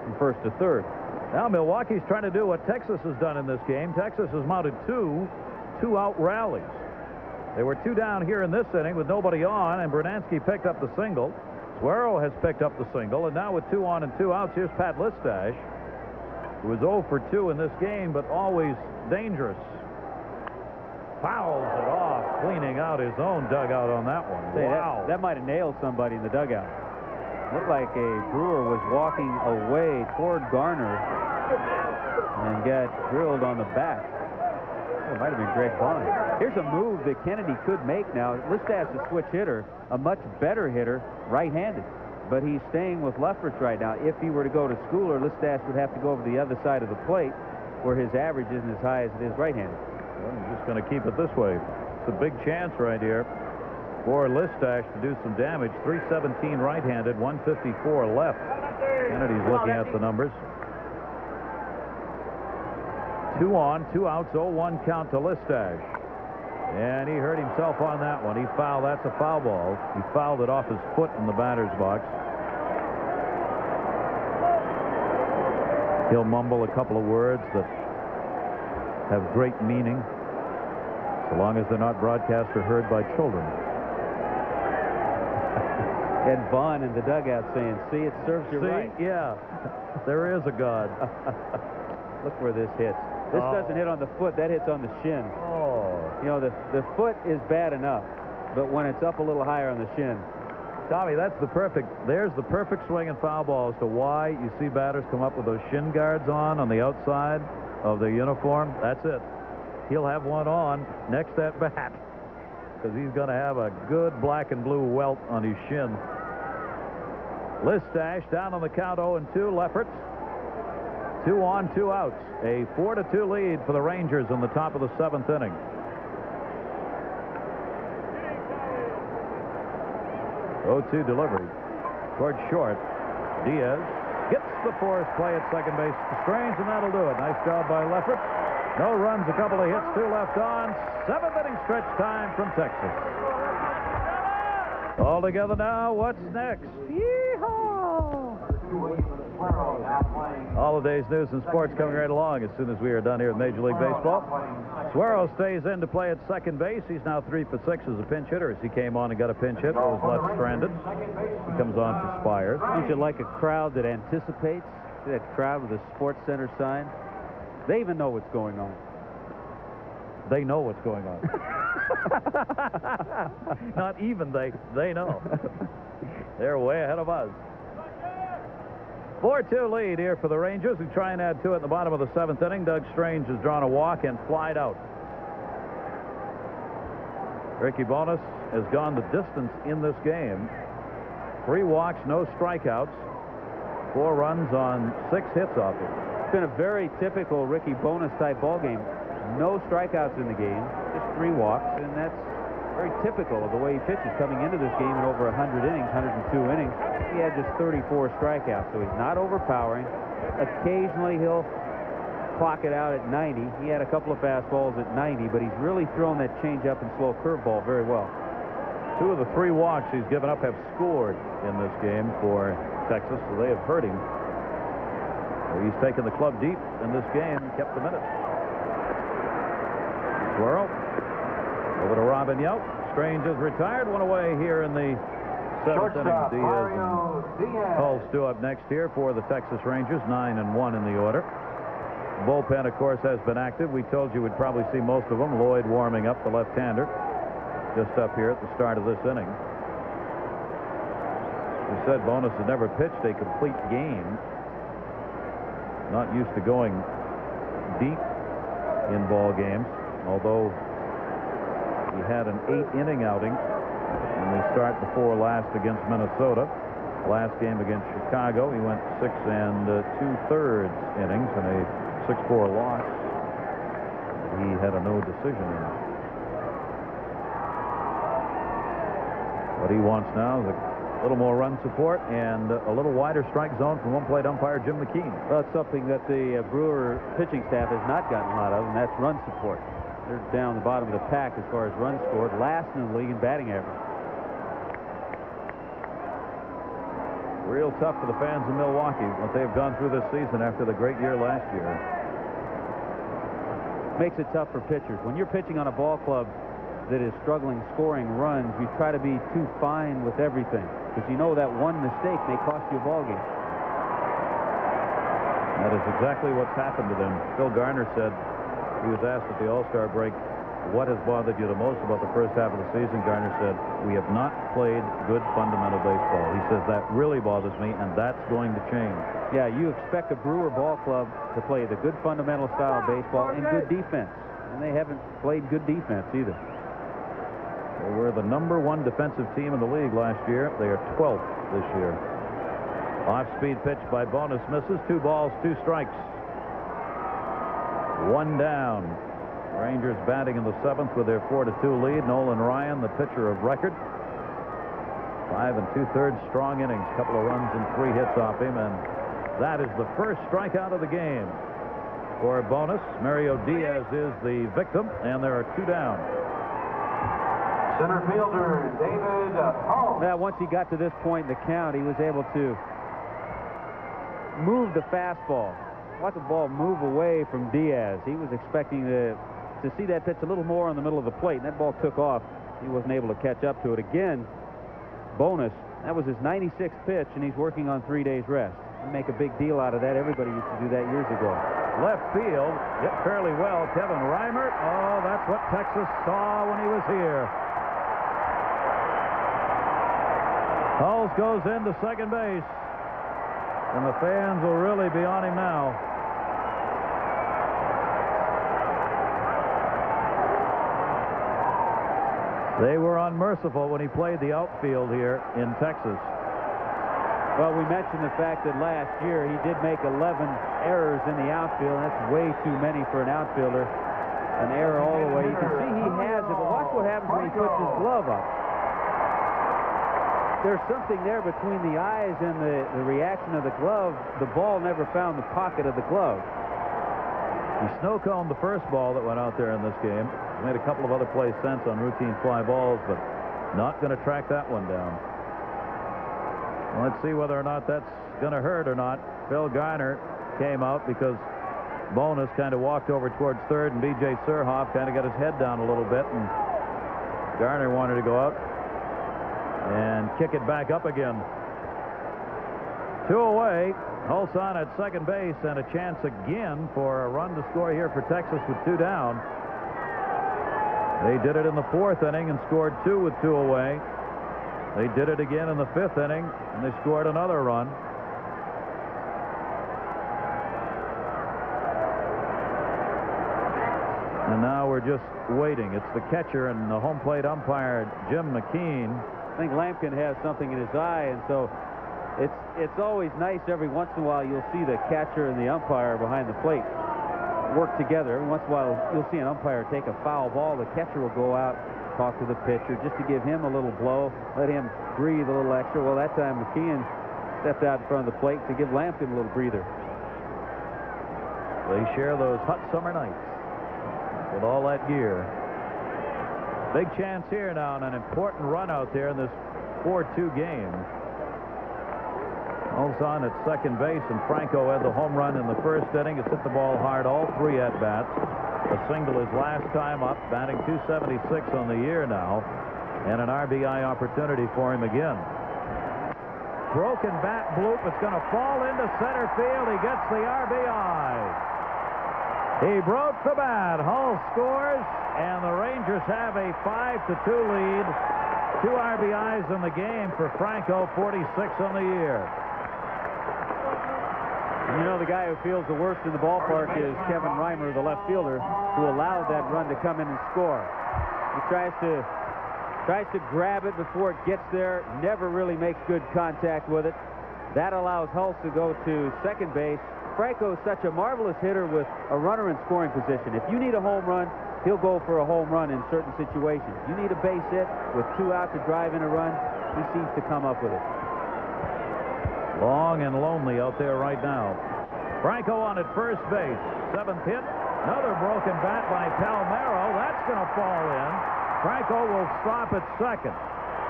from first to third. Now Milwaukee's trying to do what Texas has done in this game. Texas has mounted 2 two-out rallies. They were 2 down here in this inning with nobody on, and Brunansky picked up the single. Suero has picked up the single, and now with 2 on and 2 outs, here's Pat Listash, who was 0 for 2 in this game, but always dangerous. Fouls it off, cleaning out his own dugout on that one. Wow. That might have nailed somebody in the dugout. Looked like a Brewer was walking away toward Garner and got drilled on the back. It might have been Greg Vaughn. Here's a move that Kennedy could make now. Listash is a switch hitter, a much better hitter, right-handed. But he's staying with Lefferts right now. If he were to go to Schooler, Listash would have to go over to the other side of the plate where his average isn't as high as it is right-handed. Well, he's just going to keep it this way. It's a big chance right here for Listash to do some damage. 317 right-handed, 154 left. Kennedy's looking at the numbers. 2 on, 2 outs, 0-1 count to Listash. And he hurt himself on that one. He fouled. That's a foul ball. He fouled it off his foot in the batter's box. He'll mumble a couple of words that have great meaning, so long as they're not broadcast or heard by children. And Vaughn in the dugout saying, see, it serves you right. Yeah, there is a God. Look where this hits. This doesn't hit on the foot. That hits on the shin. Oh. You know, the foot is bad enough, but when it's up a little higher on the shin. Tommy, there's the perfect swing and foul ball as to why you see batters come up with those shin guards on the outside of their uniform. That's it. He'll have one on next at bat because he's going to have a good black and blue welt on his shin. Listash down on the count, 0-2. Lefferts 2 on, 2 outs. A 4-2 lead for the Rangers in the top of the 7th inning. Oh, 2 delivery towards short. Diaz hits the force play at second base. Strange, and that'll do it. Nice job by Leffert. No runs, a couple of hits, 2 left on. 7th inning stretch time from Texas. All together now, what's next? Yeehaw! All the day's news and sports coming right along as soon as we are done here at Major League Baseball. Suero stays in to play at second base. He's now 3 for 6 as a pinch hitter. As he came on and got a pinch hit, was left stranded. He comes on for Spires. Don't you like a crowd that anticipates? That crowd with a Sports Center sign? They even know what's going on. They know what's going on. Not even they know. They're way ahead of us. 4-2 lead here for the Rangers, who try and add 2 at the bottom of the 7th inning. Doug Strange has drawn a walk and flied out. Ricky Bonas has gone the distance in this game. 3 walks, no strikeouts. 4 runs on 6 hits off it. It's been a very typical Ricky Bonas type ball game. No strikeouts in the game, just 3 walks, and that's very typical of the way he pitches coming into this game in over 100 innings, 102 innings. He had just 34 strikeouts, so he's not overpowering. Occasionally he'll clock it out at 90. He had a couple of fastballs at 90, but he's really thrown that changeup and slow curveball very well. 2 of the 3 walks he's given up have scored in this game for Texas, so they have hurt him. He's taken the club deep in this game, kept them in it. Suero over to Robin Yount. Strange is retired, 1 away here in the 7th inning. Diaz and Hulse up next here for the Texas Rangers, 9-1 in the order. Bullpen, of course, has been active. We told you we'd probably see most of them. Lloyd warming up, the left-hander, just up here at the start of this inning. We said Bonas had never pitched a complete game. Not used to going deep in ball games, although he had an 8-inning outing in the start before last against Minnesota. Last game against Chicago, he went 6 2/3 innings in a 6-4 loss. He had a no decision in. What he wants now is a little more run support and a little wider strike zone from home plate umpire Jim McKean. Well, it's something that the Brewer pitching staff has not gotten a lot of, and that's run support. They're down the bottom of the pack as far as runs scored, last in the league in batting average. Real tough for the fans in Milwaukee, what they've gone through this season after the great year last year. Makes it tough for pitchers. When you're pitching on a ball club that is struggling scoring runs, you try to be too fine with everything, because you know that one mistake may cost you a ball game. That is exactly what's happened to them. Phil Garner said, he was asked at the All-Star break, what has bothered you the most about the first half of the season? Garner said, we have not played good fundamental baseball. He says, that really bothers me, and that's going to change. Yeah, you expect a Brewer ball club to play the good fundamental style of baseball and good defense, and they haven't played good defense either. They were the #1 defensive team in the league last year. They are 12th this year. Off-speed pitch by Bonas misses. 2 balls, 2 strikes. 1 down. Rangers batting in the 7th with their 4-2 lead. Nolan Ryan, the pitcher of record. 5 2/3 strong innings. Couple of runs and 3 hits off him, and that is the first strikeout of the game for Bonas. Mario Diaz is the victim, and there are 2 down. Center fielder David Hall. Now, once he got to this point in the count, he was able to move the fastball. Watch the ball move away from Diaz. He was expecting to see that pitch a little more in the middle of the plate, and that ball took off. He wasn't able to catch up to it. Again, Bonas, that was his 96th pitch, and he's working on 3 days rest. You make a big deal out of that. Everybody used to do that years ago. Left field, hit fairly well. Kevin Reimer. Oh, that's what Texas saw when he was here. Hulse goes into second base, and the fans will really be on him now. They were unmerciful when he played the outfield here in Texas. Well, we mentioned the fact that last year he did make 11 errors in the outfield. That's way too many for an outfielder. An error all the way. You can see he has it, but watch what happens when he puts his glove up. there's something there between the eyes and the reaction of the glove. The ball never found the pocket of the glove. He snow-coned the first ball that went out there in this game. Made a couple of other plays since on routine fly balls, but not going to track that one down. Let's see whether or not that's going to hurt or not. Phil Garner came out because Bonus kind of walked over towards third, and B.J. Surhoff kind of got his head down a little bit, and Garner wanted to go out and kick it back up again. 2 away. Holtz on at second base, and a chance again for a run to score here for Texas with 2 down. They did it in the 4th inning and scored 2 with 2 away. They did it again in the 5th inning, and they scored another run. And now we're just waiting. It's the catcher and the home plate umpire, Jim McKean. I think Lampkin has something in his eye, and so it's always nice every once in a while you'll see the catcher and the umpire behind the plate work together. Every once in a while you'll see an umpire take a foul ball. The catcher will go out, talk to the pitcher just to give him a little blow, let him breathe a little extra. Well, that time McKean stepped out in front of the plate to give Lampkin a little breather. They share those hot summer nights with all that gear. Big chance here now on an important run out there in this 4-2 game. Holtz on at second base, and Franco had the home run in the 1st inning. It's hit the ball hard all 3 at-bats. A single his last time up, batting .276 on the year now, and an RBI opportunity for him again. Broken bat bloop. It's going to fall into center field. He gets the RBI. He broke the bat. Hull scores, and the Rangers have a 5-2 lead. 2 RBIs in the game for Franco, 46 on the year. You know, the guy who feels the worst in the ballpark is Kevin Reimer, the left fielder, who allowed that run to come in and score. He tries to grab it before it gets there, never really makes good contact with it. That allows Hulse to go to second base. Franco is such a marvelous hitter with a runner in scoring position. If you need a home run, he'll go for a home run in certain situations. You need a base hit with 2 out to drive in a run, he seems to come up with it. Long and lonely out there right now. Franco on at first base. 7th hit. Another broken bat by Palmeiro. That's going to fall in. Franco will stop at second.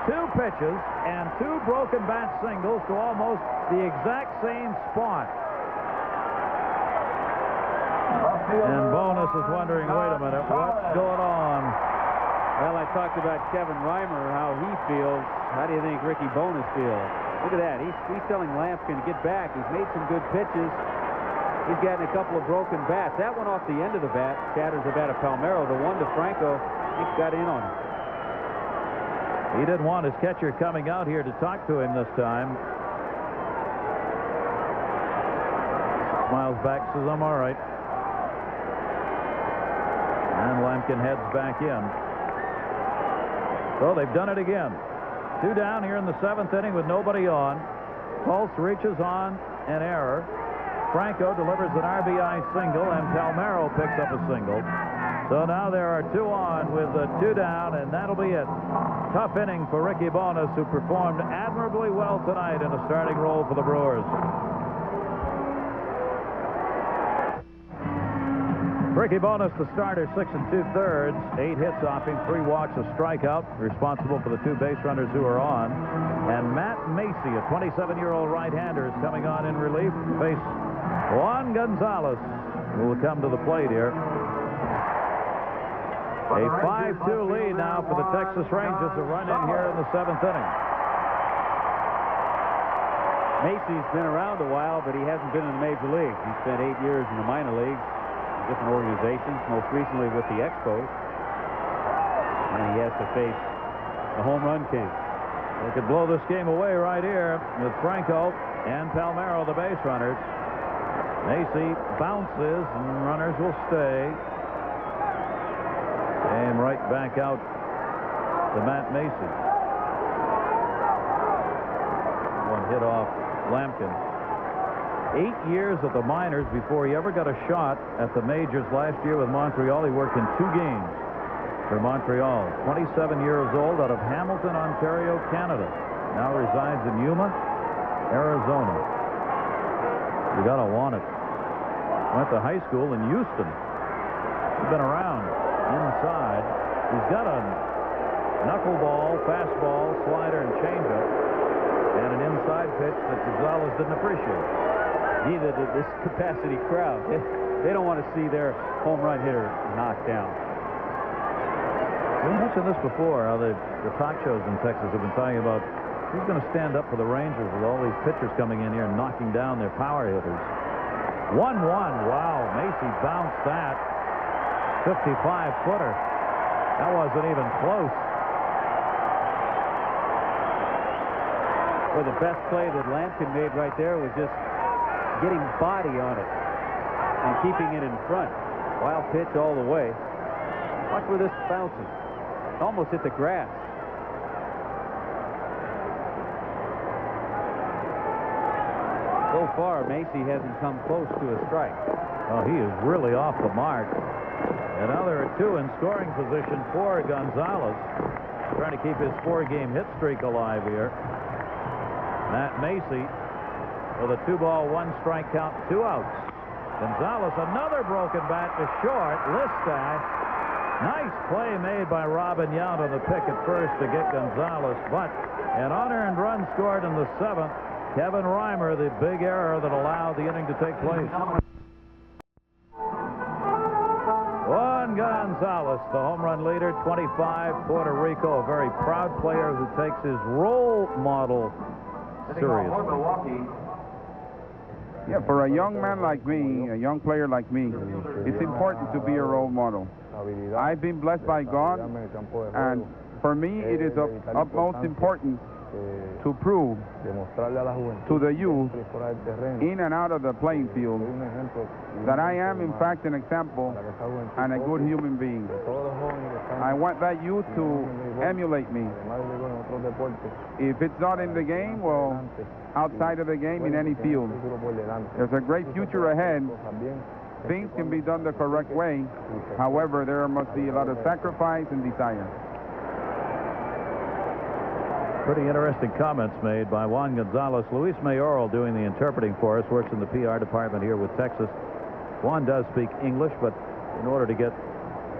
2 pitches and 2 broken bat singles to almost the exact same spot. And Bonus is wondering, wait a minute, what's going on? Well, I talked about Kevin Reimer, how he feels. How do you think Ricky Bonus feels? Look at that. He's telling Lampkin to get back. He's made some good pitches. He's gotten a couple of broken bats. That one off the end of the bat shatters the bat of Palmeiro. The one to Franco, he got in on him. He didn't want his catcher coming out here to talk to him this time. Smiles back, says, I'm all right. And Lampkin heads back in. So they've done it again. 2 down here in the 7th inning with nobody on. Pulse reaches on an error. Franco delivers an RBI single, and Palmeiro picks up a single. So now there are 2 on with 2 down, and that'll be it. Tough inning for Ricky Bonus, who performed admirably well tonight in a starting role for the Brewers. Ricky Bonus, the starter, 6 2/3, 8 hits off him, 3 walks, a strikeout, responsible for the 2 base runners who are on. And Matt Macy, a 27-year-old right-hander, is coming on in relief to face Juan Gonzalez, who will come to the plate here. A 5-2 lead now for the Texas Rangers to run in here in the 7th inning. Macy's been around a while, but he hasn't been in the major leagues. He spent 8 years in the minor leagues, different organizations, most recently with the Expos. And he has to face the home run king. They could blow this game away right here with Franco and Palmeiro, the base runners. Macy bounces, and runners will stay. Game right back out to Matt Macy. 1 hit off Lampkin. 8 years at the minors before he ever got a shot at the majors. Last year with Montreal, he worked in 2 games for Montreal. 27 years old, out of Hamilton, Ontario, Canada. now resides in Yuma, Arizona. You gotta want it. Went to high school in Houston. He's been around inside. He's got a knuckleball, fastball, slider, and changeup, and an inside pitch that Gonzalez didn't appreciate. Neither did this capacity crowd. They don't want to see their home run hitter knocked down. We mentioned this before, how the talk shows in Texas have been talking about who's going to stand up for the Rangers with all these pitchers coming in here and knocking down their power hitters. 1-1. Wow, Macy bounced that. 55-footer. That wasn't even close. Well, the best play that Lampkin made right there was just getting body on it and keeping it in front. Wild pitch all the way. Watch where this bounces. Almost hit the grass. So far, Macy hasn't come close to a strike. Oh, he is really off the mark. And now there are two in scoring position for Gonzalez, trying to keep his 4-game hit streak alive here. Matt Macy with a 2-ball, 1-strike count, 2 outs. Gonzalez, another broken bat to short. Listach. Nice play made by Robin Yount on the pick at first to get Gonzalez, but an unearned run scored in the 7th. Kevin Reimer, the big error that allowed the inning to take place. Juan Gonzalez, the home run leader, 25, Puerto Rico, a very proud player who takes his role model seriously. Yeah, for a young man like me, a young player like me, it's important to be a role model. I've been blessed by God, and for me it is of utmost importance to prove to the youth in and out of the playing field that I am in fact an example and a good human being. I want that youth to emulate me. If it's not in the game, well, outside of the game, in any field. There's a great future ahead. Things can be done the correct way. However, there must be a lot of sacrifice and desire. Pretty interesting comments made by Juan Gonzalez. Luis Mayoral doing the interpreting for us, works in the PR department here with Texas. Juan does speak English, but in order to get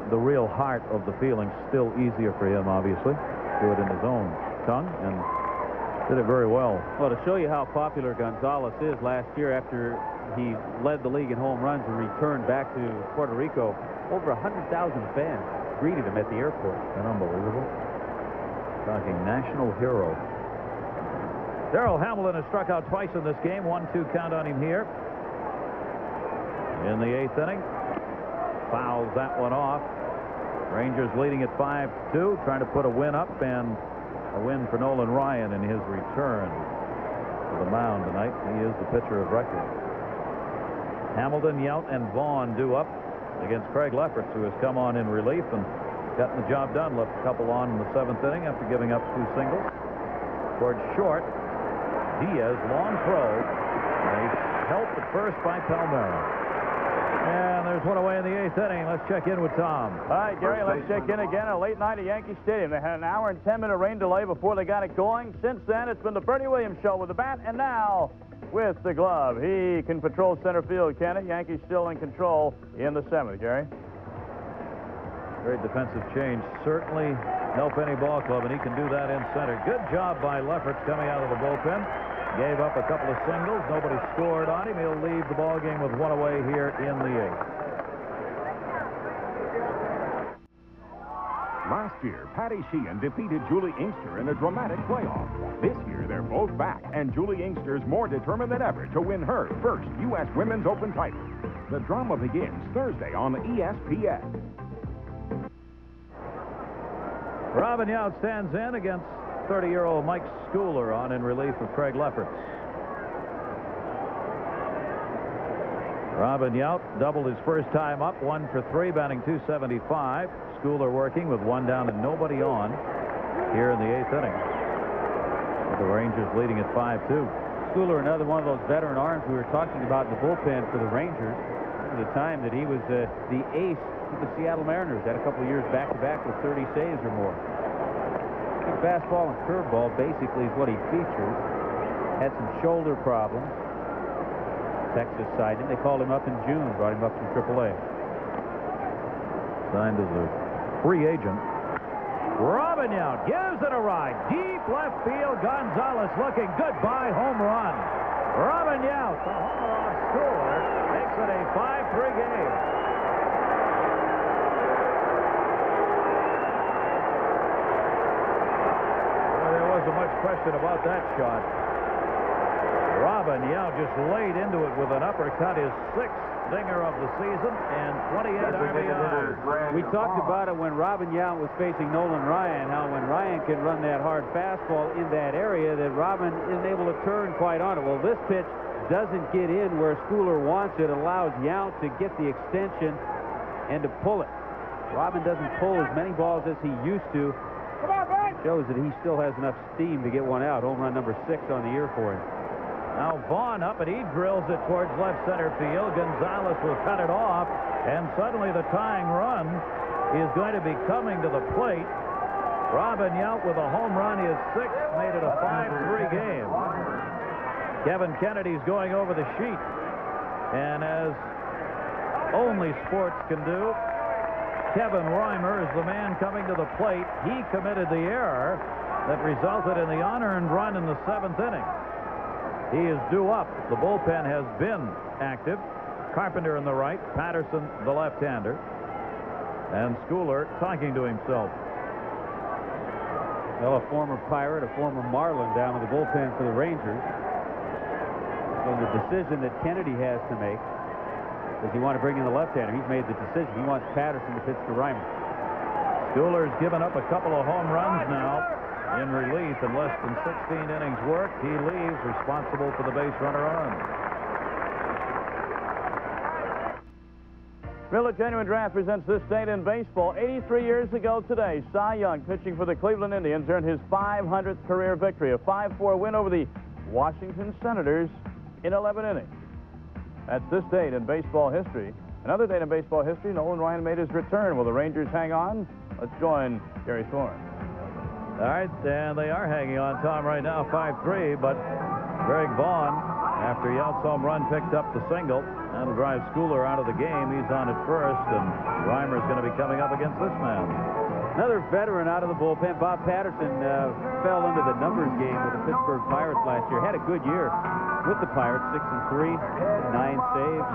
the real heart of the feeling, still easier for him, obviously. Do it in his own tongue, and did it very well. Well, to show you how popular Gonzalez is, last year after he led the league in home runs and returned back to Puerto Rico, over 100,000 fans greeted him at the airport. Isn't that unbelievable? Talking national hero. Darrell Hamilton has struck out twice in this game. 1-2 count on him here. In the 8th inning. Fouls that one off. Rangers leading at 5-2, trying to put a win up, and a win for Nolan Ryan in his return to the mound tonight. He is the pitcher of record. Hamilton, Yount, and Vaughn due up against Craig Lefferts, who has come on in relief and gotten the job done. Left a couple on in the 7th inning after giving up 2 singles. Towards short, Diaz, long throw. Nice help at first by Palmeiro. And there's one away in the 8th inning. Let's check in with Tom. All right, Gary, let's check in again at a late night at Yankee Stadium. They had an hour and 10-minute rain delay before they got it going. Since then, it's been the Bernie Williams show with the bat, and now with the glove. He can patrol center field, can he? Yankees still in control in the 7th, Gary. Great defensive change. Certainly help any ball club, and he can do that in center. Good job by Lefferts coming out of the bullpen. Gave up a couple of singles. Nobody scored on him. He'll leave the ball game with one away here in the 8th. Last year, Patty Sheehan defeated Julie Inkster in a dramatic playoff. This year, they're both back, and Julie Inkster's more determined than ever to win her first U.S. Women's Open title. The drama begins Thursday on ESPN. Robin Yount stands in against 30-year-old Mike Schooler on in relief of Craig Lefferts. Robin Yount doubled his first time up, 1 for 3, batting .275. Schooler working with 1 down and nobody on here in the 8th inning. The Rangers leading at 5-2. Schooler, another one of those veteran arms we were talking about in the bullpen for the Rangers. At the time that he was the ace with the Seattle Mariners. Had a couple of years back-to-back with 30 saves or more. fastball and curveball basically is what he features. Had some shoulder problems. Texas signed him. They called him up in June, brought him up from AAA. Signed as a free agent. Robin Yount gives it a ride. Deep left field. Gonzalez looking. Goodbye home run. Robin Yount, the homer off Schooler, makes it a 5-3 game. Well, there wasn't much question about that shot. Robin Yount just laid into it with an uppercut, his 6th dinger of the season, and 28 RBIs. We talked about it when Robin Yount was facing Nolan Ryan, how when Ryan can run that hard fastball in that area, that Robin isn't able to turn quite on it. Well, this pitch doesn't get in where Schooler wants it, allows Yount to get the extension and to pull it. Robin doesn't pull as many balls as he used to. Shows that he still has enough steam to get one out. Home run number 6 on the year for him. Now Vaughn up, and he drills it towards left center field. Gonzalez will cut it off, and suddenly the tying run is going to be coming to the plate. Robin Yount with a home run, his 6th, made it a 5-3 game. Kevin Kennedy's going over the sheet, and as only sports can do, Kevin Reimer is the man coming to the plate. He committed the error that resulted in the unearned run in the 7th inning. He is due up. The bullpen has been active. Carpenter in the right, Patterson the left-hander, and Schooler talking to himself. Well, a former Pirate, a former Marlin down in the bullpen for the Rangers. So the decision that Kennedy has to make, does he want to bring in the left-hander? He's made the decision. He wants Patterson to pitch to Reimer. Schooler's given up a couple of home runs now in relief in less than 16 innings worked. He leaves, responsible for the base runner on. Miller Genuine Draft presents this date in baseball. 83 years ago today, Cy Young, pitching for the Cleveland Indians, earned his 500th career victory, a 5-4 win over the Washington Senators in 11 innings. That's this date in baseball history. Another date in baseball history, Nolan Ryan made his return. Will the Rangers hang on? Let's join Gary Thorne. All right, and they are hanging on, Tom, right now, 5-3, but Greg Vaughn, after Yount's home run, picked up the single. That'll drive Schooler out of the game. He's on at first, and Reimer's going to be coming up against this man. Another veteran out of the bullpen. Bob Patterson fell into the numbers game with the Pittsburgh Pirates last year. Had a good year with the Pirates, 6-3, 9 saves,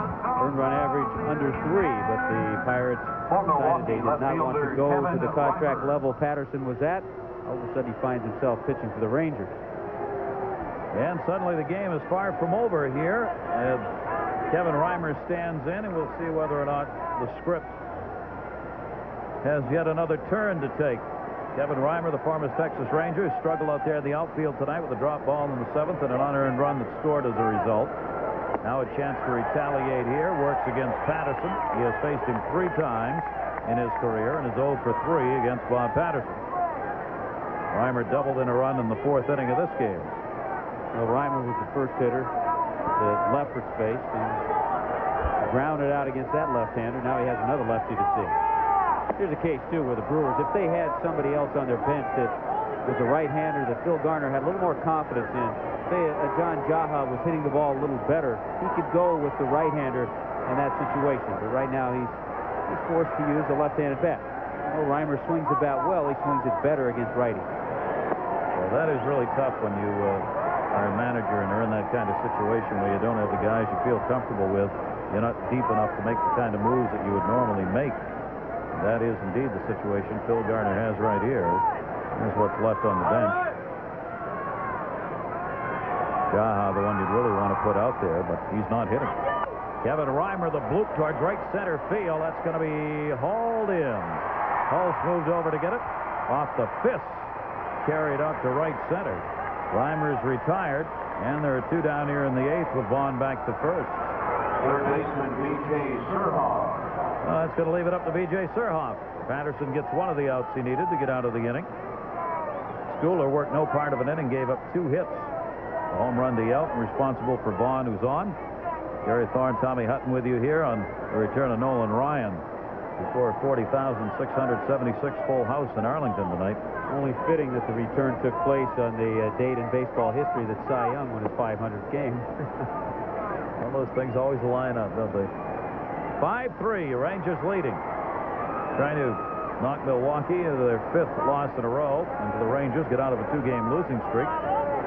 earned run average under 3, but the Pirates decided they did not want to go to the contract level Patterson was at. All of a sudden, he finds himself pitching for the Rangers. And suddenly the game is far from over here. Kevin Reimer stands in, and we'll see whether or not the script has yet another turn to take. Kevin Reimer, the former Texas Ranger, struggled out there in the outfield tonight with a drop ball in the 7th and an unearned run that scored as a result. Now a chance to retaliate here. Works against Patterson. He has faced him 3 times in his career and is 0 for 3 against Bob Patterson. Reimer doubled in a run in the 4th inning of this game. Well, Reimer was the first hitter that Lefferts faced and grounded out against that left-hander. Now he has another lefty to see. Here's a case, too, where the Brewers, if they had somebody else on their bench that was a right-hander that Phil Garner had a little more confidence in, say John Jaha was hitting the ball a little better, he could go with the right-hander in that situation. But right now he's forced to use the left-handed bat. Well, Reimer swings the bat well. He swings it better against righties. Well, that is really tough when you are a manager and are in that kind of situation where you don't have the guys you feel comfortable with. You're not deep enough to make the kind of moves that you would normally make. That is indeed the situation Phil Garner has right here. Here's what's left on the bench. Jaha, the one you'd really want to put out there, but he's not hitting. Kevin Reimer, the bloop towards right center field. That's going to be hauled in. Hulse moved over to get it. Off the fist. Carried out to right center. Reimer's retired, and there are 2 down here in the 8th with Vaughn back to first. Third baseman B.J. Surhoff. That's going to leave it up to B.J. Surhoff. Patterson gets one of the outs he needed to get out of the inning. Schooler worked no part of an inning, gave up 2 hits. A home run to Yelton, responsible for Vaughn, who's on. Gary Thorne, Tommy Hutton with you here on the return of Nolan Ryan before 40,676 full house in Arlington tonight. Only fitting that the return took place on the date in baseball history that Cy Young won his 500th game. All those things always line up, don't they? 5-3, Rangers leading. Trying to knock Milwaukee into their 5th loss in a row, and to the Rangers get out of a 2-game losing streak.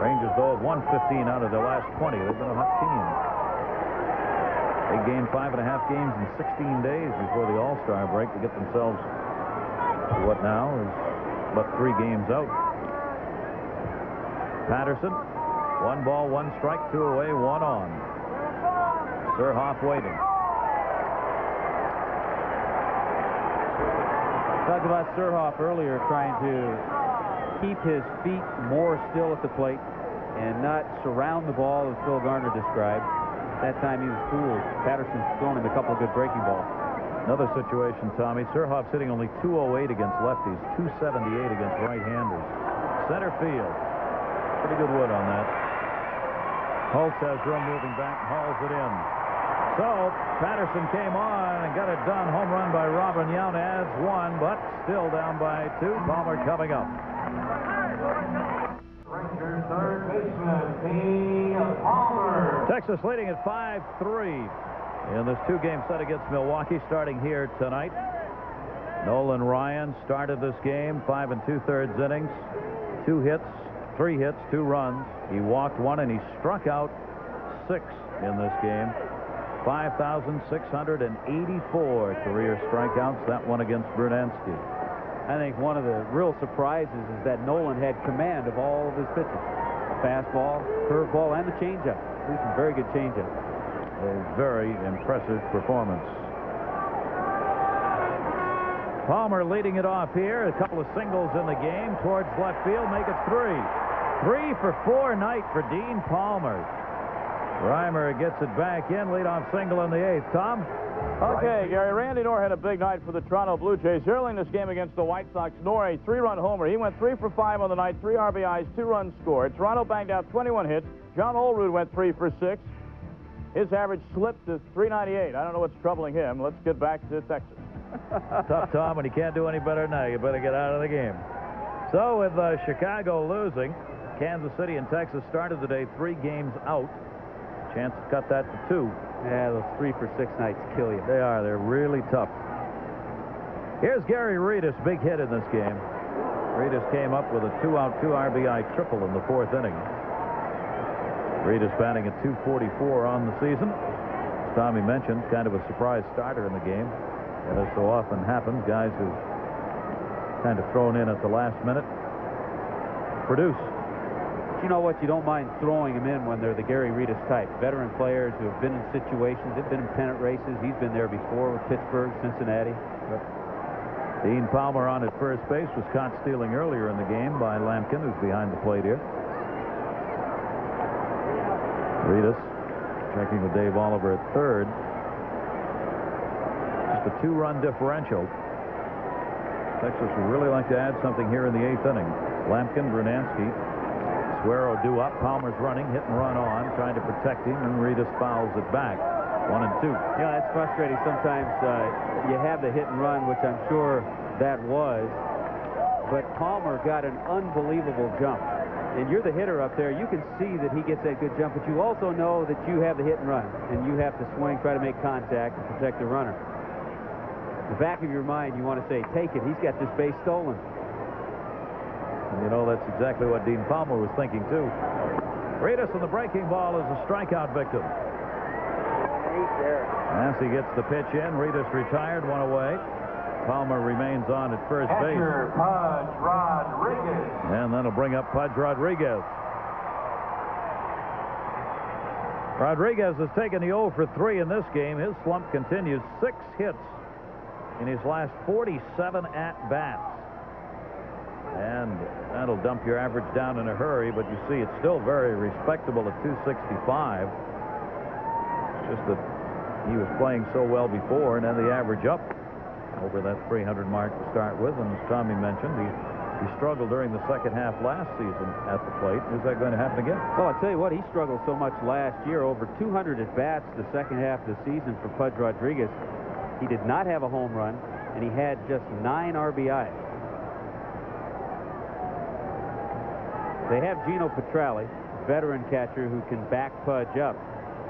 Rangers, though, have won 15 out of their last 20. They've been a hot team. They gained 5.5 games in 16 days before the All-Star break to get themselves to what now is about 3 games out. Patterson, 1 ball, 1 strike, 2 away, 1 on. Surhoff waiting. Talked about Surhoff earlier, trying to keep his feet more still at the plate and not surround the ball, as Phil Garner described. That time he was fooled. Patterson's thrown him a couple of good breaking balls. Another situation, Tommy. Surhoff's hitting only .208 against lefties, .278 against right-handers. Center field. Pretty good wood on that. Holtz has room moving back, hauls it in. So Patterson came on and got it done. Home run by Robin Yount adds 1, but still down by 2. Palmer coming up. Rangers third baseman, Phenia Palmer. Texas leading at 5-3 in this 2-game set against Milwaukee, starting here tonight. Nolan Ryan started this game, 5 2/3 innings, 2 hits, 3 hits, 2 runs. He walked 1 and he struck out 6 in this game. 5,684 career strikeouts. That one against Brunansky. I think one of the real surprises is that Nolan had command of all of his pitches. Fastball, curveball, and the changeup. Threw some very good changeup. A very impressive performance. Palmer leading it off here. A couple of singles in the game towards left field. Make it 3. 3 for 4 night for Dean Palmer. Reimer gets it back in. Leadoff single in the 8th. Tom? Okay, Gary. Randy Knorr had a big night for the Toronto Blue Jays. Early in this game against the White Sox, Knorr a 3-run homer. He went 3 for 5 on the night, 3 RBIs, 2 runs scored. Toronto banged out 21 hits. John Olerud went 3 for 6. His average slipped to .398. I don't know what's troubling him. Let's get back to Texas. Tough, Tom, when you can't do any better now. You better get out of the game. So with Chicago losing, Kansas City and Texas started the day 3 games out. Chance to cut that to 2. Yeah, those 3 for 6 nights kill you. They are. They're really tough. Here's Gary Redus, big hit in this game. Redus came up with a 2-out, 2 RBI triple in the 4th inning. Redus batting at .244 on the season. As Tommy mentioned, kind of a surprise starter in the game. And as so often happens, guys who kind of thrown in at the last minute produce. You know what? You don't mind throwing them in when they're the Gary Redus type. Veteran players who have been in situations. They've been in pennant races. He's been there before with Pittsburgh, Cincinnati. Dean Palmer on at first base was caught stealing earlier in the game by Lampkin, who's behind the plate here. Redus checking with Dave Oliver at third. Just a 2-run differential. Texas would really like to add something here in the 8th inning. Lampkin, Brunansky. Suero due up. Palmer's running, hit and run on, trying to protect him, and Redus fouls it back. 1 and 2. Yeah, that's frustrating. Sometimes you have the hit and run, which I'm sure that was, but Palmer got an unbelievable jump. And you're the hitter up there. You can see that he gets that good jump, but you also know that you have the hit and run, and you have to swing, try to make contact, and protect the runner. In the back of your mind, you want to say, take it. He's got this base stolen. And you know, that's exactly what Dean Palmer was thinking, too. Redus on the breaking ball is a strikeout victim. Massey gets the pitch in. Redus retired, 1 away. Palmer remains on at first base. Pudge Rodriguez. And that'll bring up Pudge Rodriguez. Rodriguez has taken the 0 for 3 in this game. His slump continues. 6 hits in his last 47 at-bats. And that'll dump your average down in a hurry, but you see it's still very respectable at 265. It's just that he was playing so well before, and then the average up over that 300 mark to start with. And as Tommy mentioned, he struggled during the second half last season at the plate. Is that going to happen again? Well, I'll tell you what, he struggled so much last year. Over 200 at-bats the second half of the season for Pudge Rodriguez. He did not have a home run, and he had just 9 RBIs. They have Gino Petralli, veteran catcher who can back Pudge up.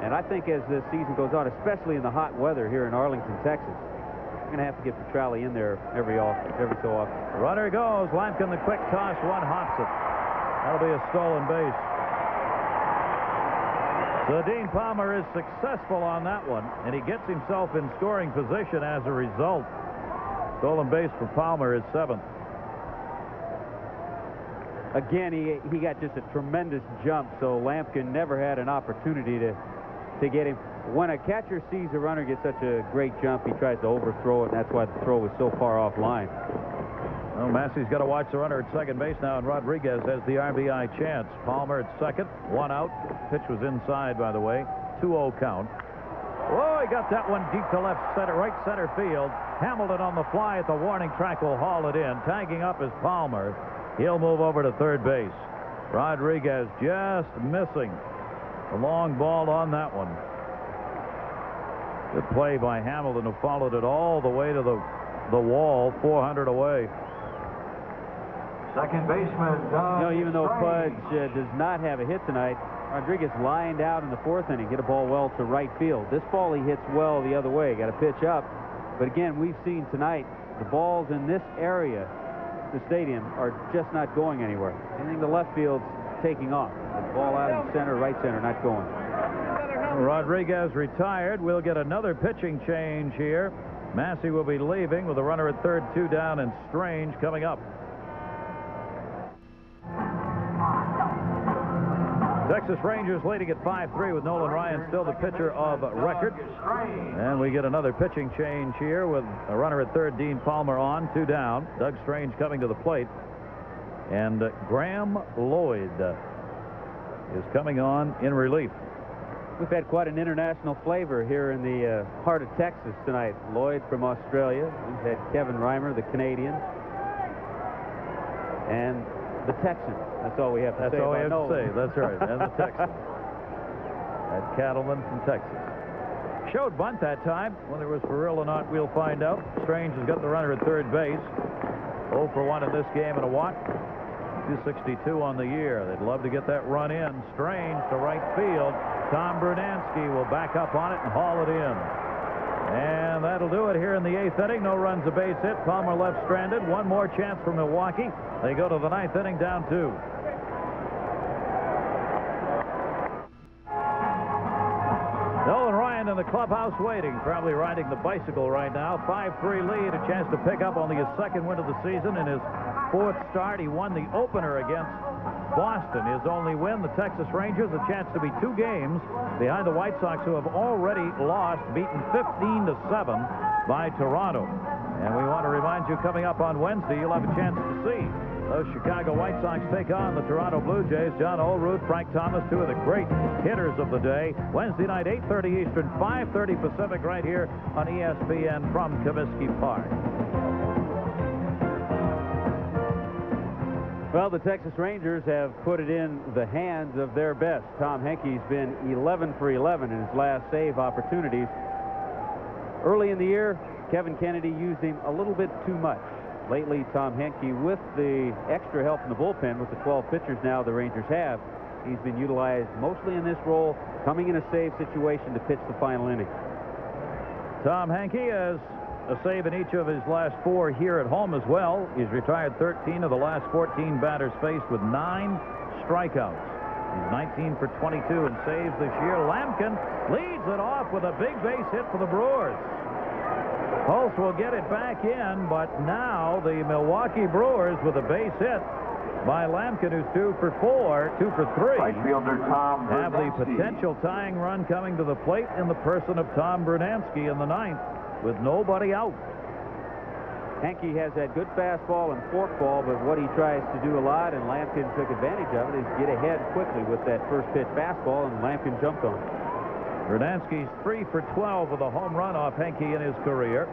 And I think as this season goes on, especially in the hot weather here in Arlington, Texas, we're going to have to get Petralli in there every so often. Runner goes. Lampkin, the quick toss, one hops it. That'll be a stolen base. So Dean Palmer is successful on that one, and he gets himself in scoring position as a result. Stolen base for Palmer is 7th. Again, he got just a tremendous jump, so Lampkin never had an opportunity to get him. When a catcher sees a runner get such a great jump, he tries to overthrow it, and that's why the throw was so far off line. Well, Massey's got to watch the runner at second base now, and Rodriguez has the RBI chance. Palmer at second, 1 out. Pitch was inside, by the way. 2-0 count. Oh, he got that one deep to right center field. Hamilton on the fly at the warning track will haul it in. Tagging up is Palmer. He'll move over to third base. Rodriguez just missing a long ball on that one. Good play by Hamilton, who followed it all the way to the wall, 400 away. Second baseman, even though Pudge does not have a hit tonight, Rodriguez lined out in the 4th inning, hit a ball well to right field. This ball he hits well the other way, got to pitch up. But again, we've seen tonight the balls in this area, the stadium, are just not going anywhere. Anything the left field's taking off. The ball out in center, right center, not going. Rodriguez retired. We'll get another pitching change here. Massey will be leaving with a runner at third, 2 down, and Strange coming up. Texas Rangers leading at 5-3 with Nolan Ryan still the pitcher of record. And we get another pitching change here with a runner at third, Dean Palmer on, 2 down. Doug Strange coming to the plate. And Graham Lloyd is coming on in relief. We've had quite an international flavor here in the heart of Texas tonight. Lloyd from Australia. We've had Kevin Reimer, the Canadian. And the Texan. That's all we have to say. That's all we have to say. That's right. And the Texan. That cattleman from Texas. Showed bunt that time. Whether it was for real or not, we'll find out. Strange has got the runner at third base. 0 for 1 in this game and a walk. 262 on the year. They'd love to get that run in. Strange to right field. Tom Brunansky will back up on it and haul it in. And that'll do it here in the 8th inning. No runs, a base hit. Palmer left stranded. One more chance for Milwaukee. They go to the 9th inning down 2. Nolan Ryan in the clubhouse waiting, probably riding the bicycle right now. 5-3 lead, a chance to pick up only his 2nd win of the season. In his 4th start, he won the opener against Boston. His only win, the Texas Rangers, a chance to be 2 games behind the White Sox, who have already lost, beaten 15-7 by Toronto. And we want to remind you, coming up on Wednesday, you'll have a chance to see those Chicago White Sox take on the Toronto Blue Jays. John Olerud, Frank Thomas, 2 of the great hitters of the day. Wednesday night, 8:30 Eastern, 5:30 Pacific, right here on ESPN from Comiskey Park. Well, the Texas Rangers have put it in the hands of their best. Tom Henke's been 11 for 11 in his last save opportunities. Early in the year, Kevin Kennedy used him a little bit too much. Lately, Tom Henke, with the extra help in the bullpen, with the 12 pitchers now the Rangers have, he's been utilized mostly in this role, coming in a save situation to pitch the final inning. Tom Henke has a save in each of his last 4 here at home as well. He's retired 13 of the last 14 batters faced with 9 strikeouts. He's 19 for 22 in saves this year. Lampkin leads it off with a big base hit for the Brewers. Pulse will get it back in, but now the Milwaukee Brewers with a base hit by Lampkin, who's 2 for 4, 2 for 3. Right fielder Tom have the Brunansky. potential tying run coming to the plate in the person of Tom Brunansky in the 9th with nobody out. Henke has that good fastball and forkball, but what he tries to do a lot, and Lampkin took advantage of it, is get ahead quickly with that first pitch fastball, and Lampkin jumped on it. Brunansky's 3 for 12 with a home run off Henke in his career.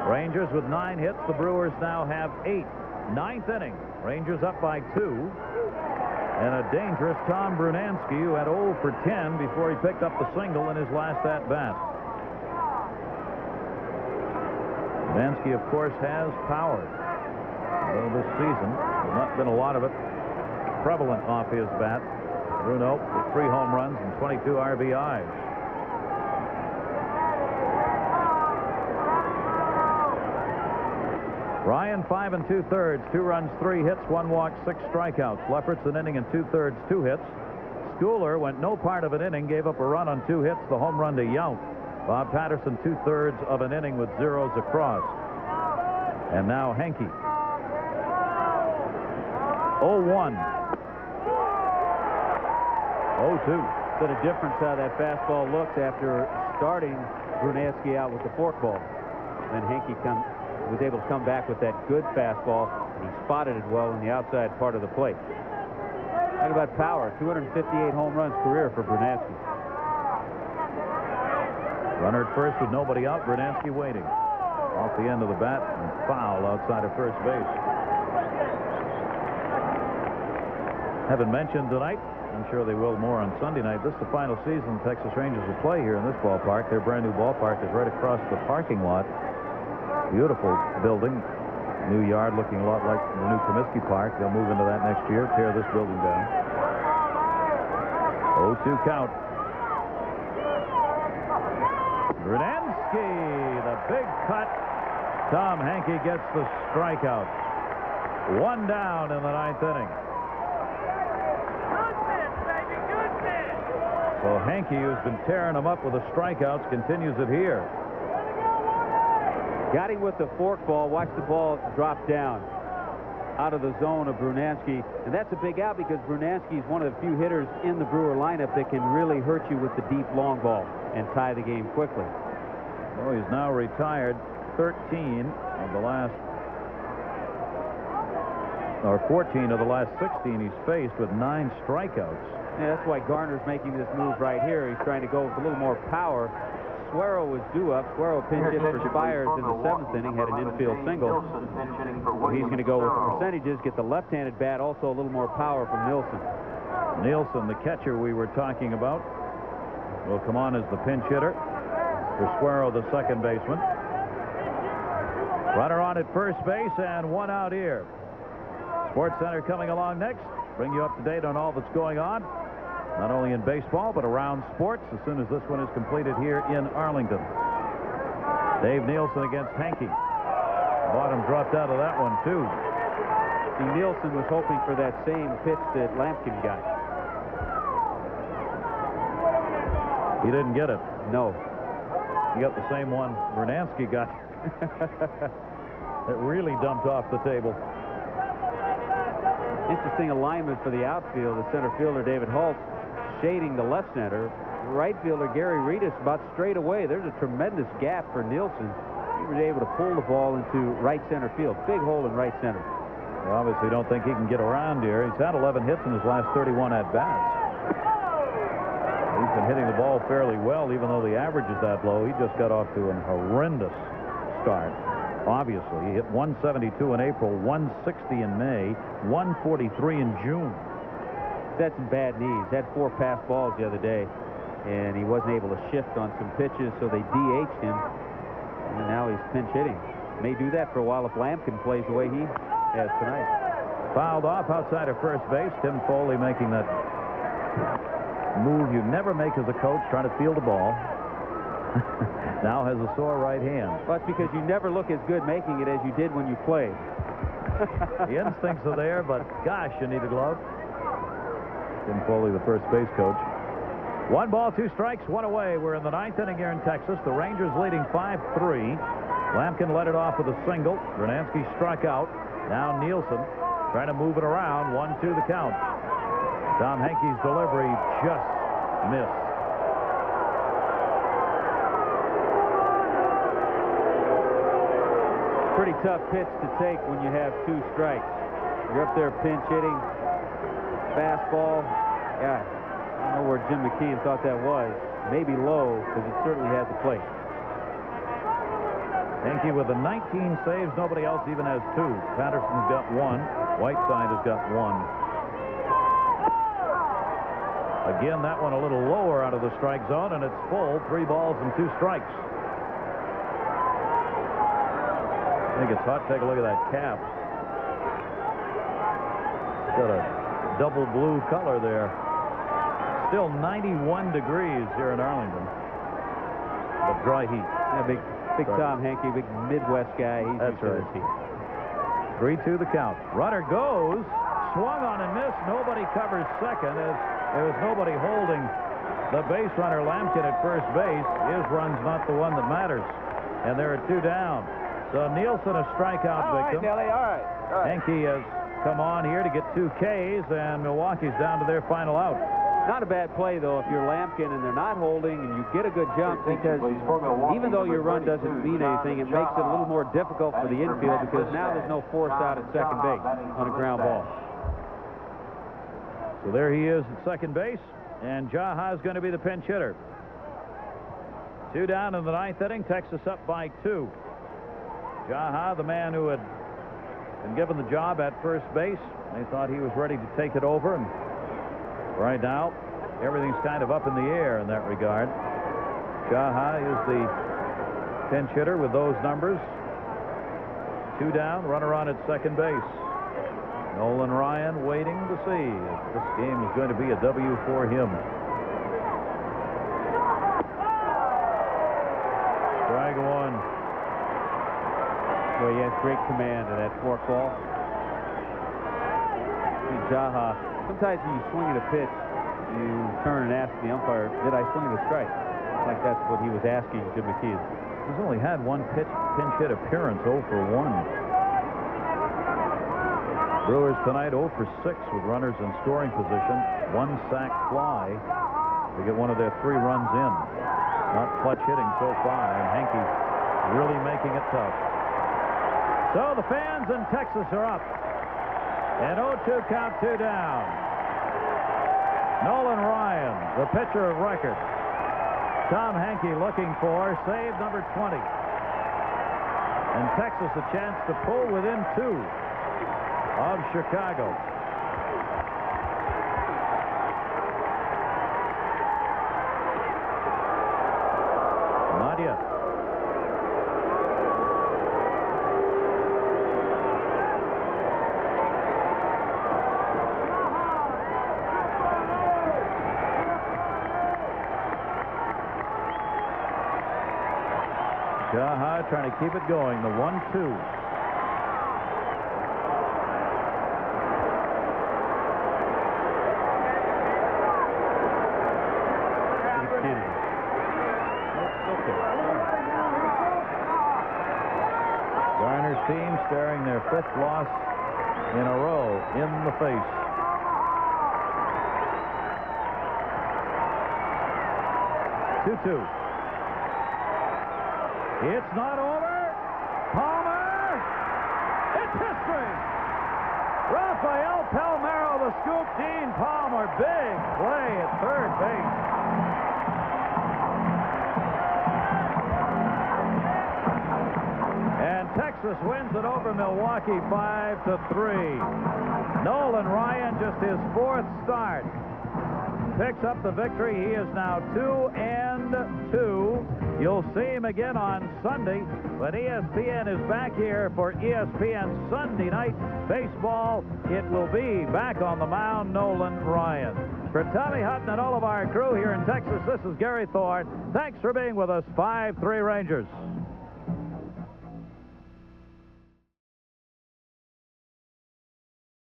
Rangers with 9 hits. The Brewers now have 8. 9th inning. Rangers up by 2. And a dangerous Tom Brunansky, who had 0 for 10 before he picked up the single in his last at-bat. Brunansky, of course, has power. Though this season, there's not been a lot of it. prevalent off his bat. Bruno with 3 home runs and 22 RBIs. Ryan 5 2/3, 2 runs, 3 hits, 1 walk, 6 strikeouts. Lefferts an inning and 2/3, 2 hits. Schooler went no part of an inning, gave up a run on 2 hits, the home run to Yount. Bob Patterson 2/3 of an inning with zeros across. And now Henke. 0-1. 0-2. So the difference how that fastball looked after starting Brunansky out with the forkball. Then Henke was able to come back with that good fastball, and he spotted it well in the outside part of the plate. Talk about power. 258 home runs career for Brunansky. Runner at first with nobody out. Brunansky waiting. Off the end of the bat and foul outside of first base. Haven't mentioned tonight. I'm sure they will more on Sunday night. This is the final season Texas Rangers will play here in this ballpark. Their brand new ballpark is right across the parking lot. Beautiful building. New yard looking a lot like the new Comiskey Park. They'll move into that next year, tear this building down. 0-2 count. Brunansky, the big cut. Tom Henke gets the strikeout. 1 down in the 9th inning. So Henke, who's been tearing them up with the strikeouts, continues it here. Got him with the forkball. Watch the ball drop down out of the zone of Brunansky. And that's a big out because Brunansky is one of the few hitters in the Brewer lineup that can really hurt you with the deep long ball and tie the game quickly. Well, he's now retired 13 of the last, or 14 of the last 16 he's faced with 9 strikeouts. Yeah, that's why Garner's making this move right here. He's trying to go with a little more power. Suero was due up. Suero pinch hit for Spires in the 7th inning, had an infield single. So he's going to go with the percentages, get the left-handed bat, also a little more power from Nilsson. Nielsen, the catcher we were talking about, will come on as the pinch hitter for Suero, the second baseman. Runner on at first base and 1 out here. Sports Center coming along next. Bring you up to date on all that's going on, not only in baseball, but around sports as soon as this one is completed here in Arlington. Dave Nielsen against Henke. Bottom dropped out of that one, too. See, Nielsen was hoping for that same pitch that Lampkin got. He didn't get it. No. He got the same one Brunansky got. It really dumped off the table. Interesting alignment for the outfield. The center fielder, David Holtz, shading the left center. Right fielder, Gary Redus, about straight away. There's a tremendous gap for Nielsen. He was able to pull the ball into right center field. Big hole in right center. They obviously don't think he can get around here. He's had 11 hits in his last 31 at-bats. He's been hitting the ball fairly well, even though the average is that low. He just got off to a horrendous start. Obviously, he hit 172 in April, 160 in May, 143 in June. He's had some bad knees. Had 4 pass balls the other day, and he wasn't able to shift on some pitches, so they DH'd him, and now he's pinch hitting. May do that for a while if Lampkin plays the way he has tonight. Fouled off outside of first base. Tim Foley making that move you never make as a coach, trying to field the ball. Now has a sore right hand. Well, that's because you never look as good making it as you did when you played. The instincts are there, but gosh, you need a glove. Tim Foley, the first base coach. 1 ball, 2 strikes, 1 away. We're in the 9th inning here in Texas. The Rangers leading 5-3. Lampkin led it off with a single. Brunansky struck out. Now Nielsen trying to move it around. 1-2 the count. Tom Henke's delivery just missed. Pretty tough pitch to take when you have 2 strikes. You're up there pinch hitting. Fastball. Yeah, I don't know where Jim McKeon thought that was. Maybe low, because it certainly has a plate. Henke with the 19 saves. Nobody else even has 2. Patterson's got 1. Whiteside has got 1. Again, that one a little lower out of the strike zone, and it's full. 3 balls and 2 strikes. I think it's hot. Take a look at that cap. Got a double blue color there. Still 91 degrees here in Arlington. But dry heat. Yeah, big Tom Henke, big Midwest guy. That's right. 3-2 the count. Runner goes. Swung on and missed. Nobody covers second as there was nobody holding the base runner Lampkin at first base. His run's not the one that matters. And there are 2 down. So Nielsen a strikeout victim. All right. Henke has come on here to get 2 Ks, and Milwaukee's down to their final out. Not a bad play, though, if you're Lampkin and they're not holding and you get a good jump, because even though your run doesn't mean anything, it makes it a little more difficult for the infield because now there's no force out at second base on a ground ball. So there he is at second base, and Jaha's going to be the pinch hitter. 2 down in the 9th inning. Texas up by 2. Jaha, the man who had been given the job at first base, they thought he was ready to take it over, and right now everything's kind of up in the air in that regard. Jaha is the pinch hitter with those numbers. 2 down, runner on at second base. Nolan Ryan waiting to see if this game is going to be a W for him. Strike 1. Well, he has great command of that fork ball. Jaha, sometimes when you swing at a pitch, you turn and ask the umpire, did I swing at a strike? I think that's what he was asking Jim McKee. He's only had 1 pinch hit appearance, 0 for 1. Brewers tonight 0 for 6 with runners in scoring position. 1 sac fly to get one of their 3 runs in. Not clutch hitting so far, and Henke really making it tough. So the fans in Texas are up. And 0-2 count, 2 down. Nolan Ryan, the pitcher of record. Tom Henke looking for save number 20. And Texas a chance to pull within 2 of Chicago. Not yet. Jaha trying to keep it going. The 1-2. Garner's team staring their 5th loss in a row in the face. Two. It's not over. Palmer. It's history. Rafael Palmeiro, the scoop. Dean Palmer, big play at third base. And Texas wins it over Milwaukee 5-3. Nolan Ryan, just his 4th start, picks up the victory. He is now 2-2. You'll see him again on Sunday when ESPN is back here for ESPN Sunday Night Baseball. It will be back on the mound, Nolan Ryan. For Tommy Hutton and all of our crew here in Texas, this is Gary Thorne. Thanks for being with us. 5-3 Rangers.